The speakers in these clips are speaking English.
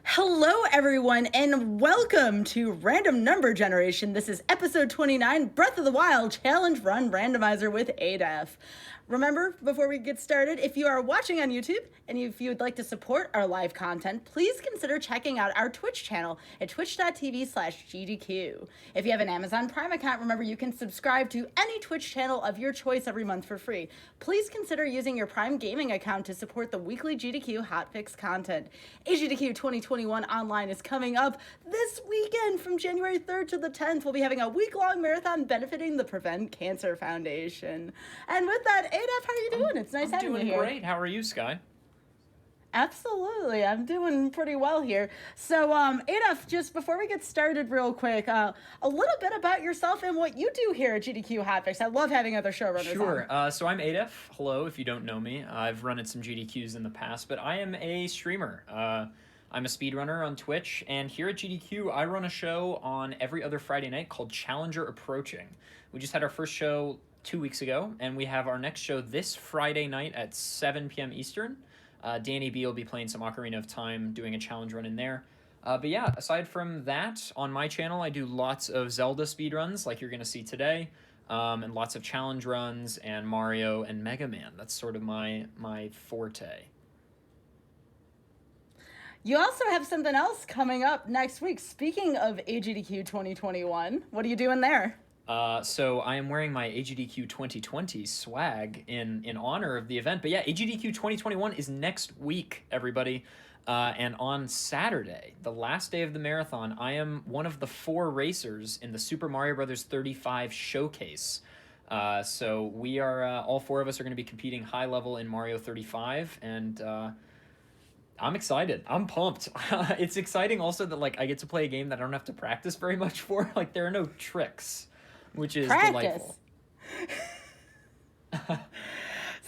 Hello, everyone, and welcome to Random Number Generation. This is episode 29, Breath of the Wild Challenge Run Randomizer with ADEF. Remember, before we get started, if you are watching on YouTube and if you would like to support our live content, please consider checking out our Twitch channel at twitch.tv/GDQ. If you have an Amazon Prime account, remember you can subscribe to any Twitch channel of your choice every month for free. Please consider using your Prime Gaming account to support the weekly GDQ Hotfix content. GDQ 2021 Online is coming up this weekend from January 3rd to the 10th. We'll be having a week-long marathon benefiting the Prevent Cancer Foundation. And with that, ADEF, how are you doing? It's nice having you here. I'm doing great. How are you, Sky? Absolutely. I'm doing pretty well here. So, ADEF, just before we get started real quick, a little bit about yourself and what you do here at GDQ Hotfix. I love having other showrunners Sure. So I'm ADEF. Hello, if you don't know me. I've run at some GDQs in the past, but I am a streamer. I'm a speedrunner on Twitch, and here at GDQ, I run a show on every other Friday night called Challenger Approaching. We just had our first show 2 weeks ago, and we have our next show this Friday night at 7 p.m. Eastern. Danny B will be playing some Ocarina of Time, doing a challenge run in there. But yeah, aside from that, on my channel, I do lots of Zelda speedruns, like you're going to see today, and lots of challenge runs, and Mario and Mega Man. That's sort of my forte. You also have something else coming up next week. Speaking of AGDQ 2021, what are you doing there? So I am wearing my AGDQ 2020 swag in honor of the event. But yeah, AGDQ 2021 is next week, everybody. And on Saturday, the last day of the marathon, I am one of the 4 racers in the Super Mario Bros. 35 showcase. So we are, all 4 of us are going to be competing high level in Mario 35, and I'm excited. I'm pumped. It's exciting also that like I get to play a game that I don't have to practice very much for. Like there are no tricks, which is delightful.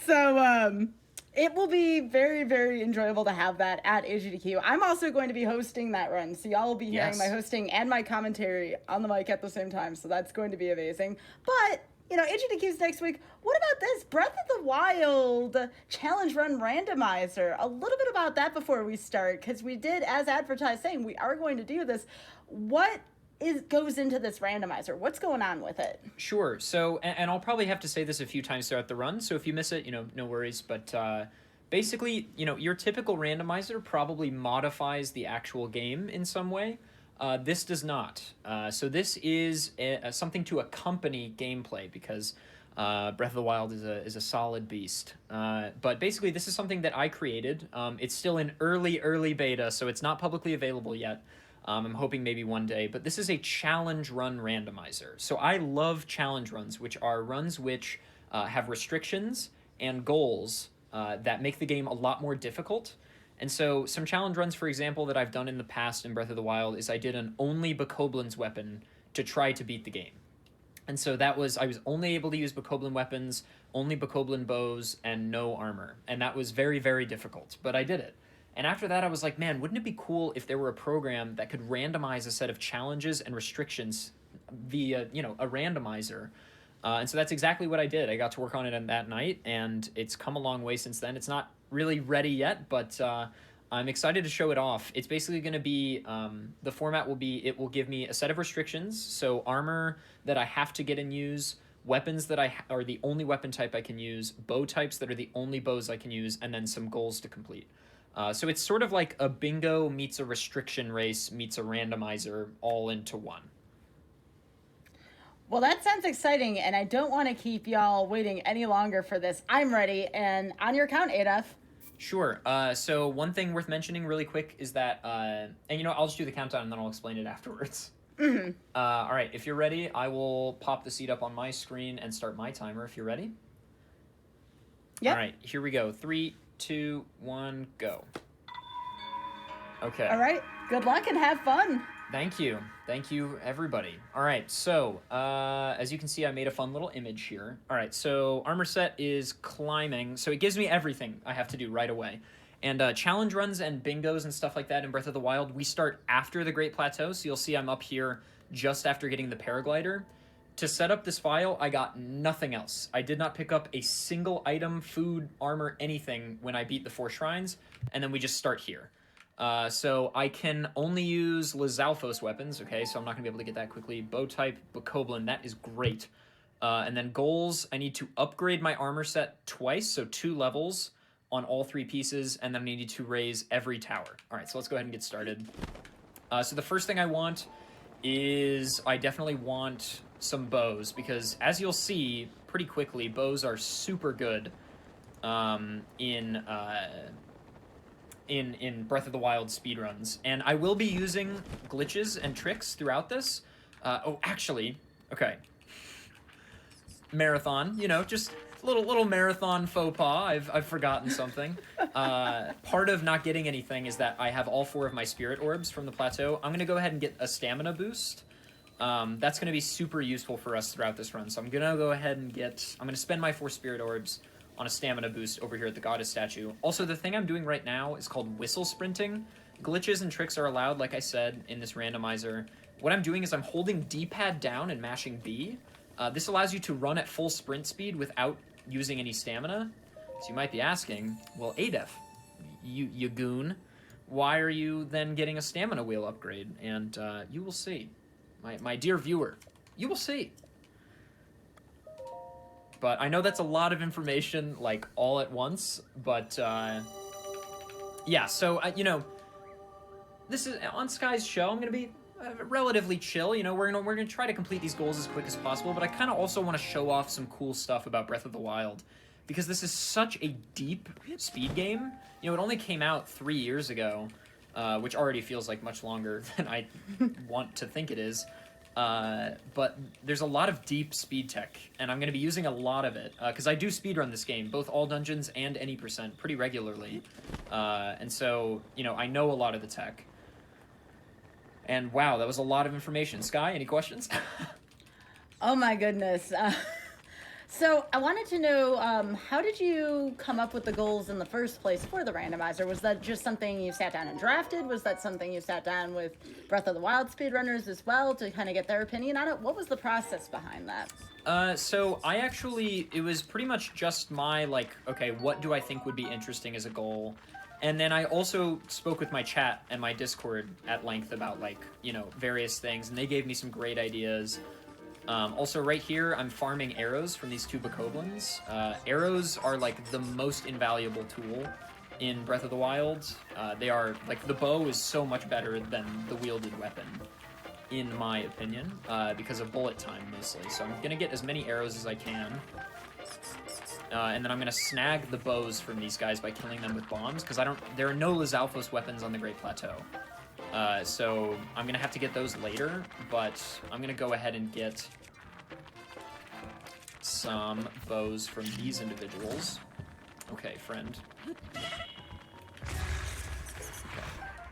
So it will be very, very enjoyable to have that at AGDQ. I'm also going to be hosting that run, so y'all will be hearing my hosting and my commentary on the mic at the same time, so that's going to be amazing. But you know, AGDQ's next week. What about this Breath of the Wild Challenge Run Randomizer? A little bit about that before we start, because we did, as advertised, saying we are going to do this. What goes into this randomizer? What's going on with it? Sure. So, and I'll probably have to say this a few times throughout the run, so if you miss it, you know, no worries. But basically, you know, your typical randomizer probably modifies the actual game in some way. This does not. So this is something to accompany gameplay because Breath of the Wild is a solid beast. But basically, this is something that I created. It's still in early beta, so it's not publicly available yet. I'm hoping maybe one day. But this is a challenge run randomizer. So I love challenge runs, which are runs which have restrictions and goals that make the game a lot more difficult. And so some challenge runs, for example, that I've done in the past in Breath of the Wild is I did an only Bokoblin's weapon to try to beat the game. And so that was, I was only able to use Bokoblin weapons, only Bokoblin bows, and no armor. And that was very, very difficult, but I did it. And after that, I was like, man, wouldn't it be cool if there were a program that could randomize a set of challenges and restrictions via, you know, a randomizer. And so that's exactly what I did. I got to work on it that night, and it's come a long way since then. It's not really ready yet, but I'm excited to show it off. It's basically going to be, the format will be, it will give me a set of restrictions, so armor that I have to get and use, weapons that are the only weapon type I can use, bow types that are the only bows I can use, and then some goals to complete. So it's sort of like a bingo meets a restriction race meets a randomizer all into one. Well, that sounds exciting, and I don't want to keep y'all waiting any longer for this. I'm ready, and on your count, ADEF. Sure. So one thing worth mentioning really quick is that, and you know, I'll just do the countdown and then I'll explain it afterwards. Mm-hmm. All right, if you're ready, I will pop the seat up on my screen and start my timer if you're ready. Yep. All right, here we go. 3, 2, 1, go. Okay. All right. Good luck and have fun. Thank you. Thank you, everybody. All right, so as you can see, I made a fun little image here. All right, so armor set is climbing. So it gives me everything I have to do right away. And challenge runs and bingos and stuff like that in Breath of the Wild, we start after the Great Plateau. So you'll see I'm up here just after getting the paraglider. To set up this file, I got nothing else. I did not pick up a single item, food, armor, anything when I beat the 4 shrines. And then we just start here. So I can only use Lizalfos weapons, okay, so I'm not going to be able to get that quickly. Bow type, Bokoblin, that is great. And then goals, I need to upgrade my armor set twice, so 2 levels on all 3 pieces, and then I need to raise every tower. All right, so let's go ahead and get started. So the first thing I want is I definitely want some bows, because as you'll see pretty quickly, bows are super good in Breath of the Wild speedruns. And I will be using glitches and tricks throughout this. Oh, actually, okay. Marathon, you know, just little marathon faux pas. I've forgotten something. Part of not getting anything is that I have all 4 of my spirit orbs from the plateau. I'm gonna go ahead and get a stamina boost. That's gonna be super useful for us throughout this run. So I'm gonna go ahead and I'm gonna spend my 4 spirit orbs on a stamina boost over here at the goddess statue. Also, the thing I'm doing right now is called whistle sprinting. Glitches and tricks are allowed, like I said, in this randomizer. What I'm doing is I'm holding D-pad down and mashing B. This allows you to run at full sprint speed without using any stamina. So you might be asking, well, Adef, you goon, why are you then getting a stamina wheel upgrade? And you will see. My dear viewer, you will see. But I know that's a lot of information, like, all at once, but, yeah, so, you know, this is, on Sky's show, I'm gonna be relatively chill, you know, we're gonna try to complete these goals as quick as possible, but I kind of also want to show off some cool stuff about Breath of the Wild, because this is such a deep speed game. You know, it only came out 3 years ago, which already feels like much longer than I want to think it is. But there's a lot of deep speed tech, and I'm going to be using a lot of it, because I do speedrun this game, both all dungeons and any percent, pretty regularly. And so, you know, I know a lot of the tech. And wow, that was a lot of information. Sky, any questions? Oh my goodness. So I wanted to know, how did you come up with the goals in the first place for the randomizer? Was that just something you sat down and drafted? Was that something you sat down with Breath of the Wild speedrunners as well to kind of get their opinion on it? What was the process behind that? So I actually, it was pretty much just my, like, okay, what do I think would be interesting as a goal? And then I also spoke with my chat and my Discord at length about, like, you know, various things, and they gave me some great ideas. Also, right here, I'm farming arrows from these 2 Bokoblins. Arrows are, like, the most invaluable tool in Breath of the Wild. They are, like, the bow is so much better than the wielded weapon, in my opinion, because of bullet time, mostly. So I'm gonna get as many arrows as I can. And then I'm gonna snag the bows from these guys by killing them with bombs, because there are no Lizalfos weapons on the Great Plateau. So I'm gonna have to get those later, but I'm gonna go ahead and get some bows from these individuals. Okay, friend. Okay,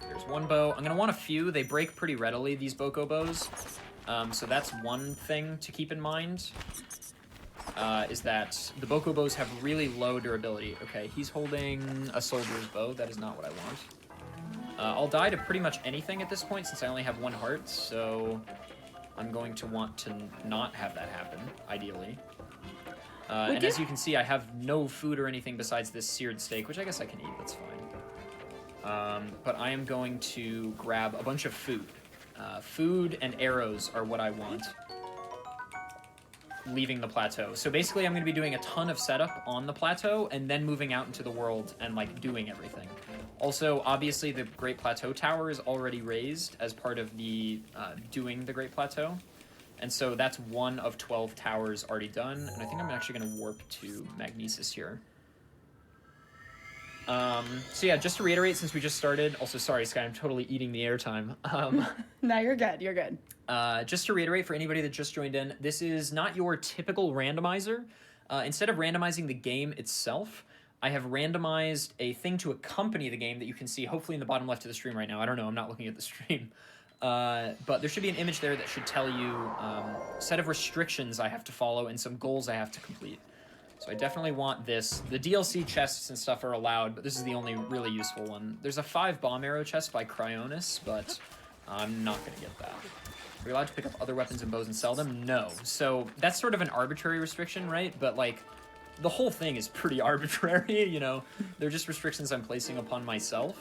here's one bow. I'm gonna want a few. They break pretty readily, these Boko bows. So that's one thing to keep in mind. Is that the Boko bows have really low durability. Okay, he's holding a soldier's bow. That is not what I want. I'll die to pretty much anything at this point since I only have 1 heart, so I'm going to want to not have that happen, ideally. And as you can see, I have no food or anything besides this seared steak, which I guess I can eat, that's fine. But I am going to grab a bunch of food. Food and arrows are what I want, leaving the plateau. So basically I'm going to be doing a ton of setup on the plateau and then moving out into the world and, like, doing everything. Also, obviously, the Great Plateau Tower is already raised as part of the doing the Great Plateau. And so that's 1 of 12 towers already done. And I think I'm actually going to warp to Magnesis here. So yeah, just to reiterate, since we just started, also sorry, Sky, I'm totally eating the airtime. No, you're good, you're good. Just to reiterate for anybody that just joined in, this is not your typical randomizer. Instead of randomizing the game itself, I have randomized a thing to accompany the game that you can see hopefully in the bottom left of the stream right now. I don't know, I'm not looking at the stream. But there should be an image there that should tell you a set of restrictions I have to follow and some goals I have to complete. So I definitely want this. The DLC chests and stuff are allowed, but this is the only really useful one. There's a 5 bomb arrow chest by Cryonis, but I'm not going to get that. Are we allowed to pick up other weapons and bows and sell them? No. So that's sort of an arbitrary restriction, right? But, like, the whole thing is pretty arbitrary, you know? They're just restrictions I'm placing upon myself.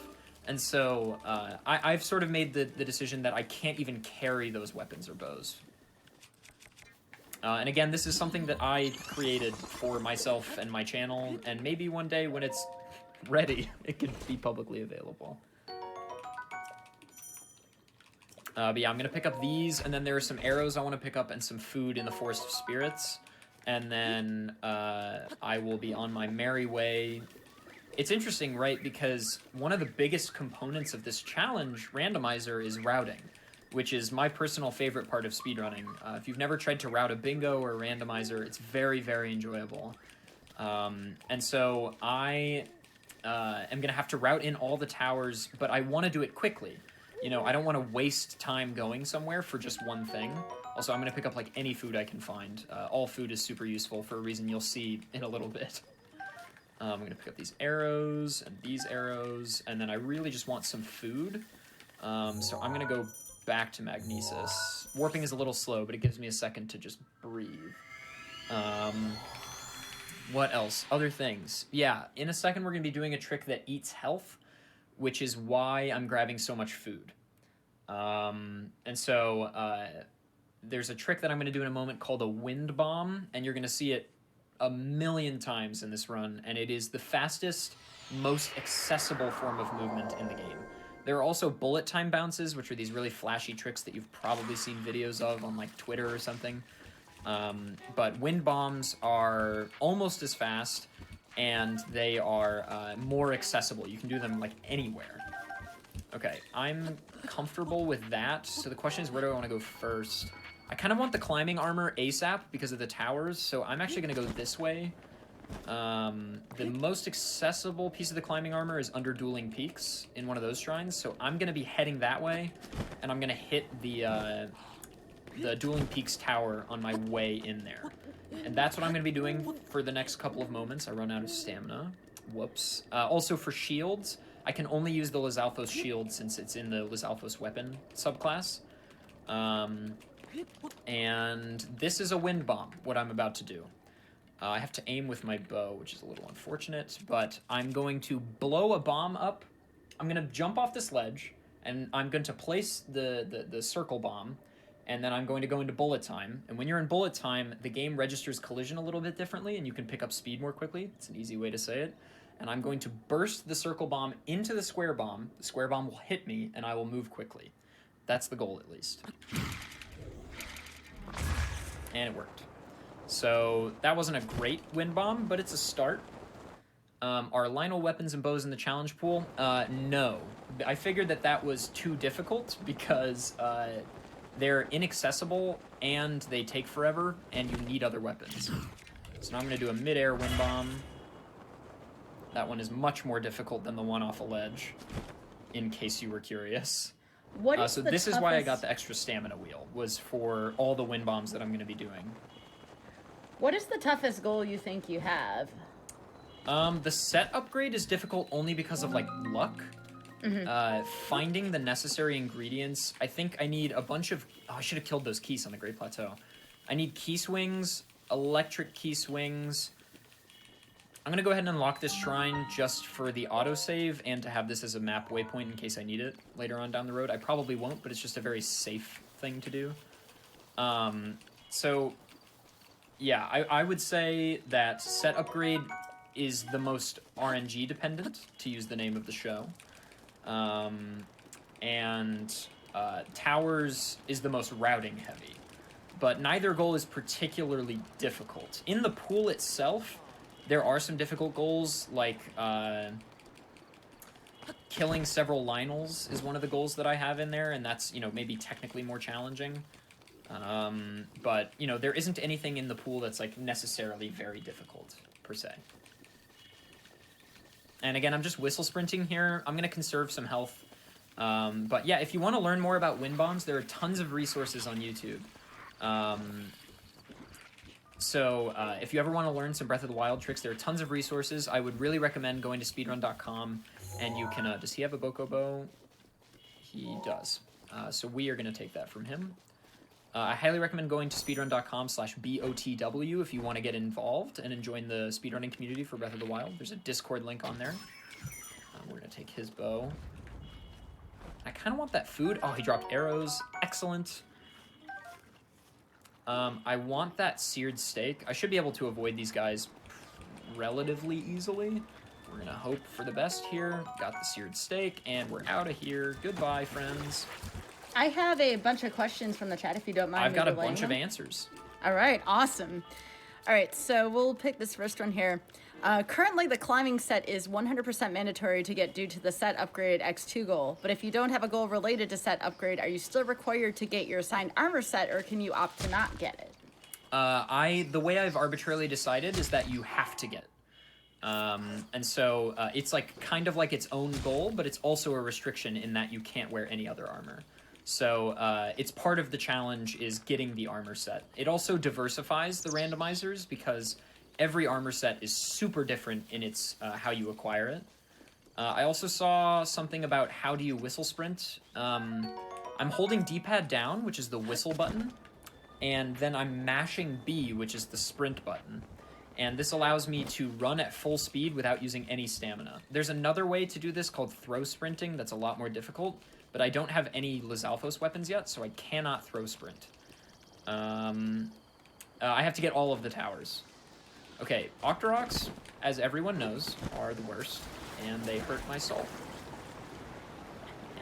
And so I've sort of made the decision that I can't even carry those weapons or bows. And again, this is something that I created for myself and my channel, and maybe one day when it's ready, it could be publicly available. But yeah, I'm going to pick up these, and then there are some arrows I want to pick up and some food in the Forest of Spirits. And then I will be on my merry way. It's interesting, right? Because one of the biggest components of this challenge, Randomizer, is routing, which is my personal favorite part of speedrunning. If you've never tried to route a bingo or a randomizer, it's very, very enjoyable. And so I am going to have to route in all the towers, but I want to do it quickly. You know, I don't want to waste time going somewhere for just one thing. Also, I'm going to pick up, like, any food I can find. All food is super useful for a reason you'll see in a little bit. I'm going to pick up these arrows and these arrows, and then I really just want some food. So I'm going to go back to Magnesis. Warping is a little slow, but it gives me a second to just breathe. What else? Other things. Yeah, in a second we're going to be doing a trick that eats health, which is why I'm grabbing so much food. And so there's a trick that I'm going to do in a moment called a wind bomb, and you're going to see it a million times in this run, and it is the fastest, most accessible form of movement in the game. There are also bullet time bounces, which are these really flashy tricks that you've probably seen videos of on, like, Twitter or something. But wind bombs are almost as fast, and they are more accessible. You can do them, like, anywhere. Okay, I'm comfortable with that. So the question is, where do I want to go first? I kind of want the climbing armor ASAP because of the towers, so I'm actually going to go this way. The most accessible piece of the climbing armor is under Dueling Peaks in one of those shrines, so I'm going to be heading that way, and I'm going to hit the Dueling Peaks tower on my way in there. And that's what I'm going to be doing for the next couple of moments. I run out of stamina. Whoops. Also, for shields, I can only use the Lizalfos shield since it's in the Lizalfos weapon subclass. And this is a wind bomb, what I'm about to do. I have to aim with my bow, which is a little unfortunate, but I'm going to blow a bomb up. I'm going to jump off this ledge, and I'm going to place the circle bomb, and then I'm going to go into bullet time. And when you're in bullet time, the game registers collision a little bit differently, and you can pick up speed more quickly. It's an easy way to say it. And I'm going to burst the circle bomb into the square bomb. The square bomb will hit me, and I will move quickly. That's the goal, at least. And it worked. So that wasn't a great wind bomb, but it's a start. Are Lionel weapons and bows in the challenge pool? No. I figured that was too difficult because they're inaccessible and they take forever and you need other weapons. So now I'm going to do a mid-air wind bomb. That one is much more difficult than the one off a ledge, in case you were curious. So this is why I got the extra stamina wheel, was for all the wind bombs that I'm going to be doing. What is the toughest goal you think you have? The set upgrade is difficult only because of, like, luck. Mm-hmm. Finding the necessary ingredients. I think I need a bunch of... Oh, I should have killed those keys on the Great Plateau. I need key swings, electric key swings. I'm going to go ahead and unlock this shrine just for the autosave and to have this as a map waypoint in case I need it later on down the road. I probably won't, but it's just a very safe thing to do. So, yeah, I would say that set upgrade is the most RNG dependent, to use the name of the show. Towers is the most routing heavy. But neither goal is particularly difficult. In the pool itself, there are some difficult goals, like killing several Lionels is one of the goals that I have in there, and that's, maybe technically more challenging. But, there isn't anything in the pool that's, like, necessarily very difficult, per se. And again, I'm just whistle sprinting here. I'm going to conserve some health. But yeah, if you want to learn more about wind bombs, there are tons of resources on YouTube. So if you ever want to learn some Breath of the Wild tricks, there are tons of resources. I would really recommend going to speedrun.com, and you can... does he have a Boko Bow? He does. So we are going to take that from him. I highly recommend going to speedrun.com/BOTW if you want to get involved and join the speedrunning community for Breath of the Wild. There's a Discord link on there. We're going to take his bow. kind of want that food. Oh, he dropped arrows. Excellent. I want that seared steak. I should be able to avoid these guys relatively easily. We're gonna hope for the best here. Got the seared steak, and we're out of here. Goodbye, friends. I have a bunch of questions from the chat if you don't mind. I've got a bunch of answers. All right, awesome. All right, so we'll pick this first one here. Currently, the climbing set is 100% mandatory to get due to the set upgrade X2 goal. But if you don't have a goal related to set upgrade, are you still required to get your assigned armor set, or can you opt to not get it? The way I've arbitrarily decided is that you have to get it. And so it's like kind of like its own goal, but it's also a restriction in that you can't wear any other armor. So it's part of the challenge is getting the armor set. It also diversifies the randomizers because every armor set is super different in its how you acquire it. I also saw something about how do you whistle sprint. I'm holding D-pad down, which is the whistle button, and then I'm mashing B, which is the sprint button. And this allows me to run at full speed without using any stamina. There's another way to do this called throw sprinting that's a lot more difficult, but I don't have any Lizalfos weapons yet, so I cannot throw sprint. I have to get all of the towers. Okay, Octoroks, as everyone knows, are the worst, and they hurt my soul.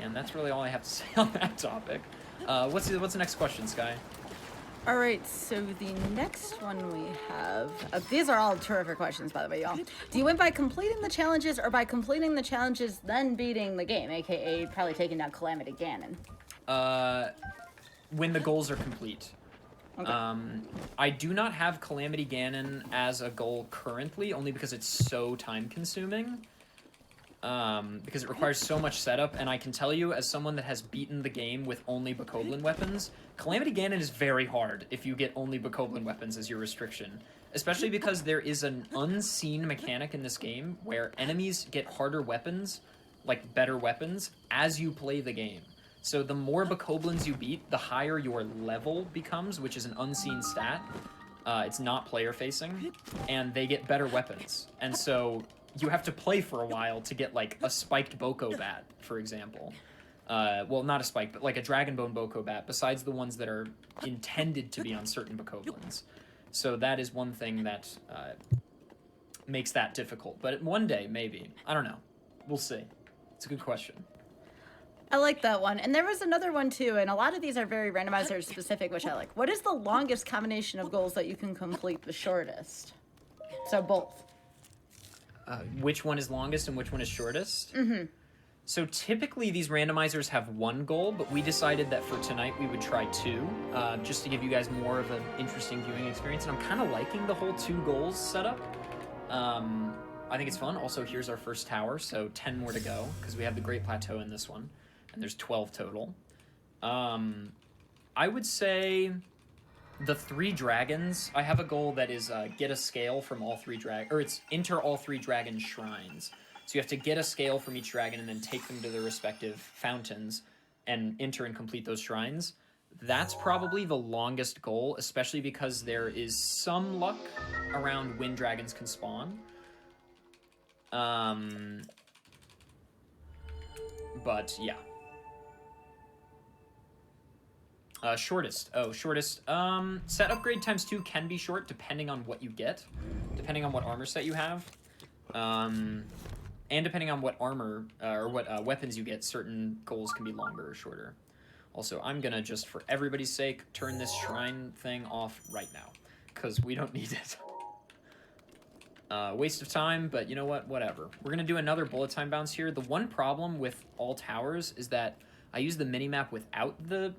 And that's really all I have to say on that topic. What's the next question, Sky? All right, so the next one we have... these are all terrific questions, by the way, y'all. Do you win by completing the challenges or by completing the challenges, then beating the game, a.k.a. probably taking down Calamity Ganon? When the goals are complete. Okay. I do not have Calamity Ganon as a goal currently, only because it's so time-consuming. Because it requires so much setup, and I can tell you, as someone that has beaten the game with only Bokoblin weapons, Calamity Ganon is very hard if you get only Bokoblin weapons as your restriction. Especially because there is an unseen mechanic in this game where enemies get harder weapons, like better weapons, as you play the game. So the more Bokoblins you beat, the higher your level becomes, which is an unseen stat. It's not player-facing, and they get better weapons. And so you have to play for a while to get, like, a spiked Boko Bat, for example. Well, not a spike, but like a Dragonbone Boko Bat, besides the ones that are intended to be on certain Bokoblins. So that is one thing that makes that difficult. But one day, maybe. I don't know. We'll see. It's a good question. I like that one. And there was another one, too, and a lot of these are very randomizer specific, which I like. What is the longest combination of goals that you can complete the shortest? So both. Which one is longest and which one is shortest? Mm-hmm. So typically these randomizers have one goal, but we decided that for tonight we would try two, just to give you guys more of an interesting viewing experience. And I'm kind of liking the whole 2 goals setup. I think it's fun. Also, here's our first tower, so 10 more to go, because we have the Great Plateau in this one, and there's 12 total. I would say the 3 dragons, I have a goal that is get a scale from all 3 it's enter all 3 dragon shrines. So you have to get a scale from each dragon and then take them to their respective fountains and enter and complete those shrines. That's probably the longest goal, especially because there is some luck around when dragons can spawn. But yeah. Shortest. Oh, shortest. Set upgrade times 2 can be short depending on what you get, depending on what armor set you have. And depending on what armor, or what weapons you get, certain goals can be longer or shorter. Also, I'm gonna just, for everybody's sake, turn this shrine thing off right now, because we don't need it. Waste of time, but you know what? Whatever. We're gonna do another bullet time bounce here. The one problem with all towers is that I use the mini-map without the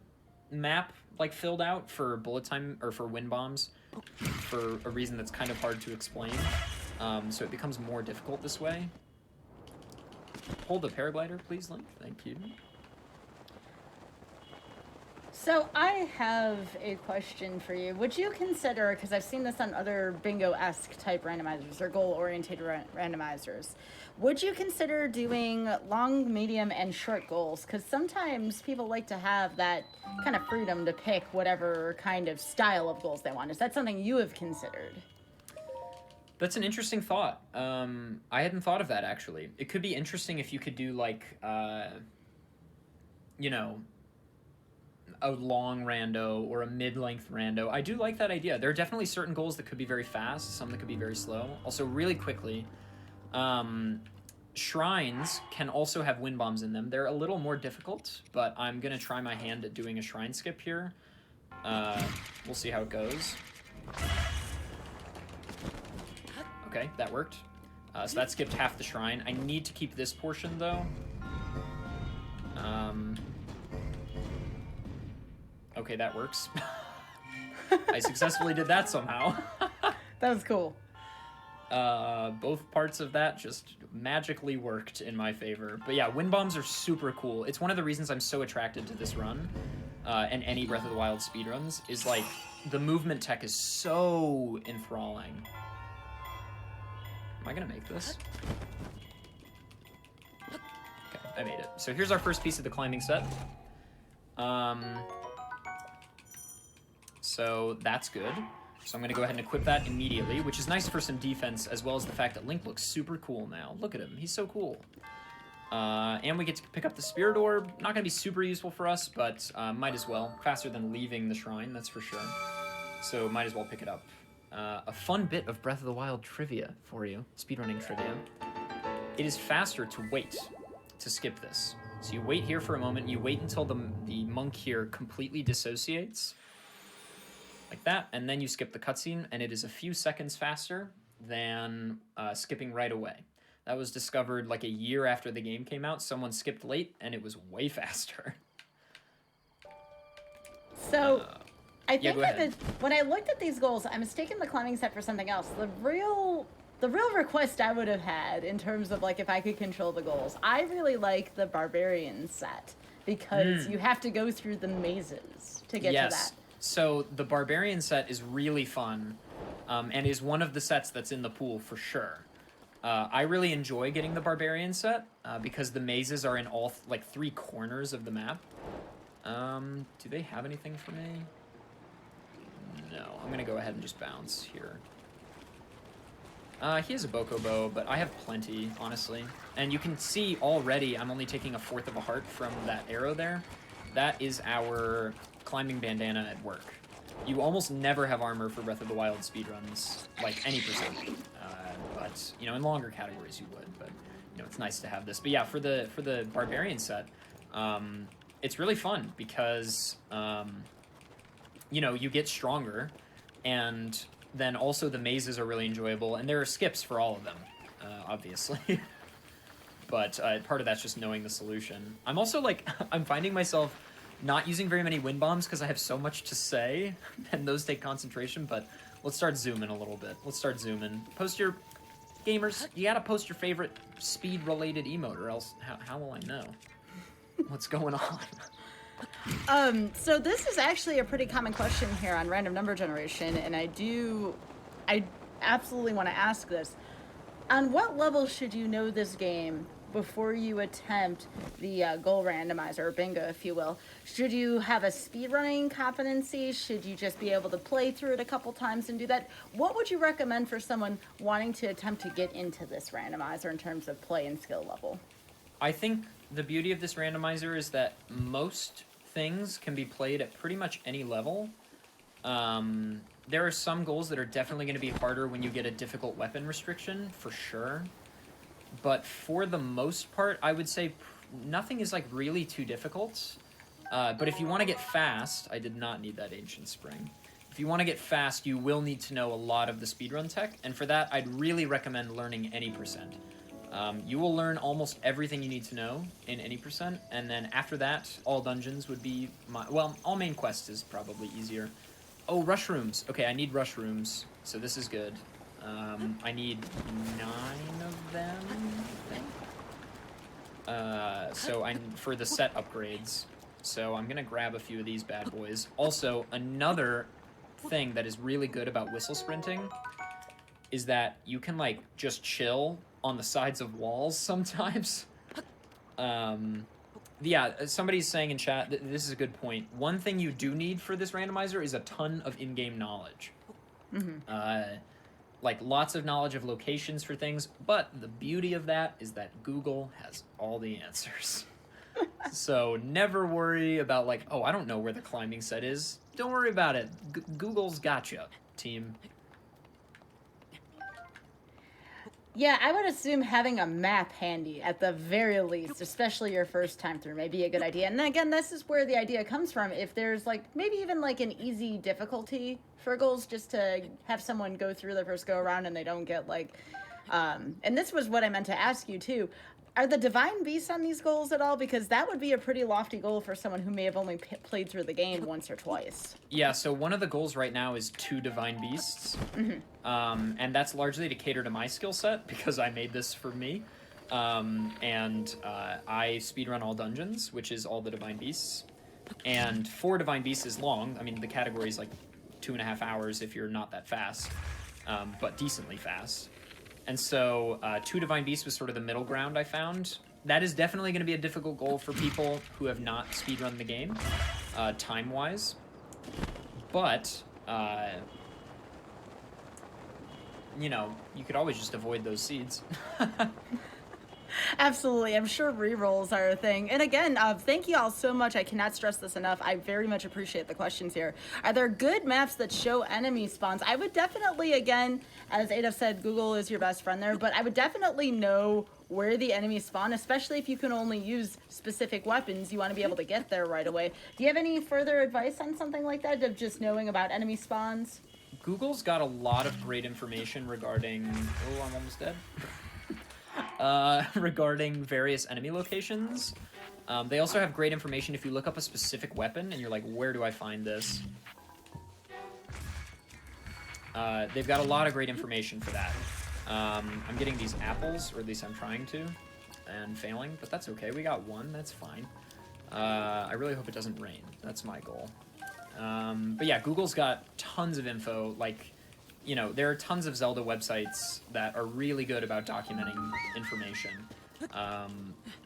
map, like, filled out for bullet time, or for wind bombs, for a reason that's kind of hard to explain. So it becomes more difficult this way. Hold the paraglider, please, Link. Thank you. So I have a question for you. Would you consider, because I've seen this on other bingo-esque type randomizers or goal-oriented randomizers, would you consider doing long, medium, and short goals? Because sometimes people like to have that kind of freedom to pick whatever kind of style of goals they want. Is that something you have considered? That's an interesting thought. I hadn't thought of that, actually. It could be interesting if you could do, like, you know, a long rando or a mid-length rando. I do like that idea. There are definitely certain goals that could be very fast, some that could be very slow. Also, really quickly, shrines can also have wind bombs in them. They're a little more difficult, but I'm going to try my hand at doing a shrine skip here. We'll see how it goes. Okay, that worked. So that skipped half the shrine. I need to keep this portion, though. Okay, that works. I successfully did that somehow. That was cool. Both parts of that just magically worked in my favor. But yeah, wind bombs are super cool. It's one of the reasons I'm so attracted to this run, and any Breath of the Wild speedruns, is like, the movement tech is so enthralling. Am I gonna make this? Okay, I made it. So here's our first piece of the climbing set. So that's good. So I'm going to go ahead and equip that immediately, which is nice for some defense, as well as the fact that Link looks super cool now. Look at him. He's so cool. And we get to pick up the Spirit Orb. Not going to be super useful for us, but might as well. Faster than leaving the shrine, that's for sure. So might as well pick it up. A fun bit of Breath of the Wild trivia for you. Speedrunning trivia. It is faster to wait to skip this. So you wait here for a moment. You wait until the monk here completely dissociates. Like that, and then you skip the cutscene, and it is a few seconds faster than skipping right away. That was discovered like a year after the game came out. Someone skipped late, and it was way faster. So, I think go ahead. when I looked at these goals, I mistaken the climbing set for something else. The real request I would have had in terms of like if I could control the goals, I really like the Barbarian set because you have to go through the mazes to get to that. So the Barbarian set is really fun, and is one of the sets that's in the pool for sure. I really enjoy getting the Barbarian set, because the mazes are in all, like, 3 corners of the map. Do they have anything for me? No, I'm gonna go ahead and just bounce here. He has a Bokobo, but I have plenty, honestly. And you can see already I'm only taking 1/4 of a heart from that arrow there. That is our climbing bandana at work. You almost never have armor for Breath of the Wild speedruns, like any percent. But, you know, in longer categories you would, but, you know, it's nice to have this. But yeah, for the Barbarian set, it's really fun because, you know, you get stronger, and then also the mazes are really enjoyable, and there are skips for all of them, obviously. But part of that's just knowing the solution. I'm also, like, I'm finding myself not using very many wind bombs because I have so much to say, and those take concentration, but let's start zooming a little bit. Let's start zooming. Post your... Gamers, you gotta post your favorite speed-related emote, or else how will I know what's going on? So this is actually a pretty common question here on Random Number Generation, and I absolutely want to ask this. On what level should you know this game before you attempt the goal randomizer, or bingo, if you will? Should you have a speedrunning competency? Should you just be able to play through it a couple times and do that? What would you recommend for someone wanting to attempt to get into this randomizer in terms of play and skill level? I think the beauty of this randomizer is that most things can be played at pretty much any level. There are some goals that are definitely going to be harder when you get a difficult weapon restriction, for sure. But for the most part, I would say nothing is, like, really too difficult. But if you want to get fast, I did not need that Ancient Spring. If you want to get fast, you will need to know a lot of the speedrun tech, and for that, I'd really recommend learning any percent. You will learn almost everything you need to know in any percent, and then after that, all dungeons would be well, all main quests is probably easier. Oh, rush rooms. Okay, I need rush rooms, so this is good. I need 9 of them, I think. So for the set upgrades. So I'm gonna grab a few of these bad boys. Also, another thing that is really good about whistle sprinting is that you can, like, just chill on the sides of walls sometimes. Yeah, somebody's saying in chat, this is a good point. One thing you do need for this randomizer is a ton of in-game knowledge. Like, lots of knowledge of locations for things, but the beauty of that is that Google has all the answers. So never worry about like, oh, I don't know where the climbing set is. Don't worry about it. Google's got you, team. Yeah, I would assume having a map handy at the very least, especially your first time through, may be a good idea. And then again, this is where the idea comes from. If there's like maybe even like an easy difficulty for goals, just to have someone go through the first go around and they don't get like. And this was what I meant to ask you too. Are the divine beasts on these goals at all? Because that would be a pretty lofty goal for someone who may have only played through the game once or twice. Yeah, so one of the goals right now is 2 divine beasts. And that's largely to cater to my skill set because I made this for me. I speedrun all dungeons, which is all the divine beasts. And 4 divine beasts is long. I mean, the category is like 2.5 hours if you're not that fast, but decently fast. And so 2 divine beasts was sort of the middle ground I found. That is definitely going to be a difficult goal for people who have not speedrun the game, time-wise. But, you know, you could always just avoid those seeds. Absolutely. I'm sure rerolls are a thing. And again, thank you all so much. I cannot stress this enough. I very much appreciate the questions here. Are there good maps that show enemy spawns? I would definitely, again, as Adolf said, Google is your best friend there, but I would definitely know where the enemies spawn, especially if you can only use specific weapons. You want to be able to get there right away. Do you have any further advice on something like that, of just knowing about enemy spawns? Google's got a lot of great information regarding... Oh, I'm almost dead. Regarding various enemy locations. They also have great information if you look up a specific weapon and you're like, where do I find this? They've got a lot of great information for that. I'm getting these apples, or at least I'm trying to, and failing, but that's okay. We got 1, that's fine. I really hope it doesn't rain. That's my goal. But yeah, Google's got tons of info, like... You know, there are tons of Zelda websites that are really good about documenting information.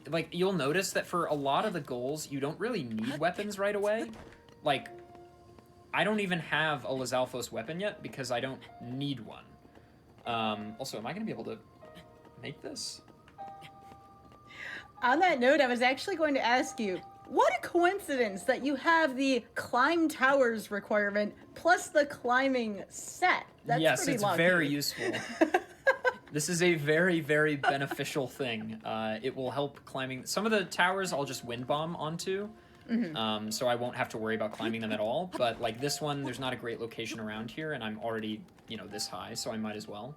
Like, you'll notice that for a lot of the goals, you don't really need weapons right away. Like, I don't even have a Lizalfos weapon yet because I don't need one. Also, am I going to be able to make this? On that note, I was actually going to ask you, what a coincidence that you have the climb towers requirement plus the climbing set. That's yes, pretty it's lucky. very useful. This is a very, very beneficial thing. It will help climbing. Some of the towers I'll just wind bomb onto, so I won't have to worry about climbing them at all. But like this one, there's not a great location around here, and I'm already, you know, this high, so I might as well.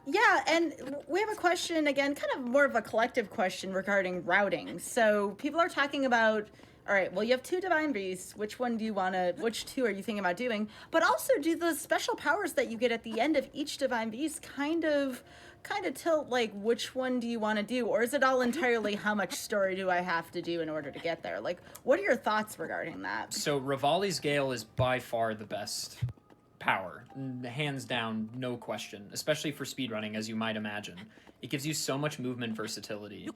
Yeah, and we have a question, again, kind of more of a collective question regarding routing. So people are talking about, all right, well, you have 2 divine beasts. Which one do you want to, which 2 are you thinking about doing? But also, do the special powers that you get at the end of each divine beast kind of tilt, like, which one do you want to do? Or is it all entirely how much story do I have to do in order to get there? Like, what are your thoughts regarding that? So Rivali's Gale is by far the best power, hands down, no question, especially for speedrunning, as you might imagine. It gives you so much movement versatility.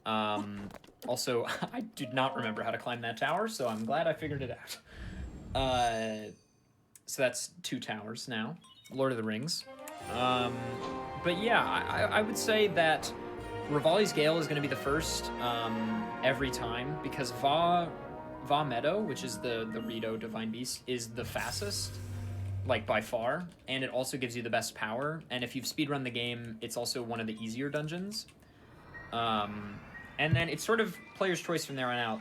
Also, I did not remember how to climb that tower, so I'm glad I figured it out. So that's 2 towers now. Lord of the Rings. But yeah, I would say that Rivali's Gale is going to be the first every time, because Va Meadow, which is the Rito Divine Beast, is the fastest, like by far, and it also gives you the best power. And if you've speedrun the game, it's also one of the easier dungeons. And then it's sort of player's choice from there on out.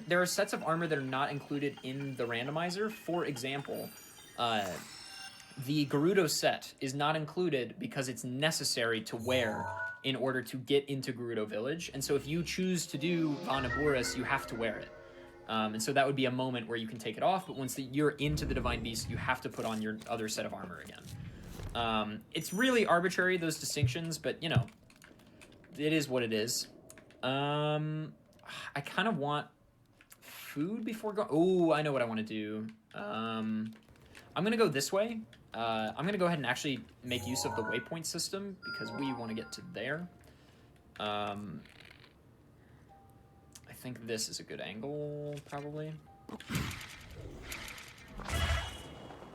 There are sets of armor that are not included in the randomizer. For example, the Gerudo set is not included because it's necessary to wear in order to get into Gerudo Village. And so if you choose to do Vanaburis, you have to wear it. And so that would be a moment where you can take it off, but once you're into the Divine Beast, you have to put on your other set of armor again. It's really arbitrary, those distinctions, but, you know, it is what it is. I kind of want food before going... Oh, I know what I want to do. I'm going to go this way. I'm going to go ahead and actually make use of the waypoint system, because we want to get to there. I think this is a good angle, probably.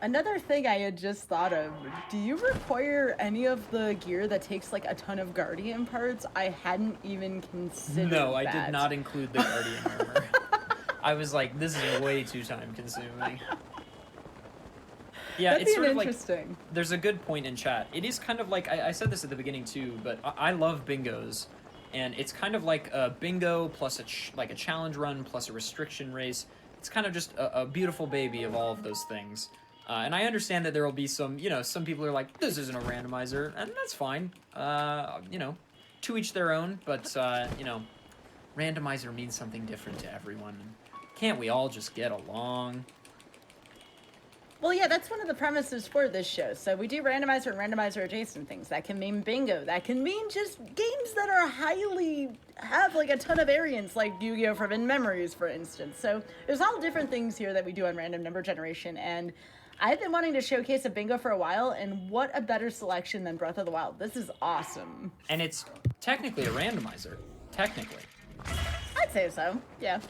Another thing I had just thought of, do you require any of the gear that takes like a ton of Guardian parts? I hadn't even considered No, I that. did not include the Guardian armor. I was like, this is way too time consuming. Yeah, That'd it's be sort of interesting. like, there's a good point in chat. It is kind of like, I said this at the beginning too, but I love bingos. And it's kind of like a bingo plus like a challenge run plus a restriction race. It's kind of just a beautiful baby of all of those things. And I understand that there will be some, some people are like, this isn't a randomizer, and that's fine. To each their own, but, randomizer means something different to everyone. Can't we all just get along? Well, yeah, that's one of the premises for this show. So we do randomizer and randomizer adjacent things. That can mean bingo. That can mean just games that are have like a ton of variants, like Yu-Gi-Oh! Forbidden Memories, for instance. So there's all different things here that we do on random number generation. And I've been wanting to showcase a bingo for a while, and what a better selection than Breath of the Wild. This is awesome. And it's technically a randomizer. Technically. I'd say so, yeah.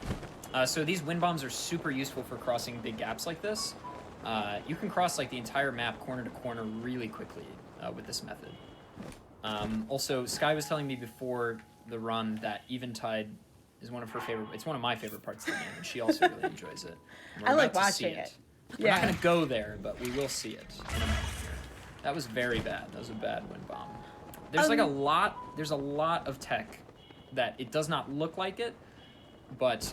So these wind bombs are super useful for crossing big gaps like this. You can cross like the entire map corner to corner really quickly with this method. Also, Sky was telling me before the run that Eventide is one of her favorite. It's one of my favorite parts of the game, and she also really enjoys it. I like watching it. We're not gonna go there, but we will see it in a moment here. That was very bad. That was a bad wind bomb. There's like a lot. There's a lot of tech that it does not look like it, but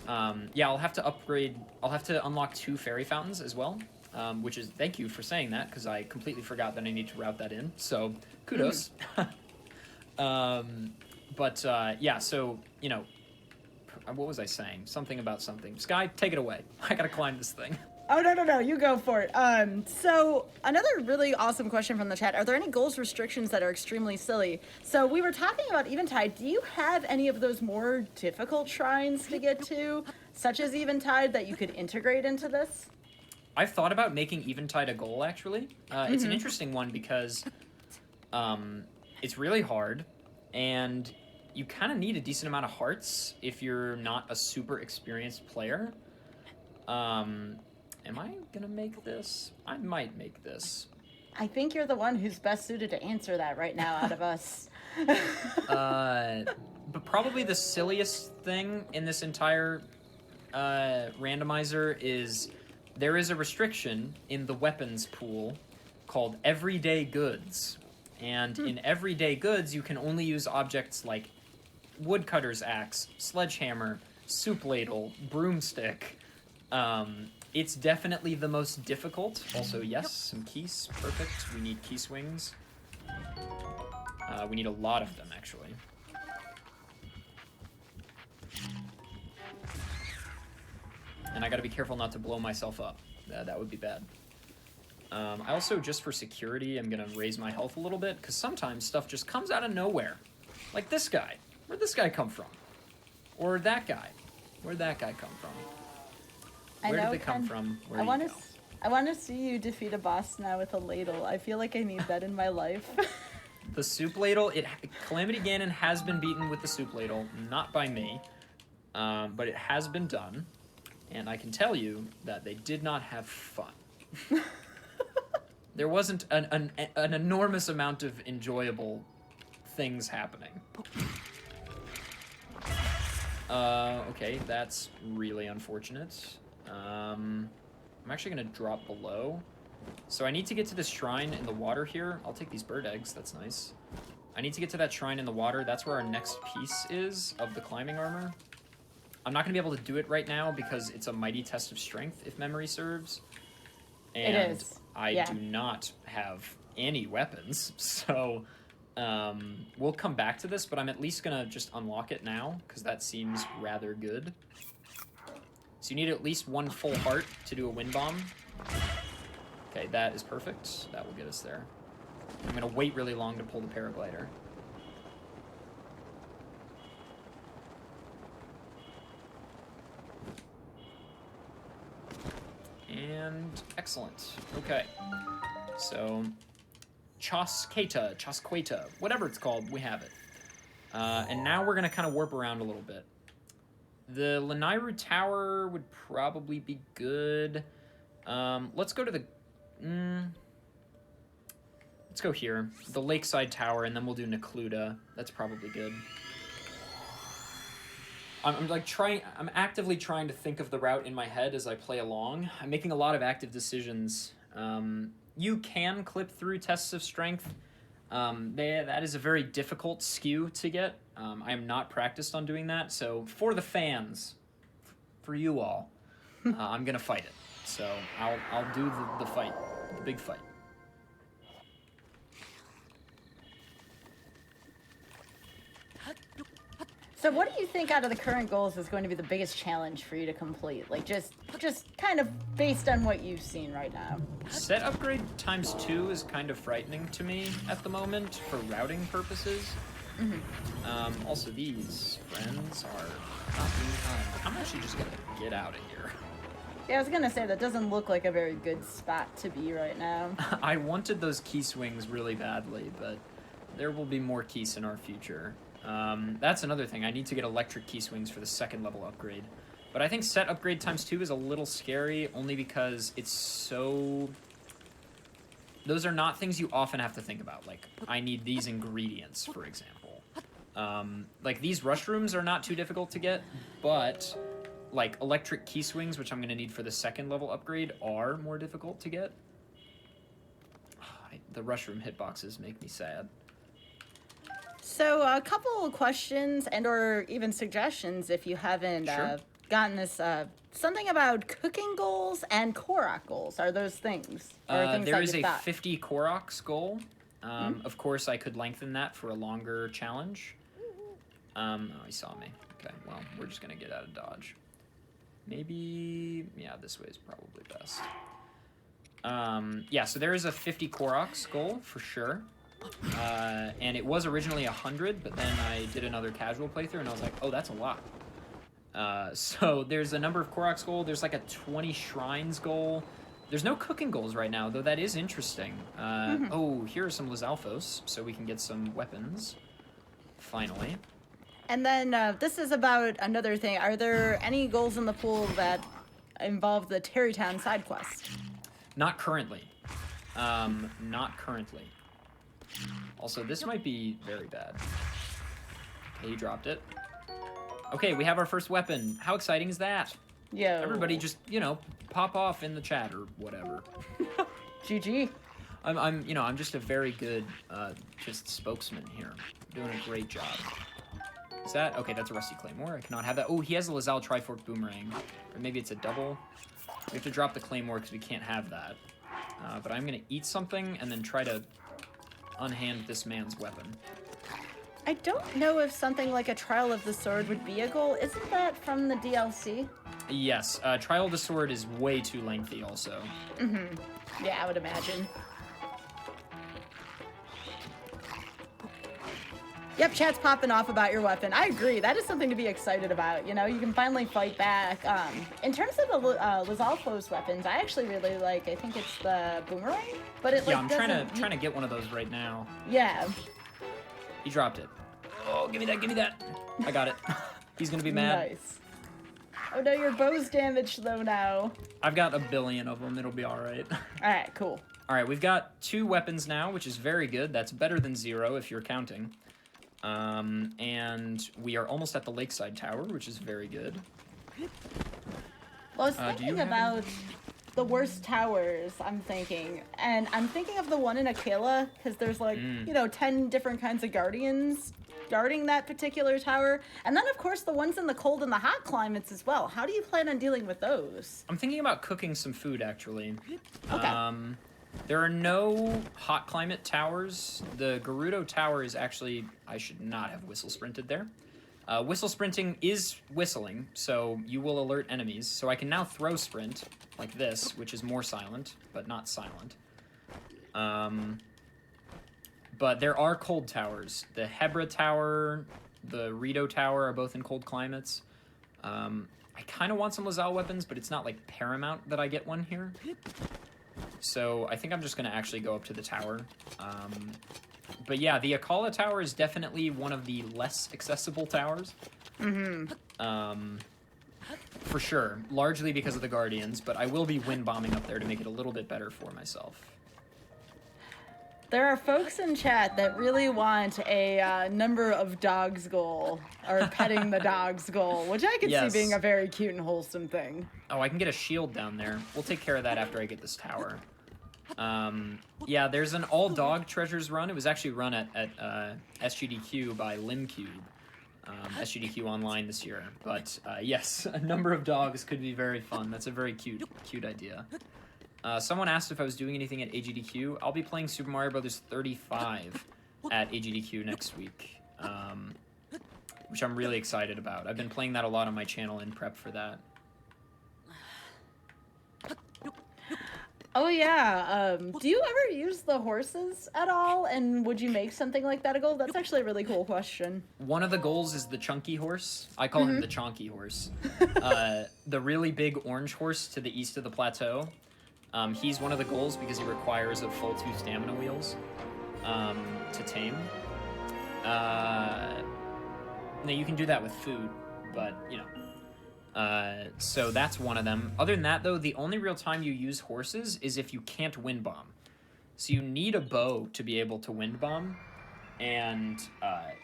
yeah, I'll have to upgrade. I'll have to unlock 2 fairy fountains as well. Which is, thank you for saying that, because I completely forgot that I need to route that in, so kudos. Yeah, so, what was I saying? Something about something. Sky, take it away. I gotta climb this thing. Oh, no, you go for it. So another really awesome question from the chat. Are there any goals restrictions that are extremely silly? So we were talking about Eventide. Do you have any of those more difficult shrines to get to, such as Eventide, that you could integrate into this? I've thought about making Eventide a goal, actually. It's an interesting one because it's really hard, and you kind of need a decent amount of hearts if you're not a super experienced player. Am I gonna make this? I might make this. I think you're the one who's best suited to answer that right now out of us. But probably the silliest thing in this entire randomizer is there is a restriction in the weapons pool called everyday goods. And in everyday goods, you can only use objects like woodcutter's axe, sledgehammer, soup ladle, broomstick. It's definitely the most difficult. Also, yes, some keys. Perfect. We need key swings. We need a lot of them, actually. And I gotta be careful not to blow myself up. That would be bad. I also, just for security, I'm gonna raise my health a little bit, because sometimes stuff just comes out of nowhere. Like this guy. Where'd this guy come from? Or that guy. Where'd that guy come from? Where did they come from? Where did he go? I want to see you defeat a boss now with a ladle. I feel like I need that in my life. The soup ladle, Calamity Ganon has been beaten with the soup ladle, not by me, but it has been done, and I can tell you that they did not have fun. There wasn't an enormous amount of enjoyable things happening. Okay, that's really unfortunate. I'm actually going to drop below. So I need to get to this shrine in the water here. I'll take these bird eggs, that's nice. I need to get to that shrine in the water. That's where our next piece is of the climbing armor. I'm not going to be able to do it right now because it's a mighty test of strength, if memory serves. And it is. I do not have any weapons, so we'll come back to this, but I'm at least going to just unlock it now, because that seems rather good. So you need at least 1 full heart to do a wind bomb. Okay, that is perfect. That will get us there. I'm going to wait really long to pull the paraglider. And excellent. Okay. So Chosqueta, whatever it's called, we have it. And now we're going to kind of warp around a little bit. The Lanairu Tower would probably be good. Let's go to the Let's go here. The Lakeside Tower, and then we'll do Necluda. That's probably good. I'm actively trying to think of the route in my head as I play along. I'm making a lot of active decisions. You can clip through tests of strength. That is a very difficult skew to get. I am not practiced on doing that, so for the fans, for you all, I'm gonna fight it. So I'll do the fight, the big fight. So what do you think out of the current goals is going to be the biggest challenge for you to complete? Like, just kind of based on what you've seen right now. Set upgrade ×2 is kind of frightening to me at the moment for routing purposes. Also, these friends are not being kind. I'm actually just gonna get out of here. Yeah, I was gonna say, that doesn't look like a very good spot to be right now. I wanted those key swings really badly, but there will be more keys in our future. That's another thing. I need to get electric key swings for the 2nd level upgrade. But I think set upgrade ×2 is a little scary, only because it's so... Those are not things you often have to think about. Like, I need these ingredients, for example. Like, these rush rooms are not too difficult to get, but, like, electric key swings, which I'm going to need for the 2nd level upgrade, are more difficult to get. The rush room hitboxes make me sad. So a couple of questions and or even suggestions if you haven't gotten this. Something about cooking goals and Korok goals. Are those things? There is a 50 Koroks goal. Of course, I could lengthen that for a longer challenge. Oh, he saw me. Okay, well, we're just going to get out of dodge. Maybe... Yeah, this way is probably best. Yeah, so there is a 50 Koroks goal, for sure. And it was originally 100, but then I did another casual playthrough, and I was like, oh, that's a lot. So there's a number of Koroks goal. There's like a 20 shrines goal. There's no cooking goals right now, though that is interesting. Oh, here are some Lizalfos, so we can get some weapons. Finally. And then this is about another thing. Are there any goals in the pool that involve the Terrytown side quest? Not currently. Not currently. Also, this might be very bad. Okay, he dropped it. Okay, we have our first weapon. How exciting is that? Yeah. Everybody just, you know, pop off in the chat or whatever. GG. I'm just a very good, just spokesman here. Doing a great job. Is that? Okay, that's a Rusty Claymore. I cannot have that. Oh, he has a Lazal Trifork Boomerang. Or maybe it's a double. We have to drop the Claymore because we can't have that. But I'm going to eat something and then try to unhand this man's weapon. I don't know if something like a Trial of the Sword would be a goal. Isn't that from the DLC? Yes, Trial of the Sword is way too lengthy also. Yeah, I would imagine. Yep, chat's popping off about your weapon. I agree. That is something to be excited about. You know, you can finally fight back. In terms of the Lizalfos weapons, I actually really like. I think it's the boomerang, but it I'm trying to get one of those right now. Yeah. He dropped it. Oh, give me that! Give me that! I got it. He's gonna be mad. Nice. Oh no, your bow's damaged though now. I've got a billion of them. It'll be all right. All right, cool. All right, we've got 2 weapons now, which is very good. That's better than 0 if you're counting. And we are almost at the Lakeside Tower, which is very good. Well, I was thinking about the worst towers, I'm thinking. And I'm thinking of the one in Akela, because there's like, 10 different kinds of guardians guarding that particular tower. And then, of course, the ones in the cold and the hot climates as well. How do you plan on dealing with those? I'm thinking about cooking some food, actually. Okay. There are no hot climate towers. The Gerudo Tower is actually... I should not have whistle sprinted there. Whistle sprinting is whistling, so you will alert enemies. So I can now throw sprint, like this, which is more silent, but not silent. But there are cold towers. The Hebra Tower, the Rito Tower are both in cold climates. I kind of want some Lazal weapons, but it's not, like, paramount that I get one here. So I think I'm just going to actually go up to the tower. But yeah, the Akala Tower is definitely one of the less accessible towers. for sure, largely because of the Guardians, but I will be wind bombing up there to make it a little bit better for myself. There are folks in chat that really want a number of dogs goal, or petting the dogs goal, which I could see being a very cute and wholesome thing. Oh, I can get a shield down there. We'll take care of that after I get this tower. Yeah, there's an all-dog treasures run. It was actually run at SGDQ by Limcube. SGDQ Online this year. But, yes, a number of dogs could be very fun. That's a very cute idea. Someone asked if I was doing anything at AGDQ. I'll be playing Super Mario Bros. 35 at AGDQ next week, which I'm really excited about. I've been playing that a lot on my channel in prep for that. Oh yeah, do you ever use the horses at all, and would you make something like that a goal? That's actually a really cool question. One of the goals is the chunky horse. I call him the chonky horse. The really big orange horse to the east of the plateau. He's one of the goals because he requires a full 2 stamina wheels to tame. Now you can do that with food, but, you know. So that's one of them. Other than that, though, the only real time you use horses is if you can't wind bomb. So you need a bow to be able to wind bomb. And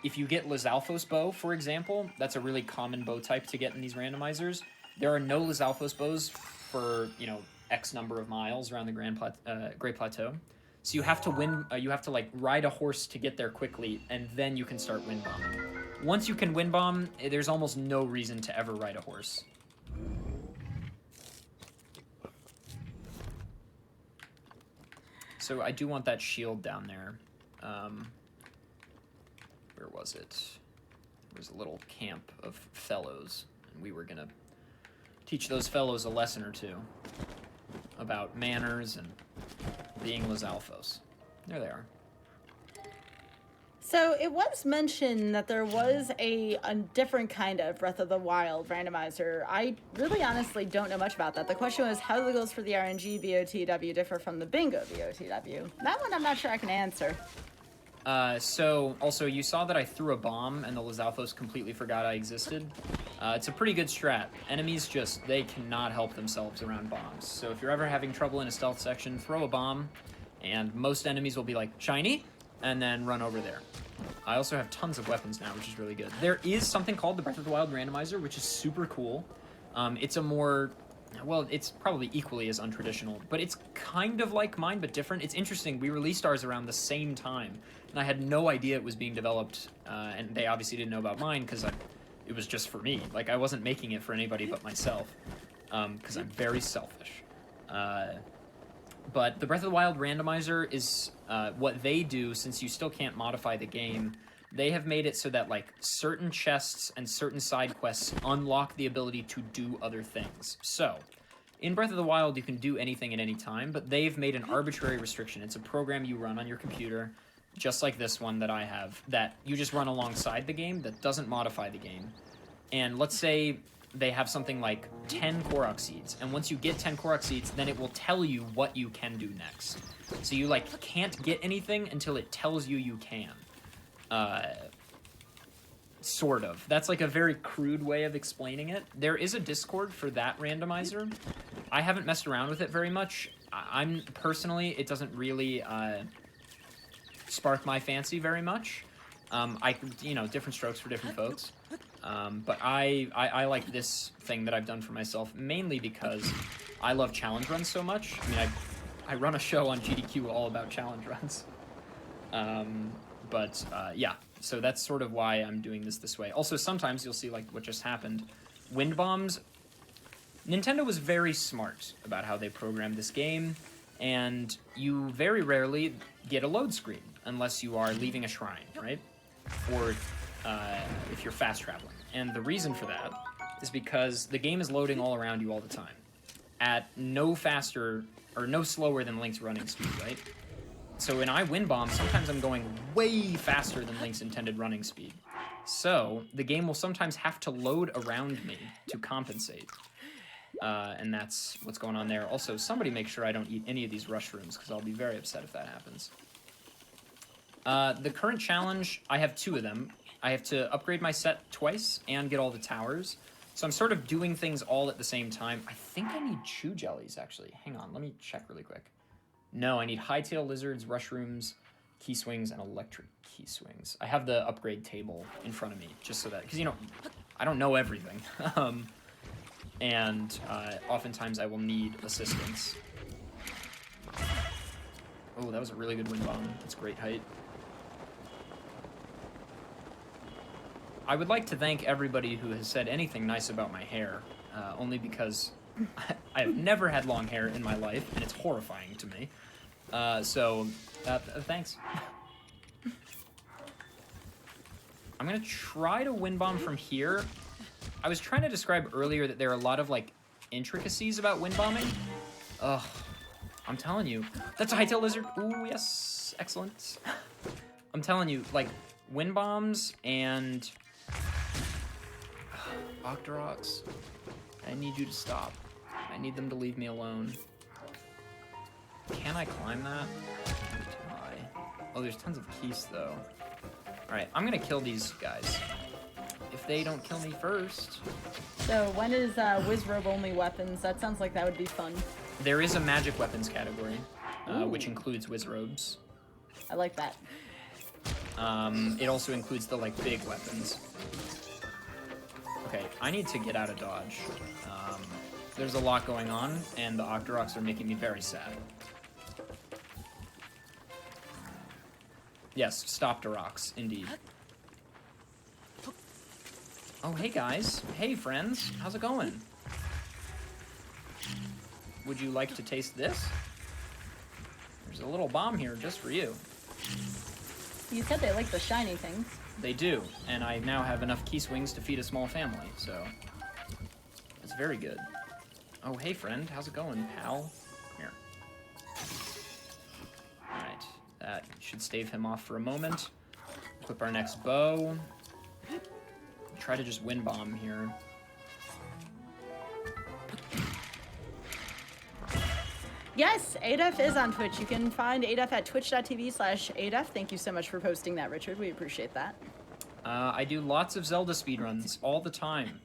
if you get Lizalfos bow, for example, that's a really common bow type to get in these randomizers. There are no Lizalfos bows for, you know, X number of miles around the Great Plateau. So you have to like ride a horse to get there quickly, and then you can start wind bombing. Once you can wind bomb, there's almost no reason to ever ride a horse. So I do want that shield down there. Where was it? There was a little camp of fellows, and we were gonna teach those fellows a lesson or two about manners and being Lizalfos. There they are. So it was mentioned that there was a different kind of Breath of the Wild randomizer. I really honestly don't know much about that. The question was, how do the goals for the RNG BOTW differ from the Bingo BOTW? That one I'm not sure I can answer. So, also, you saw that I threw a bomb and the Lizalfos completely forgot I existed. It's a pretty good strat. Enemies just, they cannot help themselves around bombs. So if you're ever having trouble in a stealth section, throw a bomb, and most enemies will be like, shiny, and then run over there. I also have tons of weapons now, which is really good. There is something called the Breath of the Wild randomizer, which is super cool. It's a more, well, it's probably equally as untraditional, but it's kind of like mine, but different. It's interesting. We released ours around the same time, and I had no idea it was being developed, and they obviously didn't know about mine because it was just for me. Like, I wasn't making it for anybody but myself, because I'm very selfish. But the Breath of the Wild randomizer is what they do, since you still can't modify the game. They have made it so that, like, certain chests and certain side quests unlock the ability to do other things. So, in Breath of the Wild, you can do anything at any time, but they've made an arbitrary restriction. It's a program you run on your computer, just like this one that I have, that you just run alongside the game that doesn't modify the game. And let's say they have something like 10 Korok seeds, and once you get 10 Korok seeds, then it will tell you what you can do next. So you, like, can't get anything until it tells you you can. Sort of. That's, like, a very crude way of explaining it. There is a Discord for that randomizer. I haven't messed around with it very much. I'm, personally, it doesn't really, spark my fancy very much. You know, different strokes for different folks. But I like this thing that I've done for myself, mainly because I love challenge runs so much. I mean, I run a show on GDQ all about challenge runs. Yeah, so that's sort of why I'm doing this way. Also, sometimes you'll see, like, what just happened. Wind bombs. Nintendo was very smart about how they programmed this game, and you very rarely get a load screen unless you are leaving a shrine, right? Or if you're fast traveling. And the reason for that is because the game is loading all around you all the time at no faster or no slower than Link's running speed, right? So when I wind bomb, sometimes I'm going way faster than Link's intended running speed. So the game will sometimes have to load around me to compensate. And that's what's going on there. Also, somebody make sure I don't eat any of these mushrooms, because I'll be very upset if that happens. The current challenge, I have 2 of them. I have to upgrade my set twice and get all the towers. So I'm sort of doing things all at the same time. I think I need chew jellies, actually. Hang on, let me check really quick. No, I need hightail lizards, rushrooms, key swings, and electric key swings. I have the upgrade table in front of me, just so that... Because, you know, I don't know everything. And oftentimes I will need assistance. Oh, that was a really good wind bomb. That's great height. I would like to thank everybody who has said anything nice about my hair, only because I have never had long hair in my life, and it's horrifying to me. So, thanks. I'm gonna try to wind bomb from here. I was trying to describe earlier that there are a lot of, like, intricacies about wind bombing. Ugh. I'm telling you. That's a hightail lizard. Ooh, yes. Excellent. I'm telling you, like, wind bombs and... Octoroks, I need you to stop. I need them to leave me alone. Can I climb that? Too high. Oh, there's tons of keys, though. Alright, I'm gonna kill these guys. If they don't kill me first. So when is Wizrobe only weapons? That sounds like that would be fun. There is a magic weapons category, which includes Wizrobes. I like that. It also includes the, like, big weapons. Okay, I need to get out of dodge. There's a lot going on, and the Octoroks are making me very sad. Yes, stop Doroks, indeed. Oh, hey guys. Hey friends, how's it going? Would you like to taste this? There's a little bomb here just for you. You said they like the shiny things. They do, and I now have enough key swings to feed a small family, so it's very good. Oh, hey friend, how's it going, pal? Here. Alright, that should stave him off for a moment. Equip our next bow. Try to just wind bomb here. Yes, Adef is on Twitch. You can find Adef at twitch.tv/Adef. Thank you so much for posting that, Richard. We appreciate that. I do lots of Zelda speedruns all the time.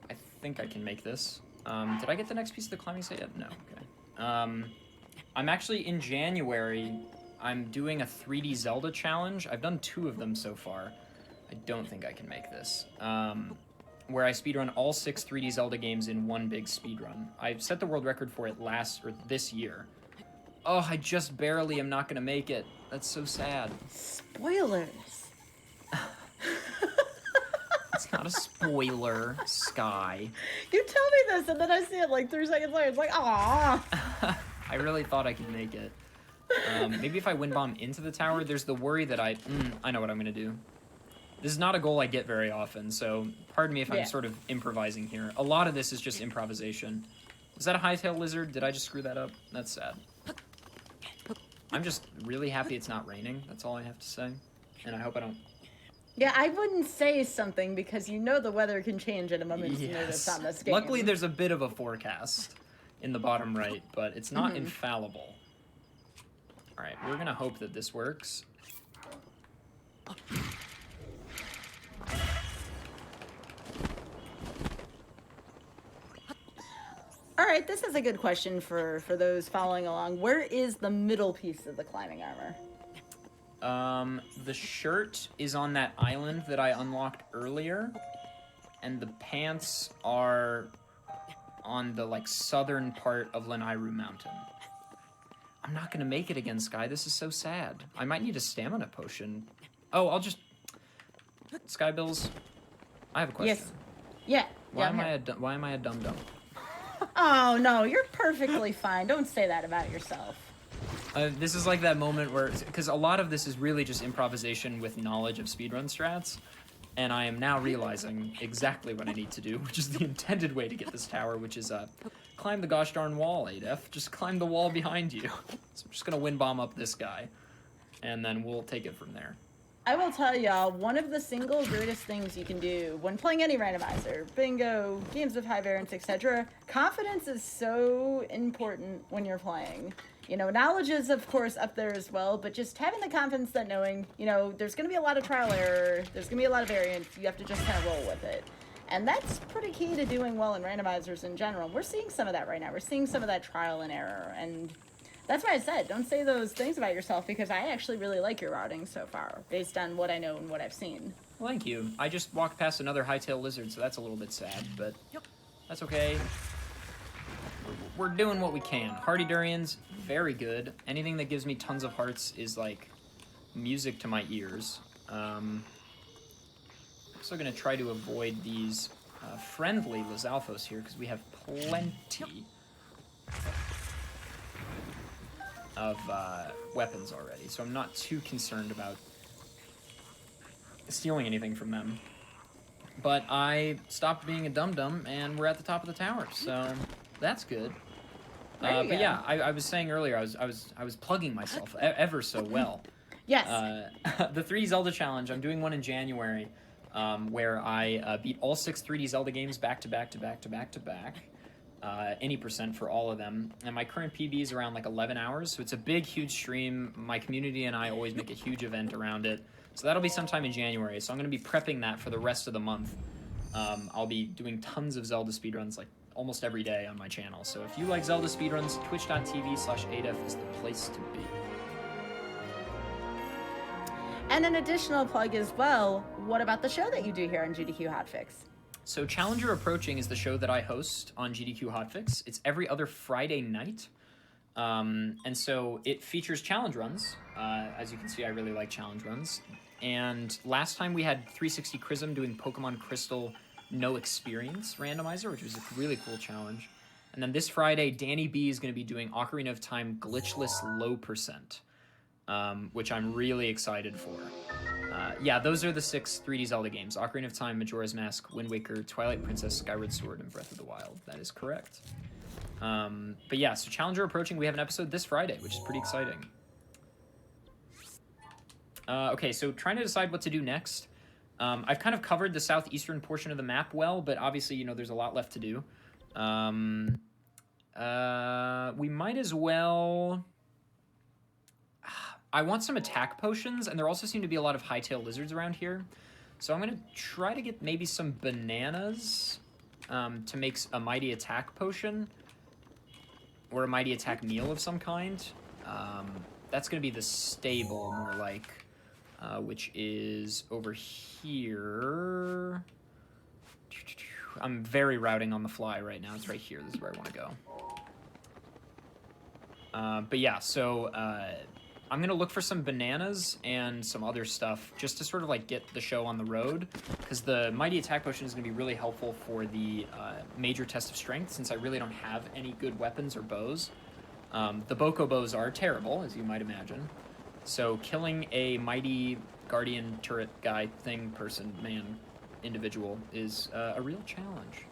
I think I can make this. Did I get the next piece of the climbing set yet? No, okay. I'm actually, in January, I'm doing a 3D Zelda challenge. I've done 2 of them so far. I don't think I can make this. Where I speedrun all 6 3D Zelda games in one big speedrun. I set the world record for it this year. Oh, I just barely am not gonna make it. That's so sad. Spoilers. It's not a spoiler, Sky. You tell me this, and then I see it like 3 seconds later. It's like, ah. I really thought I could make it. Maybe if I wind bomb into the tower, there's the worry that I know what I'm gonna do. This is not a goal I get very often, so pardon me if I'm sort of improvising here. A lot of this is just improvisation. Was that a hightail lizard? Did I just screw that up? That's sad. I'm just really happy it's not raining. That's all I have to say. And I hope I don't... Yeah, I wouldn't say something because you know the weather can change at a moment's notice on this game. Luckily, there's a bit of a forecast in the bottom right, but it's not infallible. All right, we're going to hope that this works. All right, this is a good question for those following along. Where is the middle piece of the climbing armor? The shirt is on that island that I unlocked earlier, and the pants are on the, like, southern part of Lanairu Mountain. I'm not gonna make it again, Sky. This is so sad. I might need a stamina potion. Oh, I'll just... Skybilz, I have a question. Yes. Yeah. Why am I a dum-dum? Oh, no, you're perfectly fine. Don't say that about yourself. This is like that moment where... Because a lot of this is really just improvisation with knowledge of speedrun strats, and I am now realizing exactly what I need to do, which is the intended way to get this tower, which is, climb the gosh darn wall, Adef. Just climb the wall behind you. So I'm just gonna wind bomb up this guy, and then we'll take it from there. I will tell y'all, one of the single greatest things you can do when playing any randomizer, bingo, games of high variance, etc., confidence is so important when you're playing. You know, knowledge is, of course, up there as well, but just having the confidence that knowing, you know, there's going to be a lot of trial error, there's going to be a lot of variance, you have to just kind of roll with it. And that's pretty key to doing well in randomizers in general. We're seeing some of that right now. We're seeing some of that trial and error. And that's why I said, don't say those things about yourself, because I actually really like your routing so far, based on what I know and what I've seen. Well, thank you. I just walked past another hightail lizard, so that's a little bit sad, but that's okay. We're doing what we can. Hardy Durians, very good. Anything that gives me tons of hearts is like music to my ears. I'm also going to try to avoid these friendly Lizalfos here, because we have plenty of weapons already, so I'm not too concerned about stealing anything from them. But I stopped being a dum-dum, and we're at the top of the tower, so that's good. But yeah, I was saying earlier, I was plugging myself ever so well. Yes. The 3D Zelda challenge, I'm doing one in January, where I beat all 6 3D Zelda games back to back to back to back to back. Any percent for all of them, and my current PB is around like 11 hours, so it's a big, huge stream. My community and I always make a huge event around it, so that'll be sometime in January, so I'm going to be prepping that for the rest of the month. I'll be doing tons of Zelda speedruns like almost every day on my channel, so if you like Zelda speedruns, twitch.tv/adef is the place to be. And an additional plug as well, what about the show that you do here on GDQ Hotfix? So Challenger Approaching is the show that I host on GDQ Hotfix. It's every other Friday night. And so it features challenge runs. As you can see, I really like challenge runs. And last time we had 360 Chrism doing Pokemon Crystal No Experience Randomizer, which was a really cool challenge. And then this Friday, Danny B is going to be doing Ocarina of Time Glitchless Low Percent, which I'm really excited for. Yeah, those are the 6 3D Zelda games. Ocarina of Time, Majora's Mask, Wind Waker, Twilight Princess, Skyward Sword, and Breath of the Wild. That is correct. But yeah, so Challenger Approaching, we have an episode this Friday, which is pretty exciting. Okay, so trying to decide what to do next. I've kind of covered the southeastern portion of the map well, but obviously, you know, there's a lot left to do. We might as well... I want some attack potions, and there also seem to be a lot of hightail lizards around here. So I'm going to try to get maybe some bananas to make a mighty attack potion. Or a mighty attack meal of some kind. That's going to be the stable, more like, which is over here. I'm very routing on the fly right now. It's right here. This is where I want to go. But yeah, so... I'm going to look for some bananas and some other stuff just to sort of like get the show on the road, because the Mighty Attack Potion is going to be really helpful for the major test of strength, since I really don't have any good weapons or bows. The Boko bows are terrible, as you might imagine. So killing a Mighty Guardian turret guy thing person man individual is a real challenge.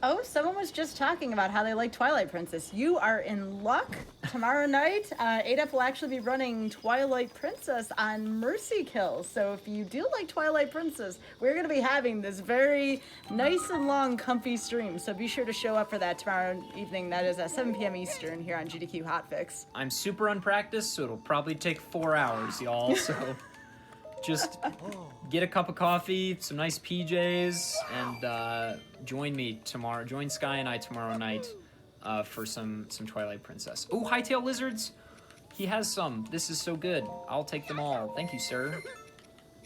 Oh, someone was just talking about how they like Twilight Princess. You are in luck. Tomorrow night, Adef will actually be running Twilight Princess on Mercy Kills. So if you do like Twilight Princess, we're going to be having this very nice and long, comfy stream. So be sure to show up for that tomorrow evening. That is at 7 p.m. Eastern here on GDQ Hotfix. I'm super unpracticed, so it'll probably take 4 hours, y'all. So just get a cup of coffee, some nice PJs, and join me tomorrow. Join Sky and I tomorrow night for some Twilight Princess. Oh, hightail lizards! He has some. This is so good. I'll take them all. Thank you, sir.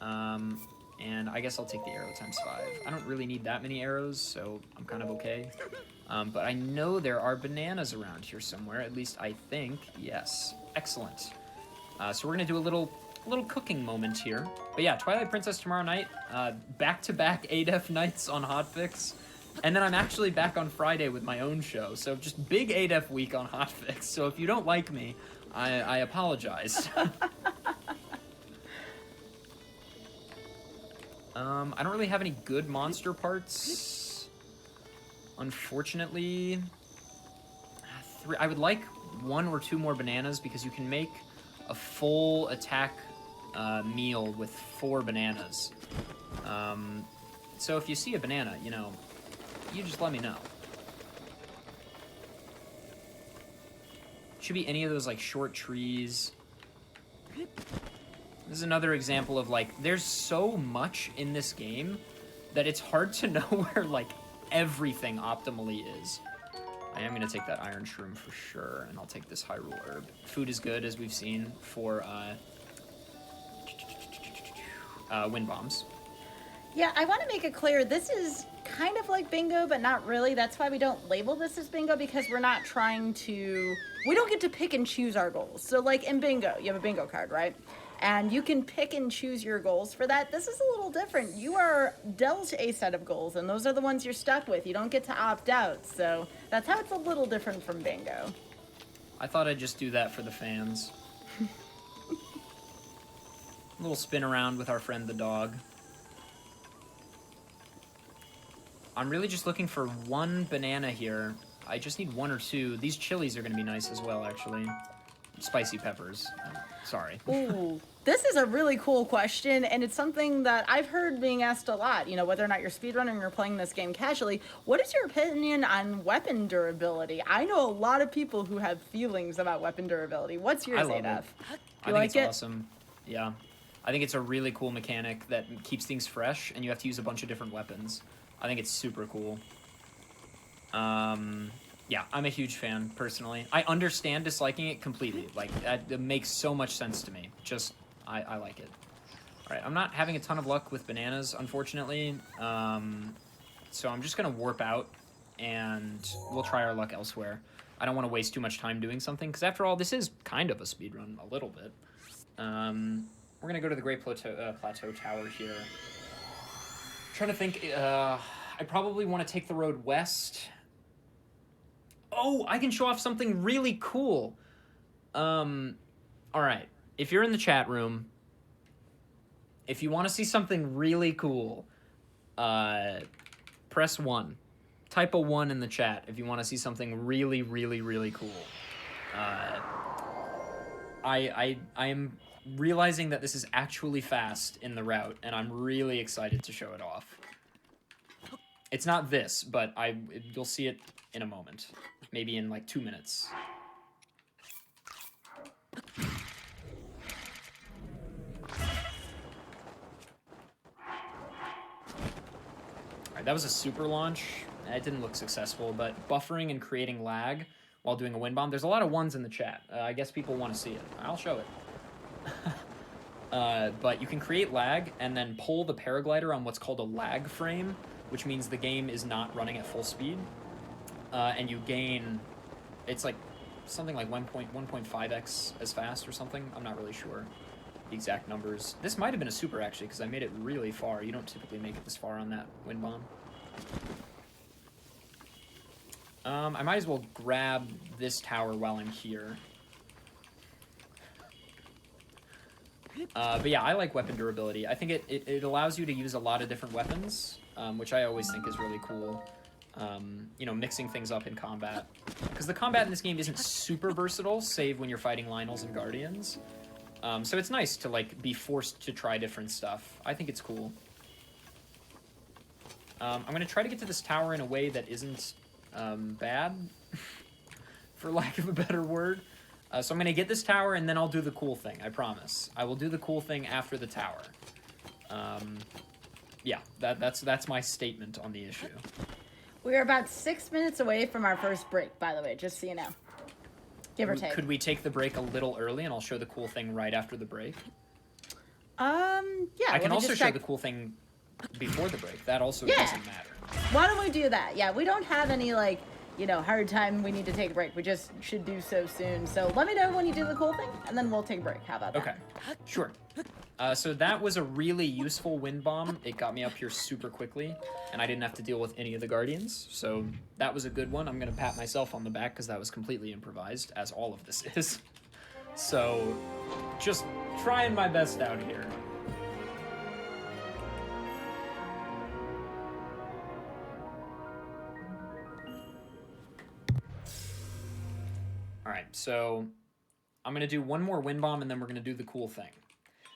And I guess I'll take the arrow times 5. I don't really need that many arrows, so I'm kind of okay. But I know there are bananas around here somewhere. At least I think. Yes. Excellent. So we're going to do a little cooking moment here. But yeah, Twilight Princess tomorrow night. Back-to-back ADEF nights on Hotfix. And then I'm actually back on Friday with my own show. So just big ADEF week on Hotfix. So if you don't like me, I apologize. I don't really have any good monster parts, unfortunately. I would like 1 or 2 more bananas, because you can make a full attack meal with 4 bananas. So if you see a banana, you know, you just let me know. Should be any of those like short trees. This is another example of like, there's so much in this game that it's hard to know where, like, everything optimally is. I am going to take that iron shroom for sure, and I'll take this Hyrule herb. Food is good, as we've seen, for wind bombs. Yeah, I want to make it clear, this is kind of like bingo, but not really. That's why we don't label this as bingo, because we're not trying to... We don't get to pick and choose our goals. So, like, in bingo, you have a bingo card, right? And you can pick and choose your goals for that. This is a little different. You are dealt a set of goals, and those are the ones you're stuck with. You don't get to opt out, so that's how it's a little different from bingo. I thought I'd just do that for the fans. A little spin around with our friend the dog. I'm really just looking for one banana here. I just need one or two. These chilies are going to be nice as well, actually. Spicy peppers. Sorry. Ooh, this is a really cool question, and it's something that I've heard being asked a lot. You know, whether or not you're speedrunning or playing this game casually, what is your opinion on weapon durability? I know a lot of people who have feelings about weapon durability. What's yours, Adaf? I think it's awesome. Yeah. I think it's a really cool mechanic that keeps things fresh, and you have to use a bunch of different weapons. I think it's super cool. Yeah, I'm a huge fan, personally. I understand disliking it completely. Like, it makes so much sense to me. Just, I like it. Alright, I'm not having a ton of luck with bananas, unfortunately. So I'm just gonna warp out, and we'll try our luck elsewhere. I don't want to waste too much time doing something, because after all, this is kind of a speedrun, a little bit. We're gonna go to the Great Plateau Tower here. Trying to think, I probably want to take the road west. Oh, I can show off something really cool. Alright, if you're in the chat room, if you want to see something really cool, press 1. Type a 1 in the chat if you want to see something really, really, really cool. I am realizing that this is actually fast in the route, and I'm really excited to show it off. It's not this, but you'll see it in a moment. Maybe in like 2 minutes. Alright, that was a super launch. It didn't look successful, but buffering and creating lag while doing a wind bomb. There's a lot of ones in the chat. I guess people want to see it. I'll show it. But you can create lag and then pull the paraglider on what's called a lag frame, which means the game is not running at full speed. And you gain, it's like something like 1.5x as fast or something. I'm not really sure the exact numbers. This might have been a super, actually, because I made it really far. You don't typically make it this far on that wind bomb. I might as well grab this tower while I'm here. But yeah, I like weapon durability. I think it allows you to use a lot of different weapons, which I always think is really cool. You know, mixing things up in combat. Because the combat in this game isn't super versatile, save when you're fighting Lionels and Guardians. So it's nice to, like, be forced to try different stuff. I think it's cool. I'm going to try to get to this tower in a way that isn't bad, for lack of a better word. So I'm going to get this tower, and then I'll do the cool thing, I promise. I will do the cool thing after the tower. Yeah, that's my statement on the issue. We're about 6 minutes away from our first break, by the way, just so you know. Give or take. Could we take the break a little early, and I'll show the cool thing right after the break? Yeah. I can also show the cool thing before the break. That also doesn't matter. Why don't we do that? Yeah, we don't have any, like, you know, hard time we need to take a break. We just should do so soon. So let me know when you do the cool thing, and then we'll take a break. How about that? Okay, sure. So that was a really useful wind bomb. It got me up here super quickly, and I didn't have to deal with any of the Guardians. So that was a good one. I'm going to pat myself on the back because that was completely improvised, as all of this is. So just trying my best out here. Alright, so I'm going to do one more wind bomb, and then we're going to do the cool thing.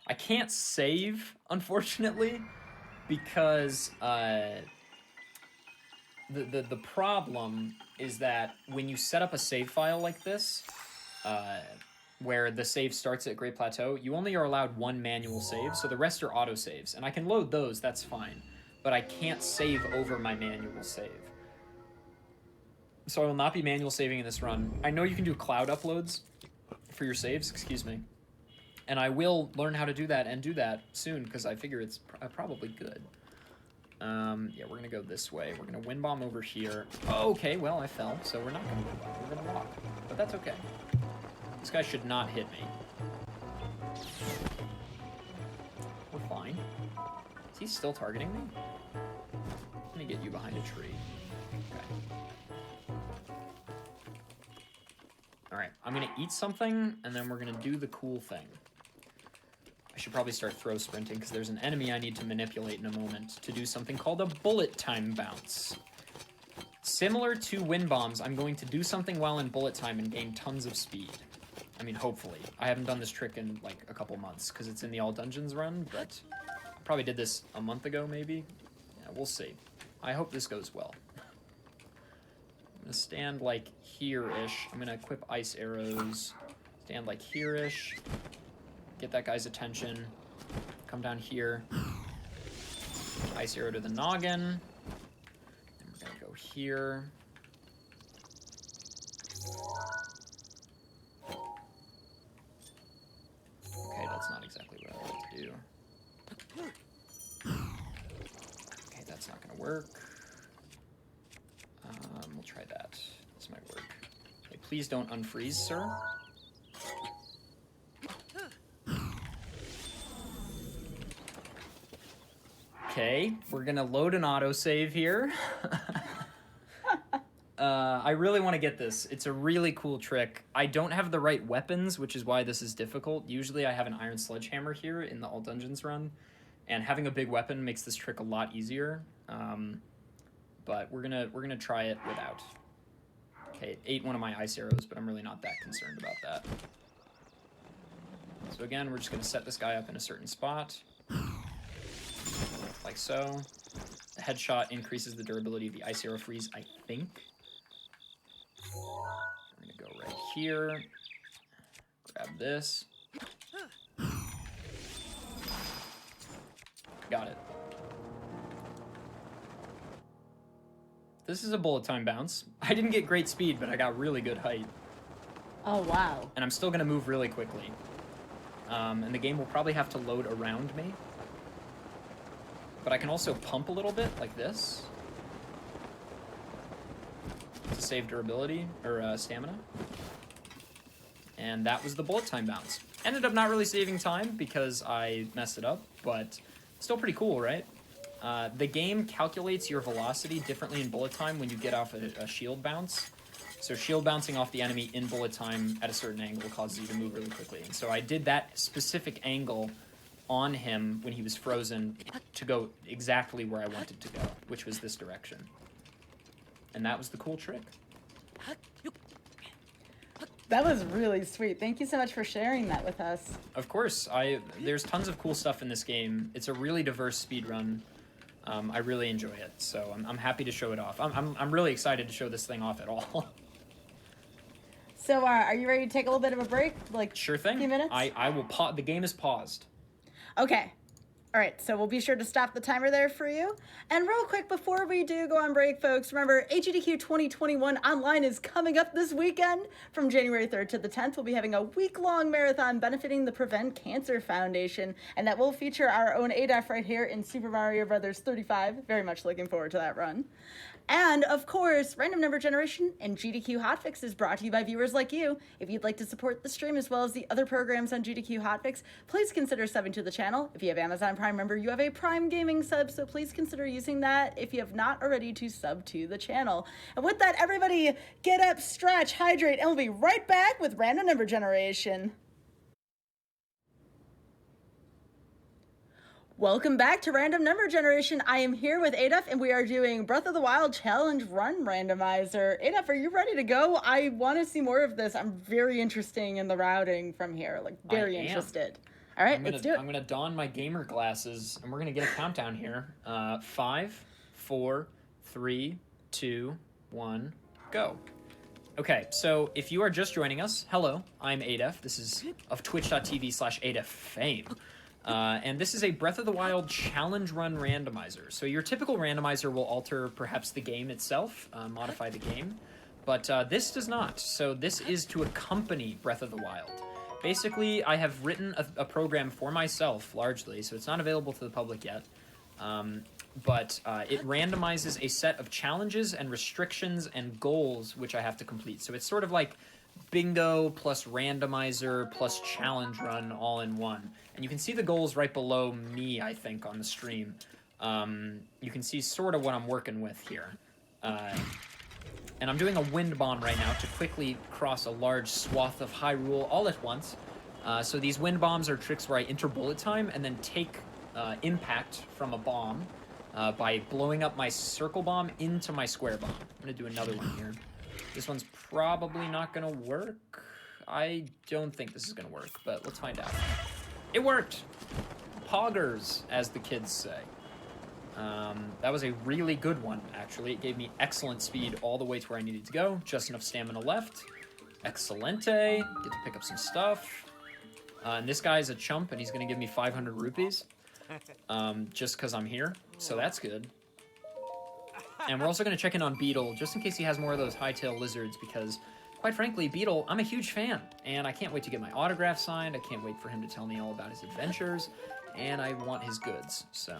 I can't save, unfortunately, because the problem is that when you set up a save file like this, where the save starts at Great Plateau, you only are allowed one manual save, so the rest are auto-saves. And I can load those, that's fine. but I can't save over my manual save. So I will not be manual saving in this run. I know you can do cloud uploads for your saves, excuse me. And I will learn how to do that and do that soon, because I figure it's probably good. Yeah, we're going to go this way. We're going to wind bomb over here. Oh, okay, well, I fell, so we're not going to wind bomb. We're going to walk. But that's okay. This guy should not hit me. We're fine. Is he still targeting me? Let me get you behind a tree. Okay. Alright, I'm going to eat something, and then we're going to do the cool thing. I should probably start throw sprinting, because there's an enemy I need to manipulate in a moment to do something called a bullet time bounce. Similar to wind bombs, I'm going to do something while in bullet time and gain tons of speed. I mean, hopefully. I haven't done this trick in, like, a couple months, because it's in the All Dungeons run, but I probably did this a month ago, maybe? Yeah, we'll see. I hope this goes well. I'm going to stand, like, here-ish. I'm going to equip ice arrows. Stand, like, here-ish. Get that guy's attention. Come down here. Ice arrow to the noggin. And we're going to go here. Okay, that's not exactly what I want to do. Okay, that's not going to work. We'll try that. This might work. Okay, please don't unfreeze, sir. Okay, we're gonna load an autosave here. I really want to get this. It's a really cool trick. I don't have the right weapons, which is why this is difficult. Usually I have an iron sledgehammer here in the All Dungeons run, and having a big weapon makes this trick a lot easier. But we're gonna try it without. Okay, it ate one of my ice arrows, but I'm really not that concerned about that. So again, we're just gonna set this guy up in a certain spot. Like so. The headshot increases the durability of the ice arrow freeze, I think. I'm gonna go right here. Grab this. Got it. This is a bullet time bounce. I didn't get great speed, but I got really good height. Oh, wow. And I'm still gonna move really quickly. And the game will probably have to load around me. But I can also pump a little bit, like this, to save durability, or stamina. And that was the bullet time bounce. Ended up not really saving time because I messed it up, but still pretty cool, right? The game calculates your velocity differently in bullet time when you get off a shield bounce. So shield bouncing off the enemy in bullet time at a certain angle causes you to move really quickly. And so I did that specific angle on him when he was frozen to go exactly where I wanted to go, which was this direction. And that was the cool trick. That was really sweet. Thank you so much for sharing that with us. Of course, there's tons of cool stuff in this game. It's a really diverse speedrun. I really enjoy it, so I'm happy to show it off. I'm really excited to show this thing off at all. So are you ready to take a little bit of a break? Like, sure thing. A few minutes? I will pause. The game is paused. Okay. All right, so we'll be sure to stop the timer there for you. And real quick, before we do go on break, folks, remember, GDQ 2021 Online is coming up this weekend. From January 3rd to the 10th, we'll be having a week-long marathon benefiting the Prevent Cancer Foundation, and that will feature our own ADEF right here in Super Mario Bros. 35. Very much looking forward to that run. And, of course, Random Number Generation and GDQ Hotfix is brought to you by viewers like you. If you'd like to support the stream as well as the other programs on GDQ Hotfix, please consider subbing to the channel. If you have Amazon Prime member, you have a Prime Gaming sub, so please consider using that if you have not already to sub to the channel. And with that, everybody, get up, stretch, hydrate, and we'll be right back with Random Number Generation. Welcome back to Random Number Generation. I am here with Adolf, and we are doing Breath of the Wild Challenge Run Randomizer. Adolf, are you ready to go? I want to see more of this. I'm very interested in the routing from here, like very interested. All right, let's do it. I'm gonna don my gamer glasses, and we're gonna get a countdown here. 5, 4, 3, 2, 1, go. Okay, so if you are just joining us, hello, I'm Adolf. This is of twitch.tv/AdolfFame. And this is a Breath of the Wild challenge run randomizer. So your typical randomizer will alter perhaps the game itself, modify the game, but this does not. So this is to accompany Breath of the Wild. Basically, I have written a program for myself, largely, so it's not available to the public yet, but it randomizes a set of challenges and restrictions and goals which I have to complete. So it's sort of like bingo plus randomizer plus challenge run all in one. And you can see the goals right below me, I think, on the stream. You can see sort of what I'm working with here. And I'm doing a wind bomb right now to quickly cross a large swath of Hyrule all at once. So these wind bombs are tricks where I enter bullet time and then take impact from a bomb by blowing up my circle bomb into my square bomb. I'm going to do another one here. This one's probably not going to work. I don't think this is going to work, but let's find out. It worked! Poggers, as the kids say. That was a really good one, actually. It gave me excellent speed all the way to where I needed to go. Just enough stamina left. Excelente. Get to pick up some stuff. And this guy's a chump, and he's going to give me 500 rupees. Just because I'm here. So that's good. And we're also going to check in on Beetle, just in case he has more of those hightail lizards, because, quite frankly, Beetle, I'm a huge fan. And I can't wait to get my autograph signed. I can't wait for him to tell me all about his adventures. And I want his goods, so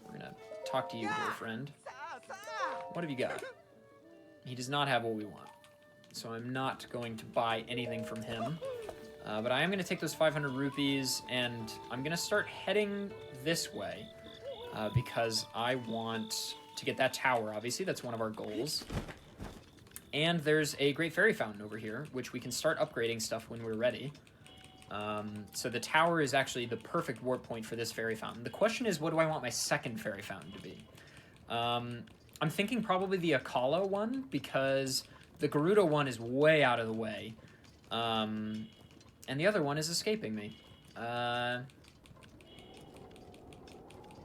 we're going to talk to you here, friend. What have you got? He does not have what we want. So I'm not going to buy anything from him. But I am going to take those 500 rupees, and I'm going to start heading this way. Because I want to get that tower, obviously. That's one of our goals. And there's a Great Fairy Fountain over here, which we can start upgrading stuff when we're ready. So the tower is actually the perfect warp point for this Fairy Fountain. The question is, what do I want my second Fairy Fountain to be? I'm thinking probably the Akala one, because the Gerudo one is way out of the way. And the other one is escaping me.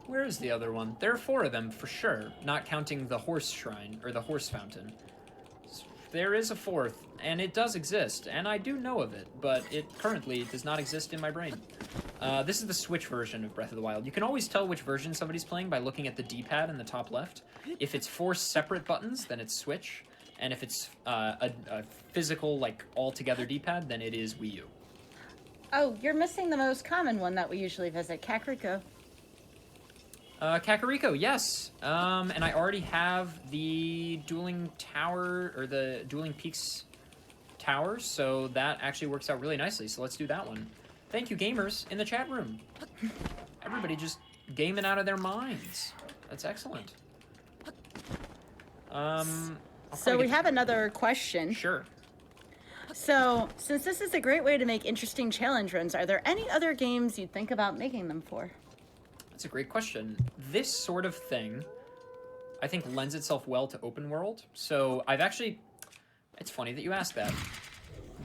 Where is the other one? There are 4 of them, for sure, not counting the horse shrine, or the horse fountain. There is a 4th, and it does exist, and I do know of it, but it currently does not exist in my brain. This is the Switch version of Breath of the Wild. You can always tell which version somebody's playing by looking at the D-pad in the top left. If it's 4 separate buttons, then it's Switch, and if it's a physical, like, all-together D-pad, then it is Wii U. Oh, you're missing the most common one that we usually visit, Kakariko. Kakariko, yes. And I already have the Dueling Tower, or the Dueling Peaks Tower, so that actually works out really nicely, so let's do that one. Thank you, gamers, in the chat room. Everybody just gaming out of their minds. That's excellent. So we have another question. Sure. So, since this is a great way to make interesting challenge runs, are there any other games you'd think about making them for? That's a great question. This sort of thing, I think, lends itself well to open world. So I've actually... It's funny that you asked that.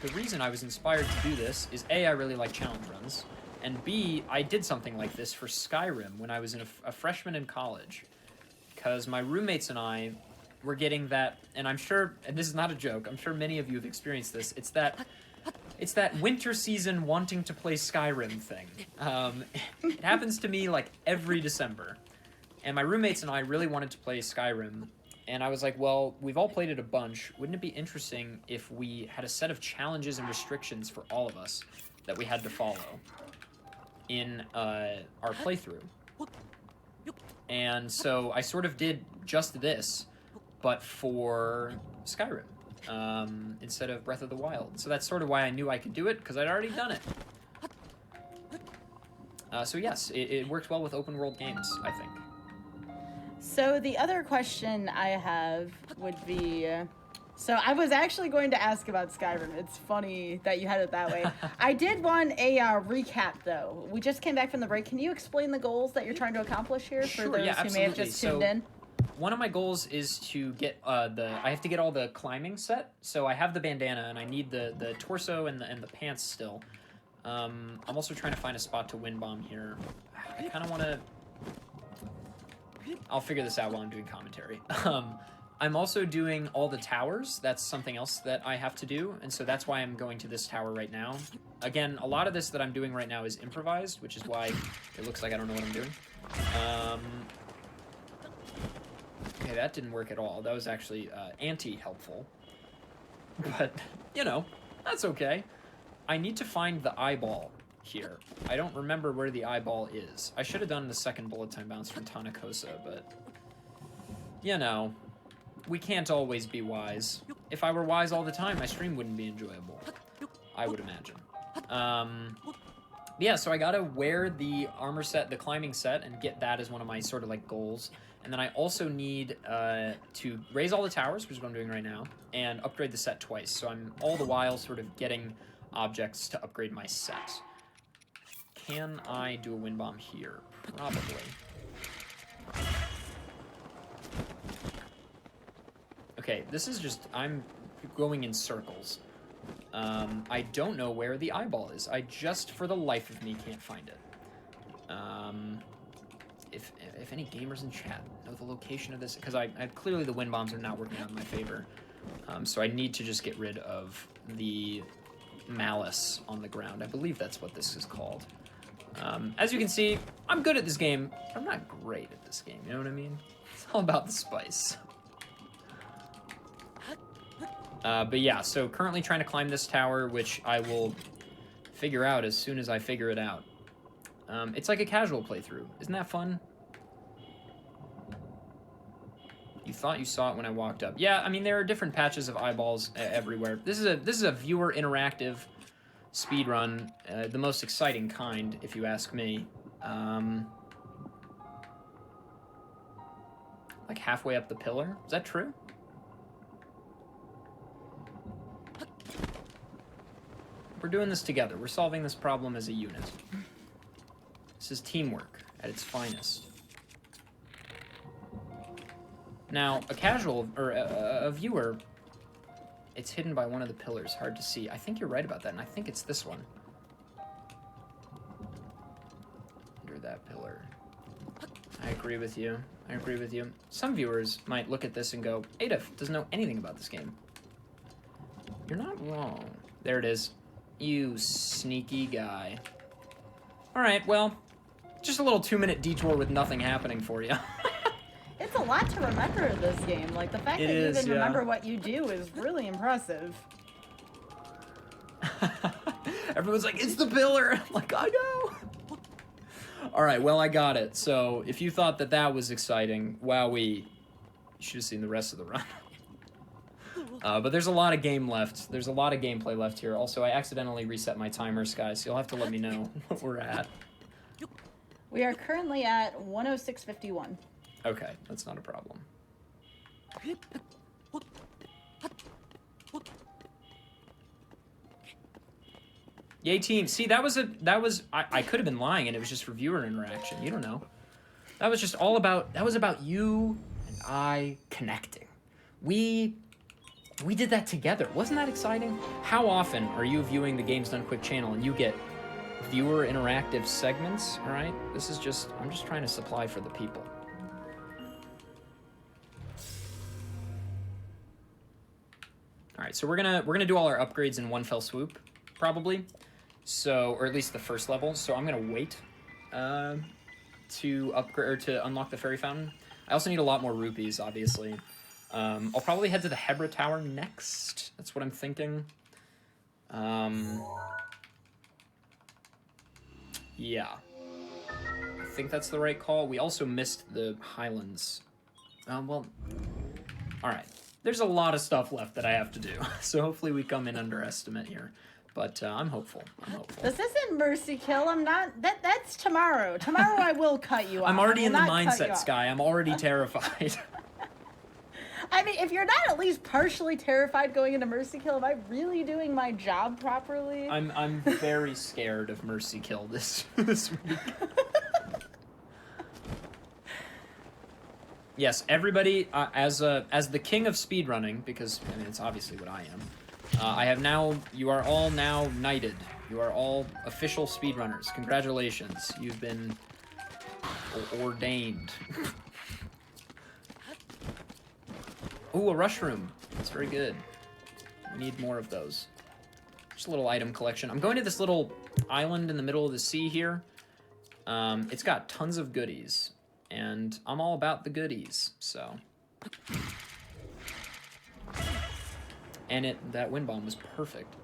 The reason I was inspired to do this is A, I really like challenge runs, and B, I did something like this for Skyrim when I was a freshman in college. Because my roommates and I were getting that, and I'm sure, and this is not a joke, I'm sure many of you have experienced this, it's that winter season wanting to play Skyrim thing. It happens to me like every December. And my roommates and I really wanted to play Skyrim. And I was like, well, we've all played it a bunch. Wouldn't it be interesting if we had a set of challenges and restrictions for all of us that we had to follow in our playthrough? And so I sort of did just this, but for Skyrim. Instead of Breath of the Wild. So that's sort of why I knew I could do it, because I'd already done it. So yes, it works well with open world games, I think. So the other question I have would be... So I was actually going to ask about Skyrim. It's funny that you had it that way. I did want a recap, though. We just came back from the break. Can you explain the goals that you're trying to accomplish here for those who may have just tuned in? One of my goals is to get I have to get all the climbing set. So I have the bandana and I need the torso and the pants still. I'm also trying to find a spot to wind bomb here. I kind of want to... I'll figure this out while I'm doing commentary. I'm also doing all the towers. That's something else that I have to do, and so that's why I'm going to this tower right now. Again, a lot of this that I'm doing right now is improvised, which is why it looks like I don't know what I'm doing. Okay, that didn't work at all. That was actually anti-helpful. But, you know, that's okay. I need to find the eyeball here. I don't remember where the eyeball is. I should have done the second bullet time bounce from Tanakosa, but... You know, we can't always be wise. If I were wise all the time, my stream wouldn't be enjoyable. I would imagine. Yeah, so I gotta wear the armor set, the climbing set, and get that as one of my sort of like goals. And then I also need to raise all the towers, which is what I'm doing right now, and upgrade the set twice. So I'm all the while sort of getting objects to upgrade my set. Can I do a wind bomb here? Probably. Okay, this is just, I'm going in circles. I don't know where the eyeball is. I just, for the life of me, can't find it. If any gamers in chat know the location of this, because I clearly the wind bombs are not working out in my favor. So I need to just get rid of the malice on the ground. I believe that's what this is called. As you can see, I'm good at this game. I'm not great at this game, you know what I mean? It's all about the spice. But yeah, so currently trying to climb this tower, which I will figure out as soon as I figure it out. It's like a casual playthrough. Isn't that fun? You thought you saw it when I walked up. Yeah, I mean, there are different patches of eyeballs everywhere. This is a viewer interactive speedrun, the most exciting kind, if you ask me. Like halfway up the pillar? Is that true? We're doing this together. We're solving this problem as a unit. This is teamwork at its finest. Now, a casual, or a viewer, it's hidden by one of the pillars. Hard to see. I think you're right about that, and I think it's this one. Under that pillar. I agree with you. I agree with you. Some viewers might look at this and go, Adaf doesn't know anything about this game. You're not wrong. There it is. You sneaky guy. Alright, well, just a little 2-minute detour with nothing happening for you. It's a lot to remember in this game. Like, the fact that you even remember what you do is really impressive. Everyone's like, it's the pillar! I'm like, I know! Alright, well, I got it. So, if you thought that that was exciting, wowee. You should have seen the rest of the run. But there's a lot of game left. There's a lot of gameplay left here. Also, I accidentally reset my timer, Sky, so you'll have to let me know what we're at. We are currently at 106.51. Okay, that's not a problem. Yay, team. See, that was I could have been lying and it was just for viewer interaction. You don't know. That was just all about, that was about you and I connecting. We did that together. Wasn't that exciting? How often are you viewing the Games Done Quick channel and you get viewer interactive segments? All right, this is just, I'm just trying to supply for the people. All right, so we're gonna do all our upgrades in one fell swoop, probably. So, or at least the first level. So I'm gonna wait to upgrade or to unlock the fairy fountain. I also need a lot more rupees, obviously. I'll probably head to the Hebra Tower next. That's what I'm thinking. Yeah. I think that's the right call. We also missed the Highlands. Well, alright. There's a lot of stuff left that I have to do. So hopefully we come in under estimate here. But I'm hopeful. I'm hopeful. This isn't Mercy Kill. I'm not... That's tomorrow. Tomorrow I will cut you off. I'm already in the mindset, Sky. I'm already terrified. I mean, if you're not at least partially terrified going into Mercy Kill, am I really doing my job properly? I'm very scared of Mercy Kill this week. Yes, everybody, as the king of speedrunning, because I mean it's obviously what I am. I have now. You are all now knighted. You are all official speedrunners. Congratulations, you've been ordained. Ooh, a rush room. That's very good. We need more of those. Just a little item collection. I'm going to this little island in the middle of the sea here. It's got tons of goodies, and I'm all about the goodies, so. And that wind bomb was perfect.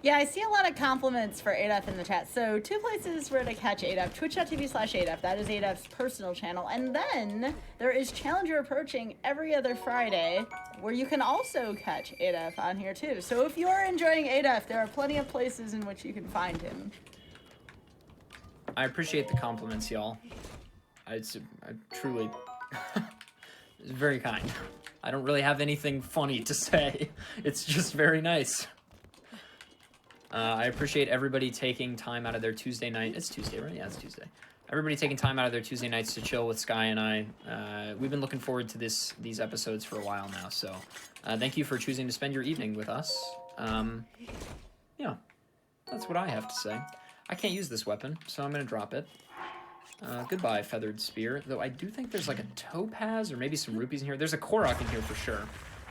Yeah, I see a lot of compliments for ADF in the chat. So 2 places where to catch ADF, twitch.tv/ADF, that is ADF's personal channel. And then there is Challenger Approaching every other Friday, where you can also catch ADF on here too. So if you're enjoying ADF, there are plenty of places in which you can find him. I appreciate the compliments, y'all. I truly... It's very kind. I don't really have anything funny to say. It's just very nice. I appreciate everybody taking time out of their Tuesday night. It's Tuesday, right? Yeah, it's Tuesday. Everybody taking time out of their Tuesday nights to chill with Sky and I. We've been looking forward to these episodes for a while now, so thank you for choosing to spend your evening with us. Yeah, that's what I have to say. I can't use this weapon, so I'm going to drop it. Goodbye, Feathered Spear. Though I do think there's like a topaz or maybe some rupees in here. There's a Korok in here for sure.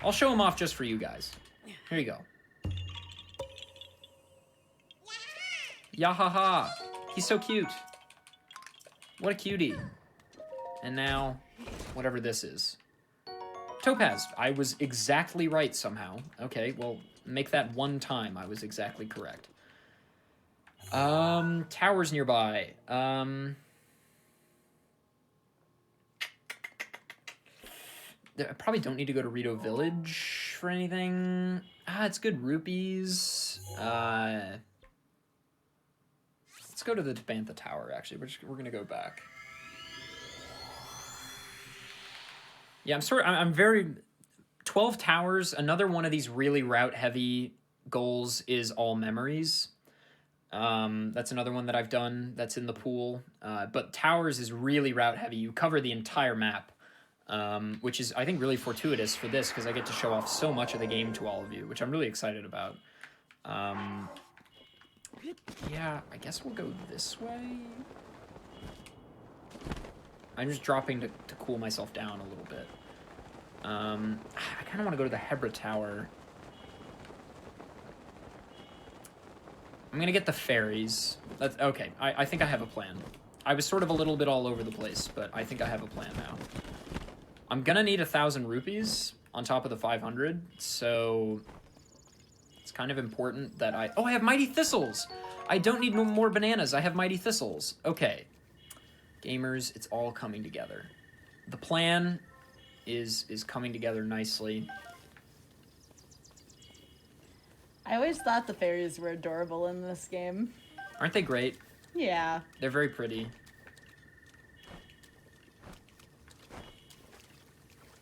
I'll show him off just for you guys. Here you go. Yahaha! He's so cute. What a cutie. And now, whatever this is. Topaz. I was exactly right somehow. Okay, well, make that one time I was exactly correct. Towers nearby. I probably don't need to go to Rito Village for anything. It's good rupees. Let's go to the Tabantha Tower, actually. We're gonna go back. Yeah, I'm very... 12 towers, another one of these really route-heavy goals is all memories. That's another one that I've done that's in the pool. But towers is really route-heavy. You cover the entire map, which is, I think, really fortuitous for this, because I get to show off so much of the game to all of you, which I'm really excited about. Yeah, I guess we'll go this way. I'm just dropping to cool myself down a little bit. I kind of want to go to the Hebra Tower. I'm gonna get the fairies. That's okay. I think I have a plan. I was sort of a little bit all over the place, but I think I have a plan now. I'm gonna need 1,000 rupees on top of the 500, so it's kind of important that I... Oh, I have Mighty Thistles! I don't need no more bananas. I have Mighty Thistles. Okay. Gamers, it's all coming together. The plan is coming together nicely. I always thought the fairies were adorable in this game. Aren't they great? Yeah. They're very pretty.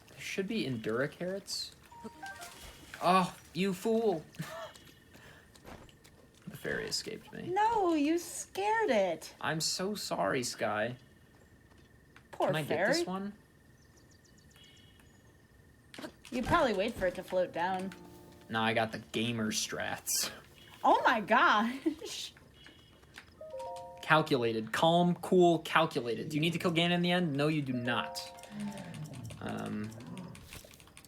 There should be Endura carrots. Oh, you fool! The fairy escaped me. No, you scared it. I'm so sorry, Sky. Poor Can I fairy. get this one? You'd probably wait for it to float down. No, I got the gamer strats. Oh my gosh. Calculated. Calm, cool, calculated. Do you need to kill Ganon in the end? No, you do not.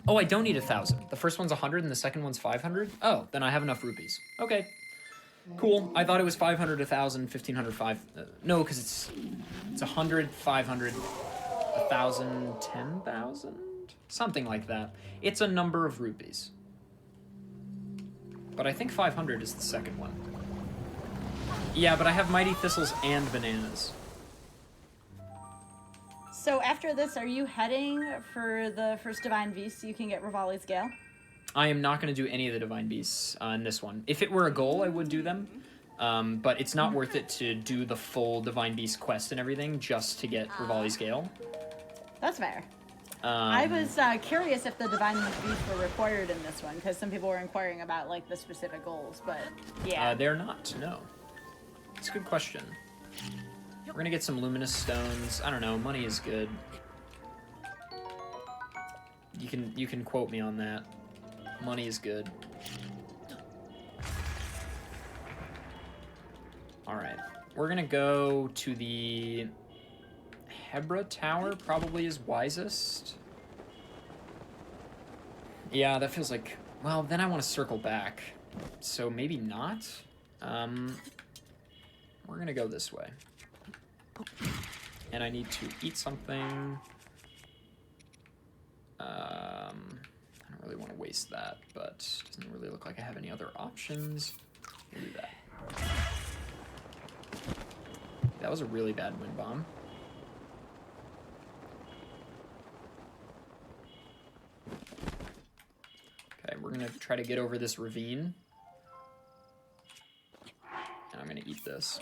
Oh, I don't need 1,000. The first one's 100 and the second one's 500? Oh, then I have enough rupees. Okay. Cool. I thought it was 500, 1,000, 1,500, 5... no, because it's 100, 500, 1,000, 10,000? Something like that. It's a number of rupees. But I think 500 is the second one. Yeah, but I have Mighty Thistles and bananas. So after this, are you heading for the first Divine Beast so you can get Rivali's Gale? I am not going to do any of the Divine Beasts in this one. If it were a goal, I would do them. But it's not worth it to do the full Divine Beast quest and everything just to get Rivali's Gale. That's fair. I was curious if the Divine Beasts were required in this one, because some people were inquiring about, like, the specific goals, but yeah. They're not, no. It's a good question. We're going to get some Luminous Stones. I don't know, money is good. You can quote me on that. Money is good. Alright. We're going to go to the Hebra Tower probably is wisest. Yeah, that feels like... Well, then I want to circle back. So maybe not? We're gonna go this way. And I need to eat something. I don't really want to waste that, but it doesn't really look like I have any other options. We'll do that. That was a really bad wind bomb. Okay, we're gonna try to get over this ravine. And I'm gonna eat this.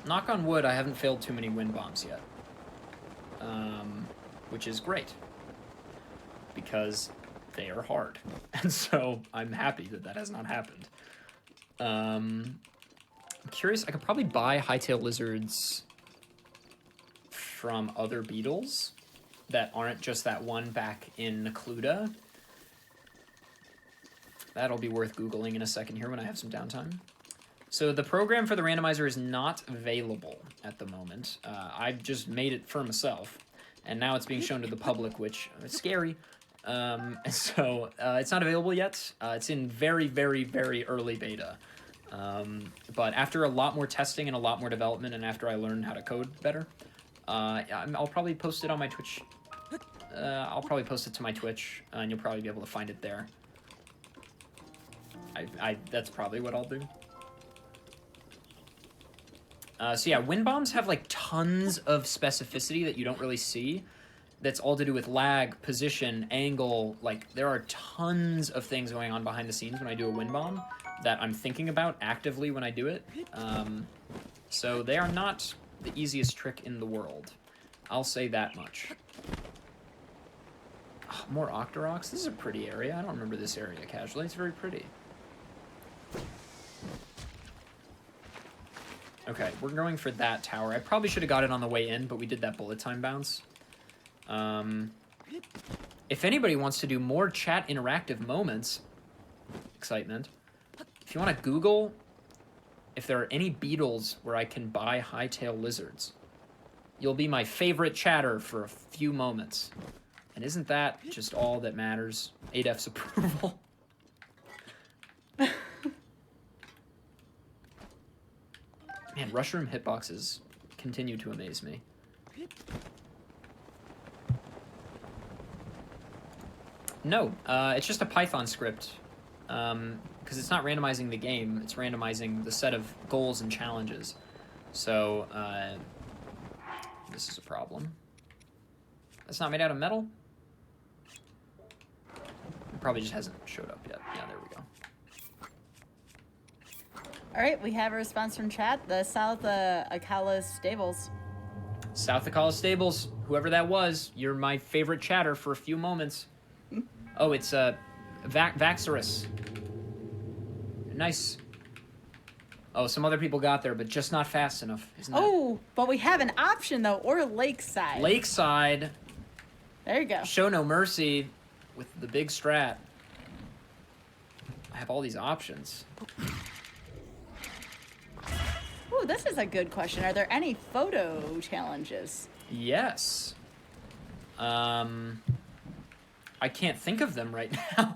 Knock on wood, I haven't failed too many wind bombs yet. Which is great. Because they are hard. And so I'm happy that that has not happened. I'm curious, I could probably buy hightail lizards from other beetles that aren't just that one back in Necluda. That'll be worth Googling in a second here when I have some downtime. So the program for the randomizer is not available at the moment. I've just made it for myself, and now it's being shown to the public, which is scary. So it's not available yet. It's in very, very, very early beta. But after a lot more testing and a lot more development, and after I learn how to code better, I'll probably post it on my Twitch. I'll probably post it to my Twitch, and you'll probably be able to find it there. That's probably what I'll do. So yeah, wind bombs have like tons of specificity that you don't really see. That's all to do with lag, position, angle. Like there are tons of things going on behind the scenes when I do a wind bomb that I'm thinking about actively when I do it. So they are not the easiest trick in the world. I'll say that much. Oh, more Octoroks? This is a pretty area. I don't remember this area casually. It's very pretty. Okay, we're going for that tower. I probably should have got it on the way in, but we did that bullet time bounce. If anybody wants to do more chat interactive moments, excitement, if you want to Google if there are any beetles where I can buy hightail lizards, you'll be my favorite chatter for a few moments. And isn't that just all that matters? ADEF's approval. Man, Rushroom hitboxes continue to amaze me. No, it's just a Python script. Because it's not randomizing the game, it's randomizing the set of goals and challenges. So, this is a problem. That's not made out of metal? It probably just hasn't showed up yet. Yeah, there we go. All right, we have a response from chat. The South Akala Stables. South Akala Stables, whoever that was, you're my favorite chatter for a few moments. Oh, it's Vaxorus. Nice. Oh, some other people got there, but just not fast enough. Isn't that... Oh, but we have an option though, or Lakeside. Lakeside. There you go. Show no mercy with the big strat. I have all these options. Ooh, this is a good question. Are there any photo challenges? Yes. I can't think of them right now,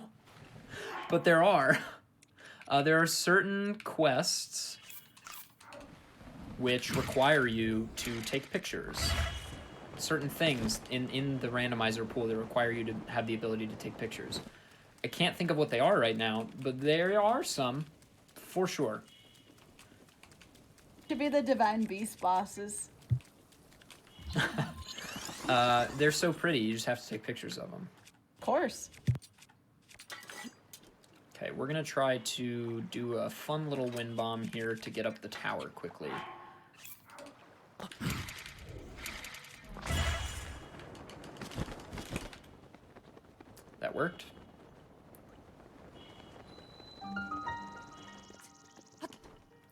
but there are. There are certain quests which require you to take pictures. Certain things in the randomizer pool that require you to have the ability to take pictures. I can't think of what they are right now, but there are some, for sure. Could be the Divine Beast bosses. They're so pretty, you just have to take pictures of them. Of course. Okay, we're gonna try to do a fun little wind bomb here to get up the tower quickly. That worked. That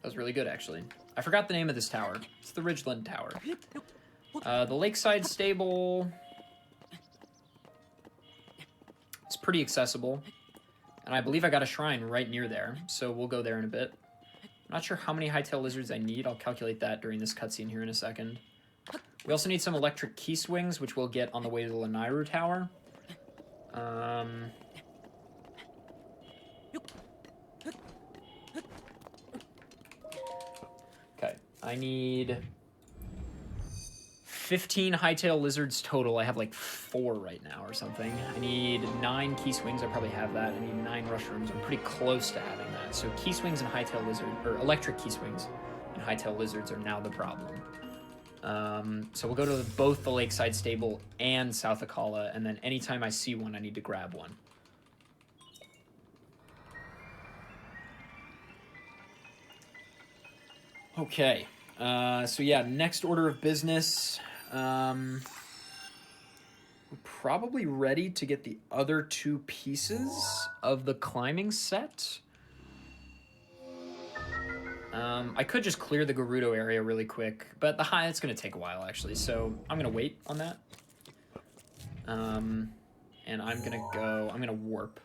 was really good, actually. I forgot the name of this tower. It's the Ridgeland Tower. The Lakeside Stable... It's pretty accessible. And I believe I got a shrine right near there, so we'll go there in a bit. I'm not sure how many hightail lizards I need. I'll calculate that during this cutscene here in a second. We also need some electric key swings, which we'll get on the way to the Lanairu Tower. Okay, I need 15 hightail lizards total. I have like 4 right now or something. I need 9 key swings. I probably have that. I need 9 rush rooms. I'm pretty close to having that. So key swings and hightail lizard, or electric key swings and hightail lizards are now the problem. So we'll go to both the Lakeside Stable and South Akala, and then anytime I see one, I need to grab one. Okay, so yeah, next order of business. We're probably ready to get the other 2 pieces of the climbing set. I could just clear the Gerudo area really quick, but it's going to take a while, actually, so I'm going to wait on that. And I'm going to warp.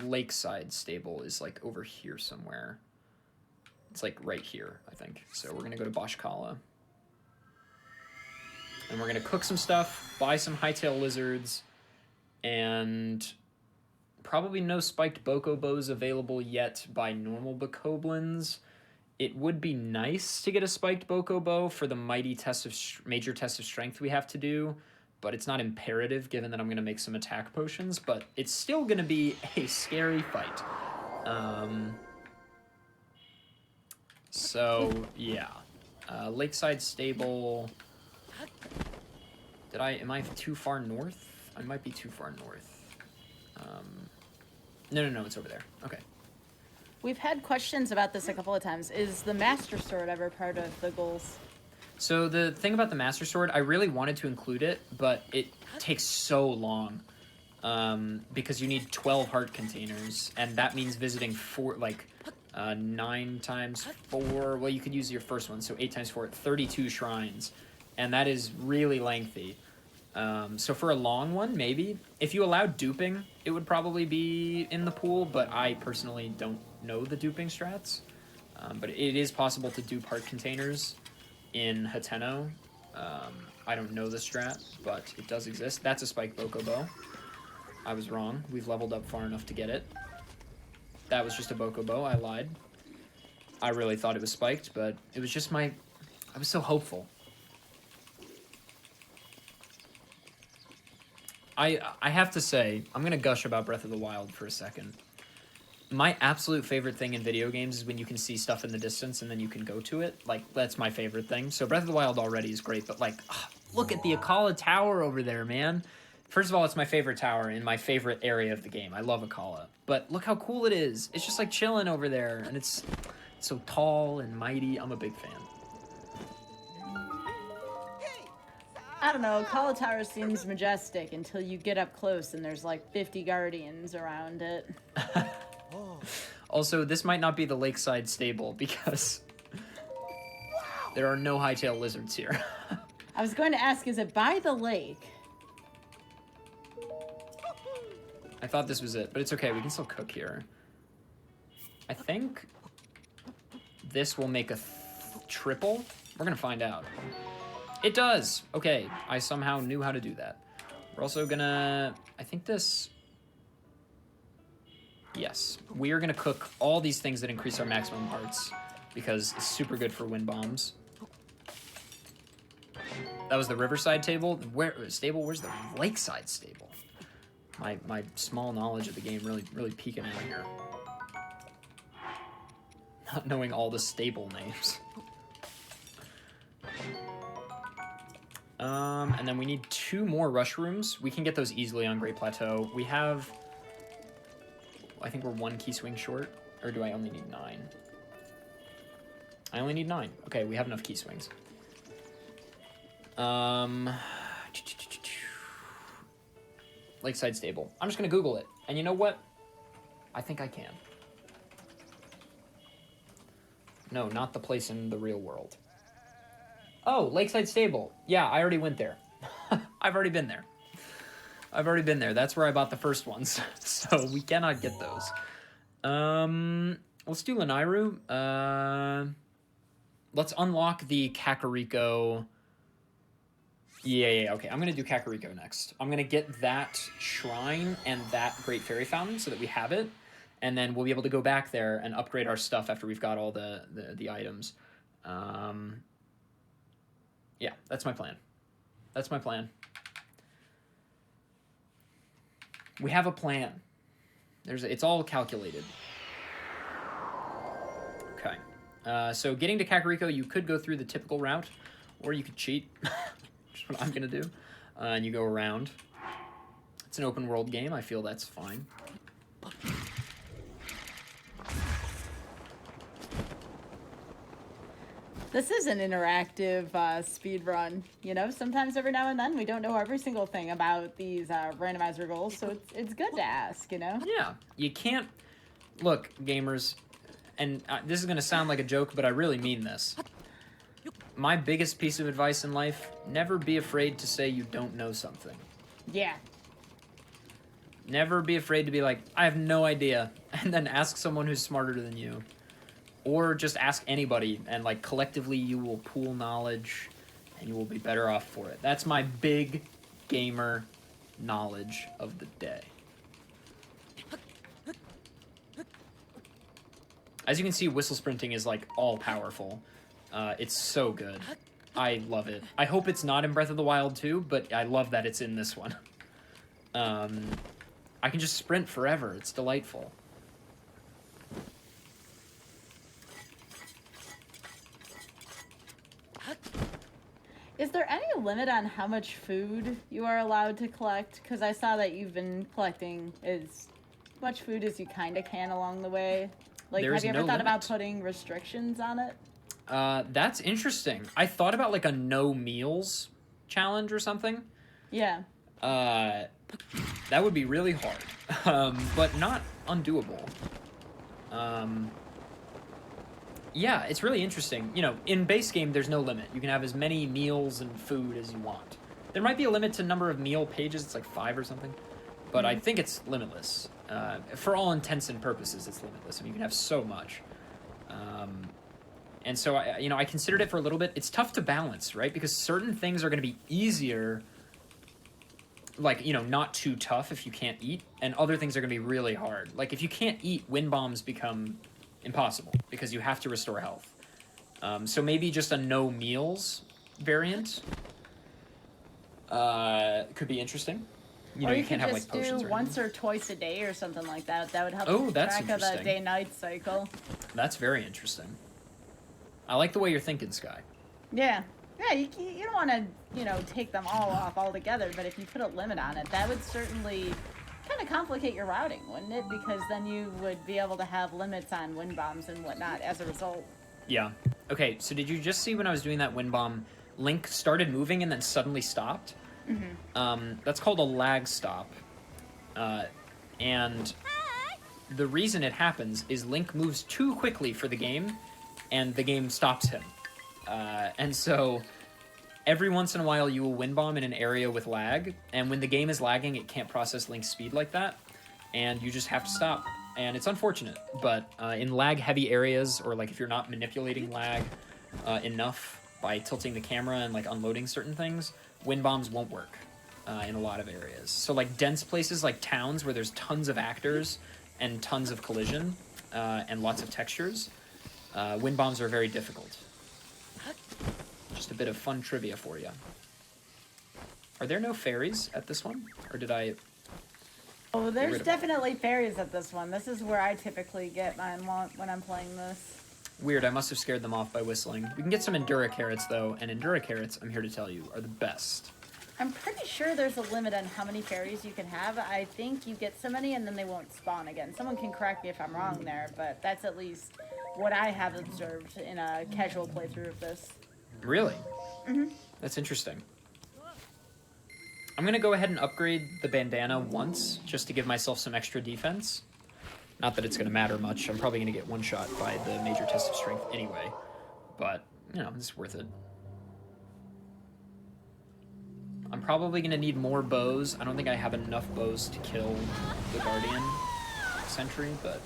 Lakeside Stable is, like, over here somewhere. It's, like, right here, I think. So we're going to go to Boshkala. And we're going to cook some stuff, buy some hightail lizards, and probably no spiked Bokobos available yet by normal Bokoblins. It would be nice to get a spiked Bokobo for the major test of strength we have to do, but it's not imperative given that I'm going to make some attack potions, but it's still going to be a scary fight. So, yeah. Lakeside Stable. Am I too far north? I might be too far north. No, it's over there. Okay. We've had questions about this a couple of times. Is the Master Sword ever part of the goals? So the thing about the Master Sword, I really wanted to include it, but it takes so long. Because you need 12 heart containers, and that means visiting 9 times 4. Well, you could use your first one, so 8 times 4, 32 shrines. And that is really lengthy. So for a long one, maybe. If you allowed duping, it would probably be in the pool, but I personally don't know the duping strats. But it is possible to dupe heart containers in Hateno. I don't know the strat, but it does exist. That's a spiked Bokobo. I was wrong. We've leveled up far enough to get it. That was just a Bokobo. I lied. I really thought it was spiked, but it was just I was so hopeful. I have to say, I'm going to gush about Breath of the Wild for a second. My absolute favorite thing in video games is when you can see stuff in the distance and then you can go to it. Like, that's my favorite thing. So Breath of the Wild already is great, but like, look at the Akala Tower over there, man. First of all, it's my favorite tower in my favorite area of the game. I love Akala. But look how cool it is. It's just like chilling over there, and it's so tall and mighty. I'm a big fan. I don't know, Akala Tower seems majestic until you get up close and there's like 50 guardians around it. Also, this might not be the Lakeside Stable because there are no hightail lizards here. I was going to ask, is it by the lake? I thought this was it, but it's okay. We can still cook here. I think this will make a triple. We're going to find out. It does! Okay, I somehow knew how to do that. We're also gonna... I think this... Yes. We are gonna cook all these things that increase our maximum hearts, because it's super good for wind bombs. That was the Riverside table. Where's the Lakeside Stable? My small knowledge of the game really peeking out here. Not knowing all the stable names. And then we need 2 more rush rooms. We can get those easily on Great Plateau. We have... I think we're 1 key swing short. Or do I only need 9? I only need 9. Okay, we have enough key swings. Lakeside Stable. I'm just going to Google it. And you know what? I think I can. No, not the place in the real world. Oh, Lakeside Stable. Yeah, I already went there. I've already been there. That's where I bought the first ones. So we cannot get those. Let's do Lanairu. Let's unlock the Kakariko. Yeah, okay. I'm going to do Kakariko next. I'm going to get that shrine and that Great Fairy Fountain so that we have it. And then we'll be able to go back there and upgrade our stuff after we've got all the items. Yeah, that's my plan. That's my plan. We have a plan. It's all calculated. Okay. So getting to Kakariko, you could go through the typical route, or you could cheat, which is what I'm going to do. And you go around. It's an open world game. I feel that's fine. This is an interactive speed run. You know, sometimes every now and then we don't know every single thing about these randomizer goals, so it's good to ask, you know? Yeah. You can't... Look, gamers, and this is going to sound like a joke, but I really mean this. My biggest piece of advice in life, never be afraid to say you don't know something. Yeah. Never be afraid to be like, I have no idea, and then ask someone who's smarter than you. Or just ask anybody, and like collectively you will pool knowledge, and you will be better off for it. That's my big gamer knowledge of the day. As you can see, whistle sprinting is like all powerful. It's so good. I love it. I hope it's not in Breath of the Wild too, but I love that it's in this one. I can just sprint forever. It's delightful. Is there any limit on how much food you are allowed to collect? Because I saw that you've been collecting as much food as you kind of can along the way. Like, have you ever thought about putting restrictions on it? That's interesting. I thought about like a no meals challenge or something. Yeah. That would be really hard, but not undoable. Yeah, it's really interesting. You know, in base game, there's no limit. You can have as many meals and food as you want. There might be a limit to number of meal pages. It's like 5 or something. But I think it's limitless. For all intents and purposes, it's limitless. I mean, you can have so much. And so, I considered it for a little bit. It's tough to balance, right? Because certain things are going to be easier, like, not too tough if you can't eat. And other things are going to be really hard. Like, if you can't eat, wind bombs become impossible because you have to restore health. So maybe just a no meals variant could be interesting. Or you can't have like potions. Do once or twice a day or something like that. That would help keep track of the day-night cycle. That's very interesting. I like the way you're thinking, Sky. Yeah. Yeah, you don't want to, take them all off altogether, but if you put a limit on it, that would certainly kind of complicate your routing, wouldn't it? Because then you would be able to have limits on wind bombs and whatnot as a result. Yeah. Okay, so did you just see when I was doing that wind bomb, Link started moving and then suddenly stopped? Mm-hmm. That's called a lag stop. And the reason it happens is Link moves too quickly for the game, and the game stops him. And so every once in a while you will wind bomb in an area with lag, and when the game is lagging, it can't process Link's speed like that, and you just have to stop. And it's unfortunate, but in lag-heavy areas, or like if you're not manipulating lag enough by tilting the camera and like unloading certain things, wind bombs won't work in a lot of areas. So like dense places like towns where there's tons of actors and tons of collision and lots of textures, wind bombs are very difficult. Just a bit of fun trivia for you. Are there no fairies at this one? Or did I... Oh, there's definitely fairies at this one. This is where I typically get mine when I'm playing this. Weird, I must have scared them off by whistling. We can get some Endura Carrots, though, and Endura Carrots, I'm here to tell you, are the best. I'm pretty sure there's a limit on how many fairies you can have. I think you get so many and then they won't spawn again. Someone can correct me if I'm wrong there, but that's at least what I have observed in a casual playthrough of this. Really? Mm-hmm. That's interesting. I'm going to go ahead and upgrade the bandana once, just to give myself some extra defense. Not that it's going to matter much. I'm probably going to get one shot by the major test of strength anyway. But, it's worth it. I'm probably going to need more bows. I don't think I have enough bows to kill the Guardian Sentry, but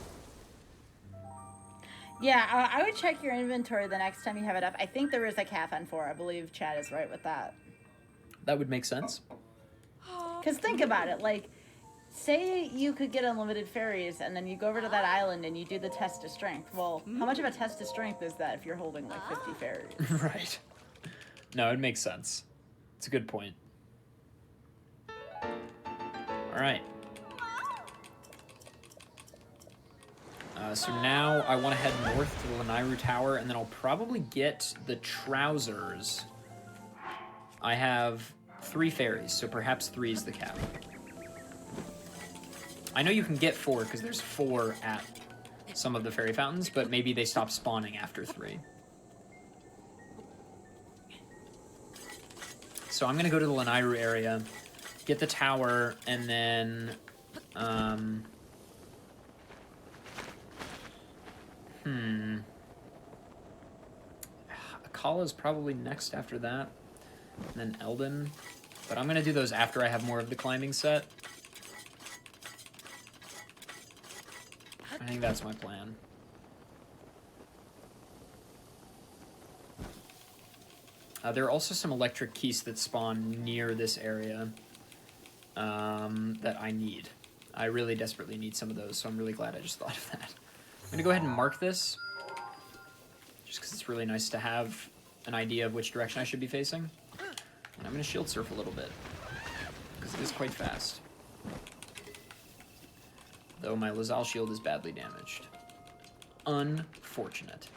Yeah, I would check your inventory the next time you have it up. I think there is a cap on 4. I believe Chad is right with that. That would make sense. Because think about it, like, say you could get unlimited fairies, and then you go over to that island and you do the test of strength. Well, how much of a test of strength is that if you're holding, like, 50 fairies? Right. No, it makes sense. It's a good point. All right. So now I want to head north to the Lanairu Tower, and then I'll probably get the trousers. I have 3 fairies, so perhaps 3 is the cap. I know you can get 4, because there's 4 at some of the fairy fountains, but maybe they stop spawning after 3. So I'm going to go to the Lanairu area, get the tower, and then... Akala's probably next after that, and then Eldon. But I'm going to do those after I have more of the climbing set. I think that's my plan. There are also some electric keys that spawn near this area that I need. I really desperately need some of those, so I'm really glad I just thought of that. I'm going to go ahead and mark this, just because it's really nice to have an idea of which direction I should be facing. And I'm going to shield surf a little bit, because it is quite fast. Though my Lazal shield is badly damaged. Unfortunate.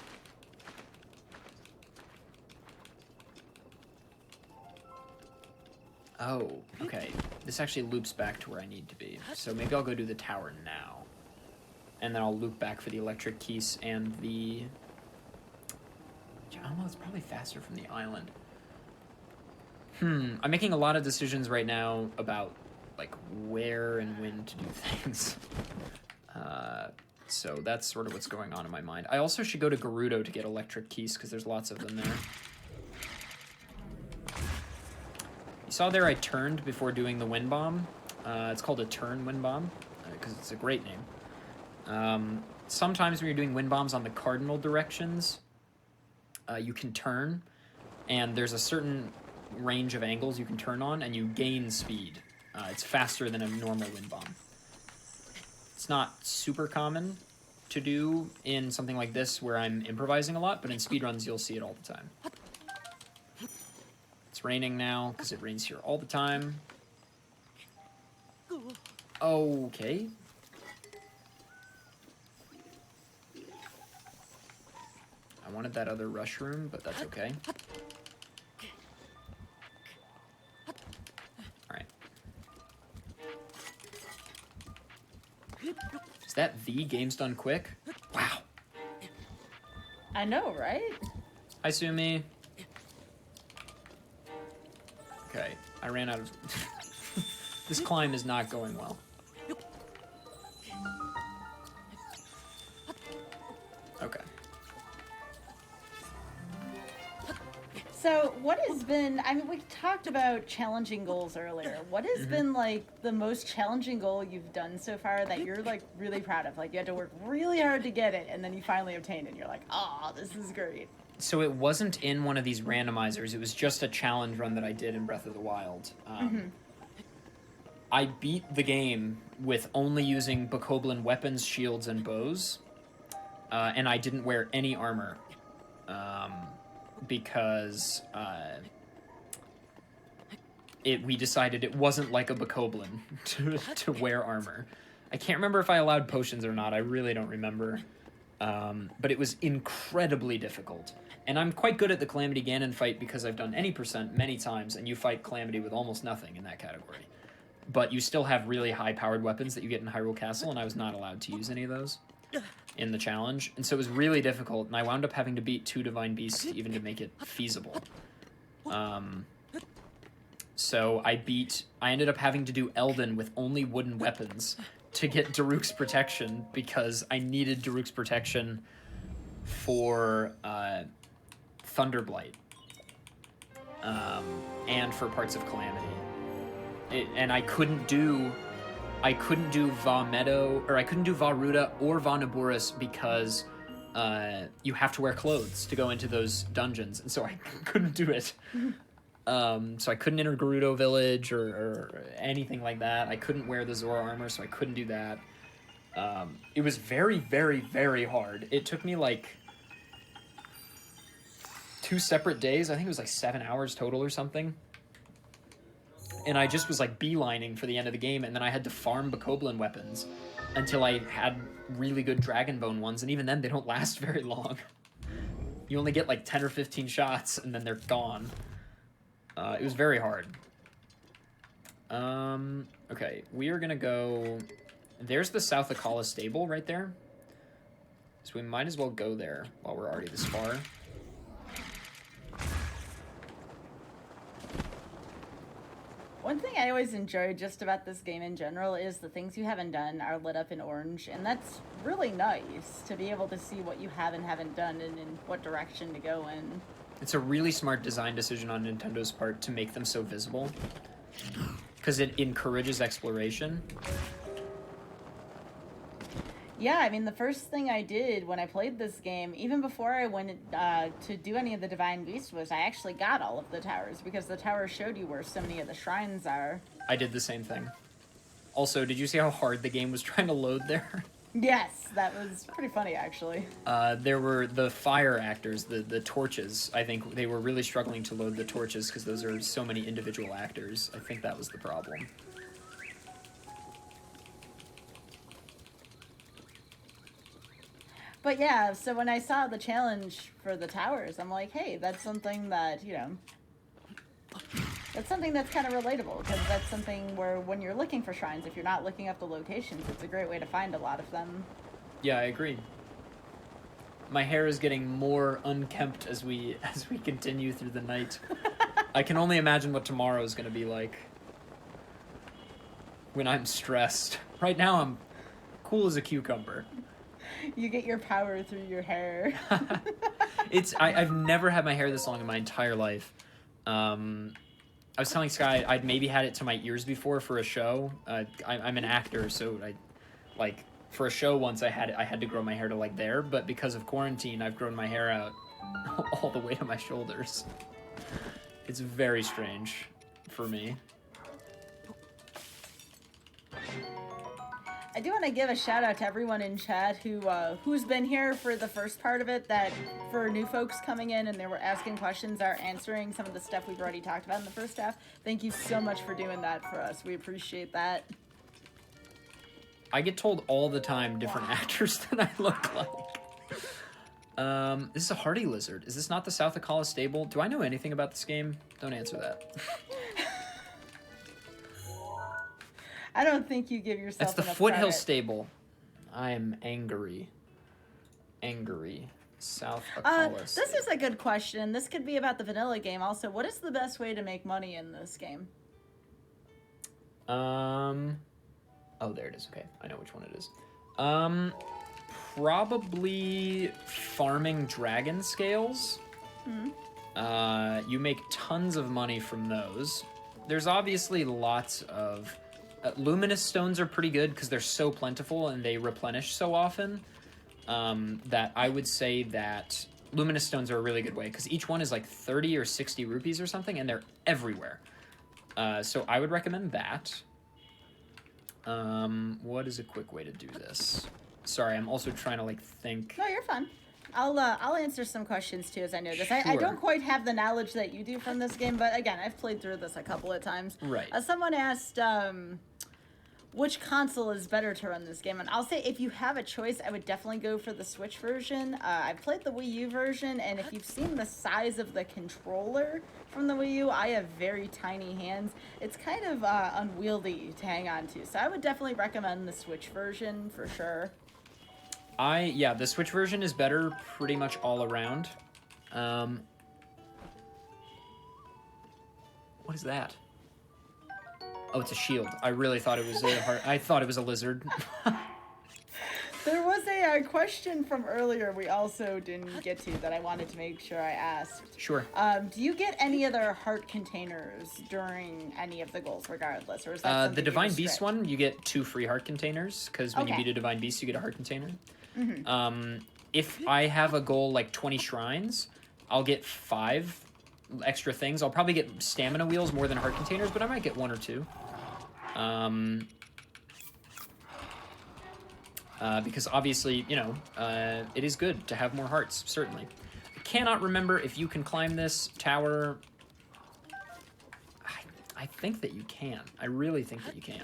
Oh, okay. This actually loops back to where I need to be. So maybe I'll go do the tower now. And then I'll loop back for the electric keys and the... Oh, it's probably faster from the island. I'm making a lot of decisions right now about, like, where and when to do things. So that's sort of what's going on in my mind. I also should go to Gerudo to get electric keys, because there's lots of them there. You saw there I turned before doing the wind bomb. It's called a turn wind bomb, because it's a great name. Sometimes when you're doing wind bombs on the cardinal directions, you can turn, and there's a certain range of angles you can turn on, and you gain speed. It's faster than a normal wind bomb. It's not super common to do in something like this where I'm improvising a lot, but in speedruns you'll see it all the time. It's raining now, because it rains here all the time. Okay. I wanted that other rush room, but that's okay. Alright. Is that the game's done quick? Wow. I know, right? Hi, Sumi. Okay, I ran out of... This climb is not going well. Okay. So what has been, I mean, we talked about challenging goals earlier. What has been, like, the most challenging goal you've done so far that you're, like, really proud of? Like, you had to work really hard to get it, and then you finally obtained it, and you're like, oh, this is great. So it wasn't in one of these randomizers. It was just a challenge run that I did in Breath of the Wild. I beat the game with only using Bokoblin weapons, shields, and bows. And I didn't wear any armor. Because we decided it wasn't like a Bokoblin to wear armor. I can't remember if I allowed potions or not. I really don't remember. But it was incredibly difficult. And I'm quite good at the Calamity Ganon fight because I've done any percent many times, and you fight Calamity with almost nothing in that category. But you still have really high-powered weapons that you get in Hyrule Castle, and I was not allowed to use any of those in the challenge. And so it was really difficult, and I wound up having to beat 2 Divine Beasts even to make it feasible. So I ended up having to do Eldon with only wooden weapons to get Daruk's protection, because I needed Daruk's protection for Thunderblight and for parts of Calamity. And I couldn't do Va Meadow, or I couldn't do Va Ruda or Va Naboris because you have to wear clothes to go into those dungeons, and so I couldn't do it. So I couldn't enter Gerudo Village or anything like that. I couldn't wear the Zora armor, so I couldn't do that. It was very, very, very hard. It took me like 2 separate days. I think it was like 7 hours total or something. And I just was like beelining for the end of the game, and then I had to farm Bokoblin weapons until I had really good Dragonbone ones, and even then they don't last very long. You only get like 10 or 15 shots, and then they're gone. It was very hard. Okay, we are gonna go... There's the South Akala stable right there. So we might as well go there while we're already this far. One thing I always enjoy just about this game in general is the things you haven't done are lit up in orange, and that's really nice to be able to see what you have and haven't done and in what direction to go in. It's a really smart design decision on Nintendo's part to make them so visible, because it encourages exploration. Yeah, I mean, the first thing I did when I played this game, even before I went to do any of the Divine Beast, was I actually got all of the towers, because the towers showed you where so many of the shrines are. I did the same thing. Also, did you see how hard the game was trying to load there? Yes, that was pretty funny, actually. There were the fire actors, the torches. I think they were really struggling to load the torches because those are so many individual actors. I think that was the problem. But yeah, so when I saw the challenge for the towers, I'm like, hey, that's something that, you know, that's something that's kind of relatable, because that's something where when you're looking for shrines, if you're not looking up the locations, it's a great way to find a lot of them. Yeah, I agree. My hair is getting more unkempt as we continue through the night. I can only imagine what tomorrow is going to be like when I'm stressed. Right now, I'm cool as a cucumber. You get your power through your hair. I've never had my hair this long in my entire life. I was telling Sky I'd maybe had it to my ears before for a show. I'm an actor, so for a show once I had to grow my hair to like there, but because of quarantine, I've grown my hair out all the way to my shoulders. It's very strange for me. I do want to give a shout out to everyone in chat who's been here for the first part of it, that for new folks coming in and they were asking questions are answering some of the stuff we've already talked about in the first half. Thank you so much for doing that for us. We appreciate that. I get told all the time different actors that I look like. This is a hardy lizard. Is this not the South Akala stable? Do I know anything about this game? Don't answer that. I don't think you give yourself. That's the enough Foothill credit. stable. I am angry. Angry. South Akala This is a good question. This could be about the vanilla game also. What is the best way to make money in this game? Oh, there it is. Okay, I know which one it is. Probably farming dragon scales. Mm-hmm. You make tons of money from those. There's obviously lots of... luminous stones are pretty good because they're so plentiful and they replenish so often that I would say that luminous stones are a really good way, because each one is like 30 or 60 rupees or something, and they're everywhere. So I would recommend that. What is a quick way to do this? Sorry, I'm also trying to think. No, you're fine. I'll answer some questions too as I know this. Sure. I don't quite have the knowledge that you do from this game, but again, I've played through this a couple of times. Right. Someone asked which console is better to run this game, and I'll say if you have a choice, I would definitely go for the Switch version. I've played the Wii U version, and if you've seen the size of the controller from the Wii U, I have very tiny hands. It's kind of unwieldy to hang on to, so I would definitely recommend the Switch version for sure. Yeah, the Switch version is better pretty much all around. What is that? Oh, it's a shield. I really thought it was I thought it was a lizard. There was a question from earlier we also didn't get to that I wanted to make sure I asked. Sure. Do you get any other heart containers during any of the goals regardless, or is that the Divine Beast one, you get 2 free heart containers, because when you beat a Divine Beast, you get a heart container. Mm-hmm. if I have a goal like 20 shrines, I'll get 5 extra things. I'll probably get stamina wheels more than heart containers, but I might get 1 or 2. Because obviously, you know, it is good to have more hearts, certainly. I cannot remember if you can climb this tower. I think that you can. I really think that you can.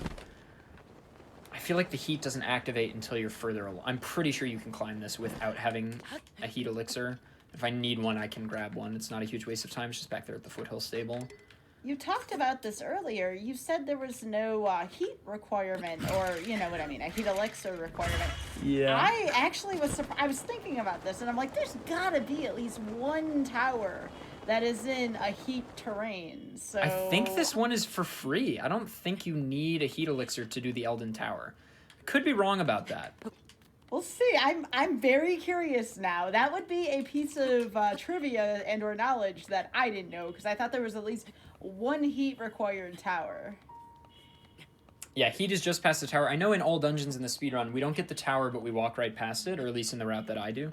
I feel like the heat doesn't activate until you're further along. I'm pretty sure you can climb this without having a heat elixir. If I need one, I can grab one. It's not a huge waste of time. It's just back there at the foothill stable. You talked about this earlier. You said there was no heat requirement, or you know what I mean, a heat elixir requirement. Yeah. I actually was surprised. I was thinking about this, and I'm like, there's gotta be at least one tower that is in a heat terrain. So I think this one is for free. I don't think you need a heat elixir to do the Elden Tower. I could be wrong about that. We'll see. I'm very curious now. That would be a piece of trivia and or knowledge that I didn't know, because I thought there was at least one heat required tower. Yeah, heat is just past the tower. I know in all dungeons in the speedrun, we don't get the tower, but we walk right past it, or at least in the route that I do.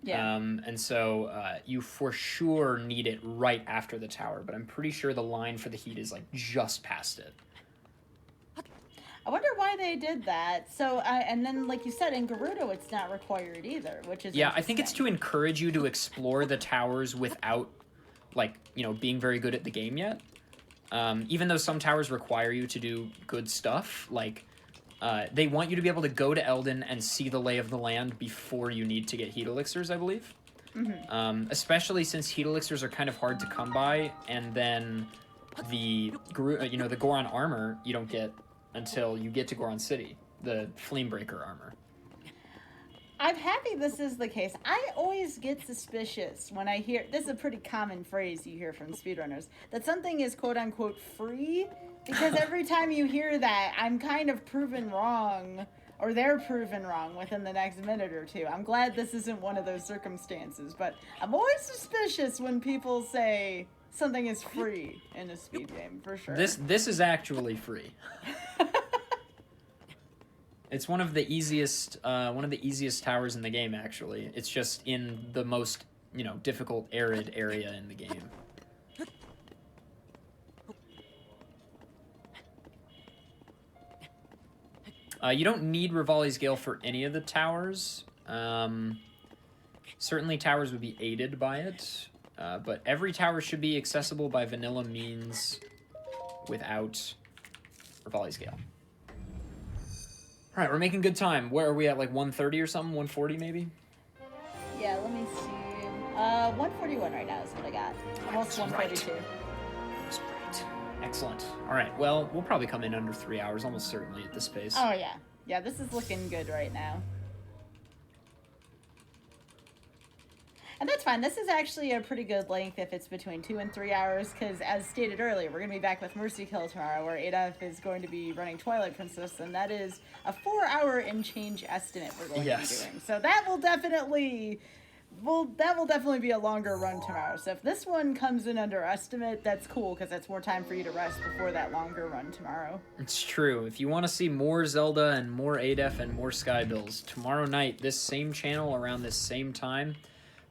Yeah. And so you for sure need it right after the tower, but I'm pretty sure the line for the heat is like just past it. I wonder why they did that. So, and then, like you said, in Gerudo, it's not required either, which is I think it's to encourage you to explore the towers without, like, you know, being very good at the game yet. Even though some towers require you to do good stuff, like, they want you to be able to go to Elden and see the lay of the land before you need to get heat elixirs, I believe. Mm-hmm. Especially since heat elixirs are kind of hard to come by, and then the Goron armor you don't get until you get to Goron City, the Flamebreaker armor. I'm happy this is the case. I always get suspicious when I hear, this is a pretty common phrase you hear from speedrunners, that something is quote-unquote free, because every time you hear that, I'm kind of proven wrong, or they're proven wrong within the next minute or two. I'm glad this isn't one of those circumstances, but I'm always suspicious when people say something is free in a speed game, for sure. This is actually free. It's one of the easiest towers in the game, actually. It's just in the most, you know, difficult arid area in the game. You don't need Rivali's Gale for any of the towers. Certainly towers would be aided by it, but every tower should be accessible by vanilla means without Rivali's Gale. All right, we're making good time. Where are we at, like 130 or something? 140 maybe? Yeah, let me see. 141 right now is what I got. Almost 142. That's right. Excellent. All right, well, we'll probably come in under 3 hours, almost certainly at this pace. Oh, yeah. Yeah, this is looking good right now. And that's fine. This is actually a pretty good length if it's between 2 and 3 hours, because as stated earlier, we're going to be back with Mercy Kill tomorrow, where ADF is going to be running Twilight Princess, and that is a 4-hour and change estimate we're going to be doing. So that will definitely be a longer run tomorrow. So if this one comes in under estimate, that's cool, because that's more time for you to rest before that longer run tomorrow. It's true. If you want to see more Zelda and more ADF and more Skybilz, tomorrow night, this same channel around this same time,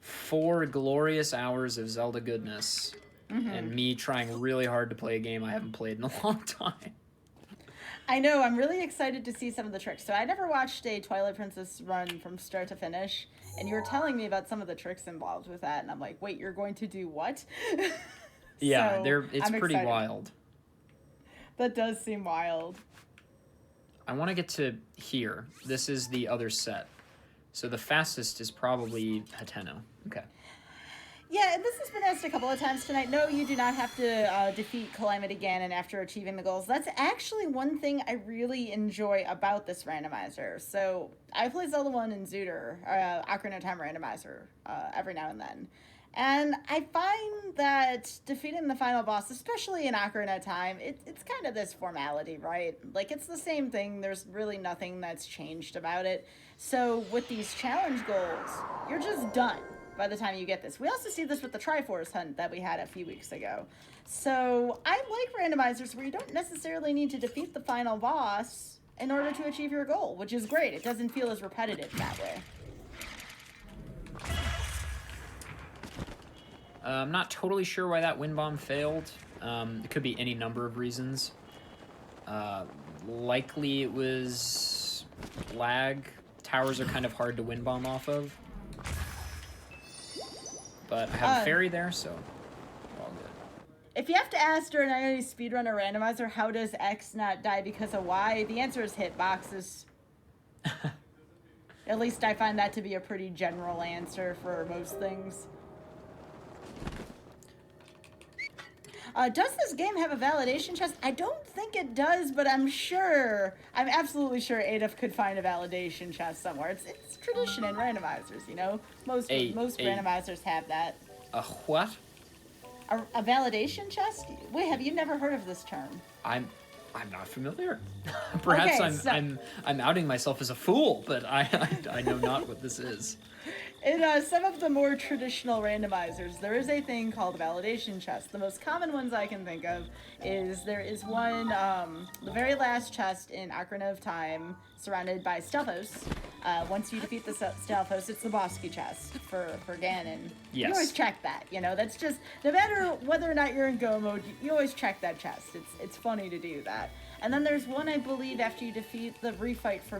4 glorious hours of Zelda goodness, and me trying really hard to play a game I haven't played in a long time. I know, I'm really excited to see some of the tricks. So I never watched a Twilight Princess run from start to finish, and you were telling me about some of the tricks involved with that, and I'm like, wait, you're going to do what? Yeah, so it's pretty wild. That does seem wild. I want to get to here. This is the other set. So the fastest is probably Hateno. Okay. Yeah, and this has been asked a couple of times tonight. No, you do not have to defeat Calamity Ganon after achieving the goals. That's actually one thing I really enjoy about this randomizer. So I play Zelda 1 and Zooter, Ocarina of Time randomizer, every now and then. And I find that defeating the final boss, especially in Ocarina of Time, it's kind of this formality, right? Like, it's the same thing. There's really nothing that's changed about it. So with these challenge goals, you're just done by the time you get this. We also see this with the Triforce hunt that we had a few weeks ago. So I like randomizers where you don't necessarily need to defeat the final boss in order to achieve your goal, which is great. It doesn't feel as repetitive that way. I'm not totally sure why that wind bomb failed. It could be any number of reasons. Likely it was lag. Towers are kind of hard to wind bomb off of. But I have a fairy there, so all good. If you have to ask during any speedrun or randomizer, how does X not die because of Y, the answer is hitboxes. At least I find that to be a pretty general answer for most things. Does this game have a validation chest? I don't think it does, but I'm absolutely sure Adolf could find a validation chest somewhere. It's tradition in randomizers, you know? Most randomizers have that. A what? A validation chest? Wait, have you never heard of this term? I'm not familiar. Perhaps okay, I'm outing myself as a fool, but I know not what this is. In some of the more traditional randomizers, there is a thing called a validation chest. The most common ones I can think of is there is one, the very last chest in Ocarina of Time, surrounded by Stelphos. Once you defeat the Stelphos, it's the boss key chest for Ganon. Yes. You always check that, you know, that's just, no matter whether or not you're in Go mode, you always check that chest. It's funny to do that. And then there's one, I believe, after you defeat the refight for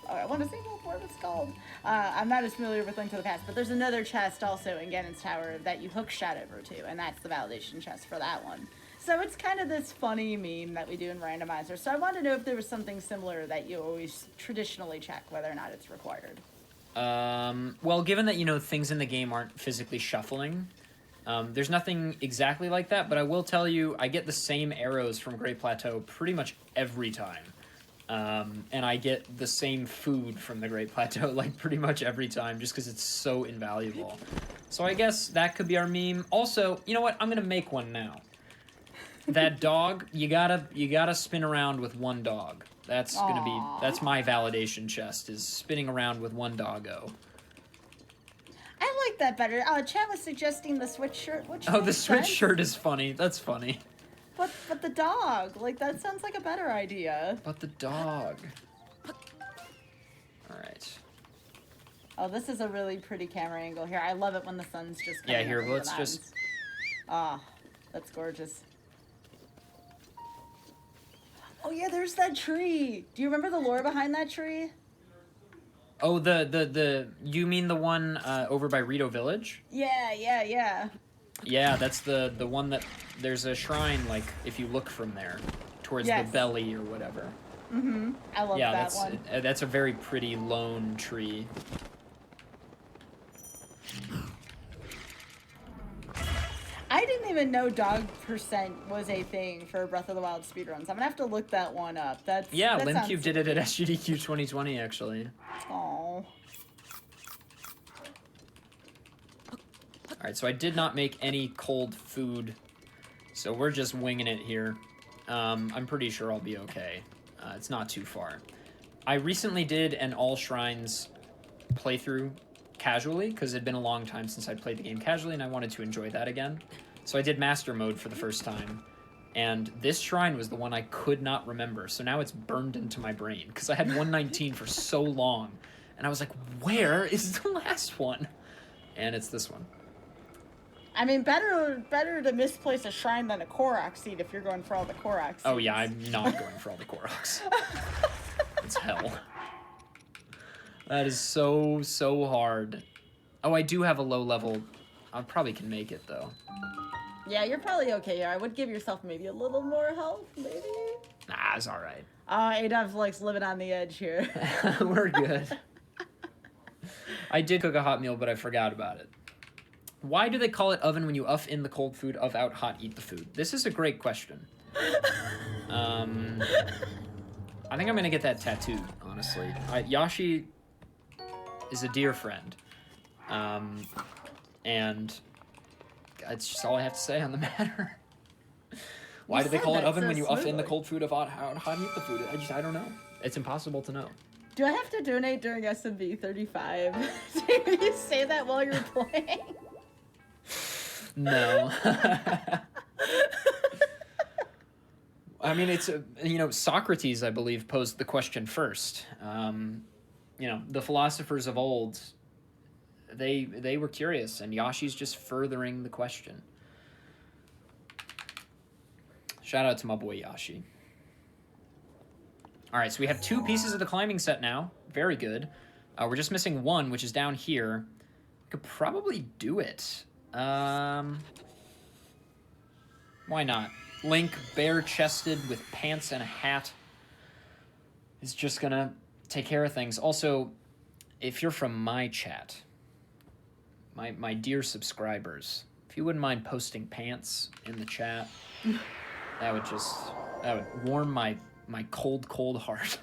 I want to say what it's called. I'm not as familiar with Link to the Past, but there's another chest also in Ganon's Tower that you hook shot over to, and that's the validation chest for that one. So it's kind of this funny meme that we do in Randomizer. So I want to know if there was something similar that you always traditionally check whether or not it's required. Well, given that, you know, things in the game aren't physically shuffling, there's nothing exactly like that, but I will tell you, I get the same arrows from Great Plateau pretty much every time. And I get the same food from the Great Plateau, like, pretty much every time, just because it's so invaluable. So I guess that could be our meme. Also, you know what? I'm gonna make one now. That dog, you gotta spin around with one dog. That's that's my validation chest, is spinning around with one doggo. I like that better. Chat was suggesting the switch shirt, which the switch shirt is funny. That's funny. But the dog, like, that sounds like a better idea. But the dog. Alright. Oh, this is a really pretty camera angle here. I love it when the sun's just coming here, up let's the just... Ah, that's gorgeous. Oh yeah, there's that tree. Do you remember the lore behind that tree? Oh, you mean the one over by Rito Village? Yeah. Yeah, that's the one that there's a shrine, like, if you look from there towards the belly or whatever. Mm-hmm. I love that one. That's a very pretty lone tree. I didn't even know dog percent was a thing for Breath of the Wild speedruns. I'm gonna have to look that one up. That Limcube did it at SGDQ 2020, actually. Oh. Alright, so I did not make any cold food, so we're just winging it here. I'm pretty sure I'll be okay. It's not too far. I recently did an All Shrines playthrough casually, because it had been a long time since I'd played the game casually, and I wanted to enjoy that again. So I did Master Mode for the first time, and this shrine was the one I could not remember, so now it's burned into my brain, because I had 119 for so long, and I was like, where is the last one? And it's this one. I mean, better to misplace a shrine than a Korok seed if you're going for all the Korok seeds. Oh yeah, I'm not going for all the Koroks. It's hell. That is so hard. Oh, I do have a low level. I probably can make it, though. Yeah, you're probably okay here. I would give yourself maybe a little more health, maybe? Nah, it's alright. Adolf likes living on the edge here. We're good. I did cook a hot meal, but I forgot about it. Why do they call it oven when you uff in the cold food, uff out hot, eat the food? This is a great question. I think I'm gonna get that tattooed, honestly. Yashi is a dear friend. And that's just all I have to say on the matter. Why do they call it oven when you uff in the cold food, of out hot, eat the food? I don't know. It's impossible to know. Do I have to donate during SMB 35? Did you say that while you're playing? No. I mean, it's, Socrates, I believe, posed the question first. The philosophers of old they were curious, and Yashi's just furthering the question. Shout out to my boy Yashi. All right, so we have 2 pieces of the climbing set now. Very good. We're just missing 1, which is down here. We could probably do it. Why not? Link, bare-chested with pants and a hat, is just gonna take care of things. Also, if you're from my chat, my dear subscribers, if you wouldn't mind posting pants in the chat, that would warm my cold heart.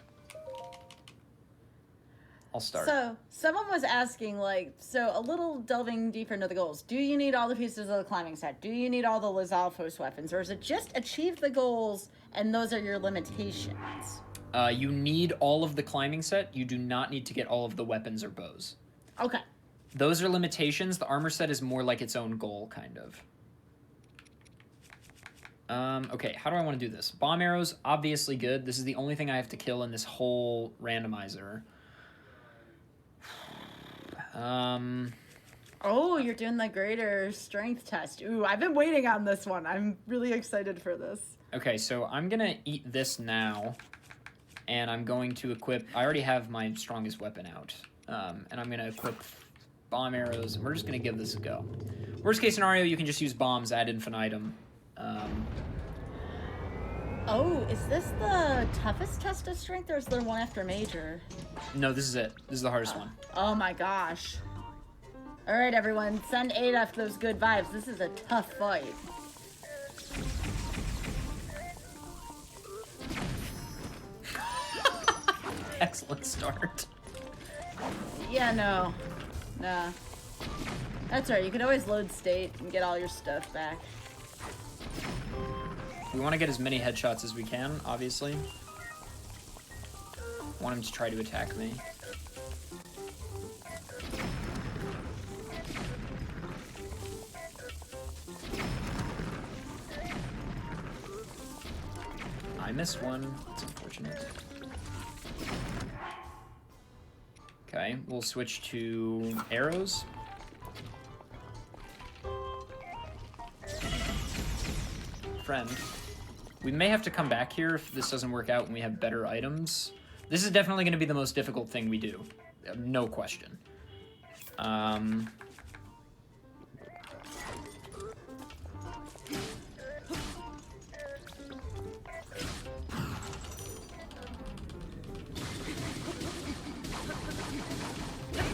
I'll start. So, someone was asking, like, so a little delving deeper into the goals. Do you need all the pieces of the climbing set? Do you need all the Lizalfos weapons? Or is it just achieve the goals and those are your limitations? You need all of the climbing set. You do not need to get all of the weapons or bows. Okay. Those are limitations. The armor set is more like its own goal, kind of. Okay, how do I want to do this? Bomb arrows, obviously good. This is the only thing I have to kill in this whole randomizer. Oh, you're doing the greater strength test. Ooh, I've been waiting on this one. I'm really excited for this. Okay, so I'm gonna eat this now, and I'm going to equip... I already have my strongest weapon out, and I'm gonna equip bomb arrows, and we're just gonna give this a go. Worst case scenario, you can just use bombs ad infinitum. Oh, is this the toughest test of strength, or is there one after major? No, this is it. This is the hardest one. Oh my gosh. All right, everyone, send Adaf those good vibes. This is a tough fight. Excellent start. Yeah, no. Nah. That's right, you can always load state and get all your stuff back. We want to get as many headshots as we can, obviously. Want him to try to attack me. I missed one. It's unfortunate. Okay, we'll switch to arrows. Friend. We may have to come back here if this doesn't work out and we have better items. This is definitely going to be the most difficult thing we do. No question. Yeah,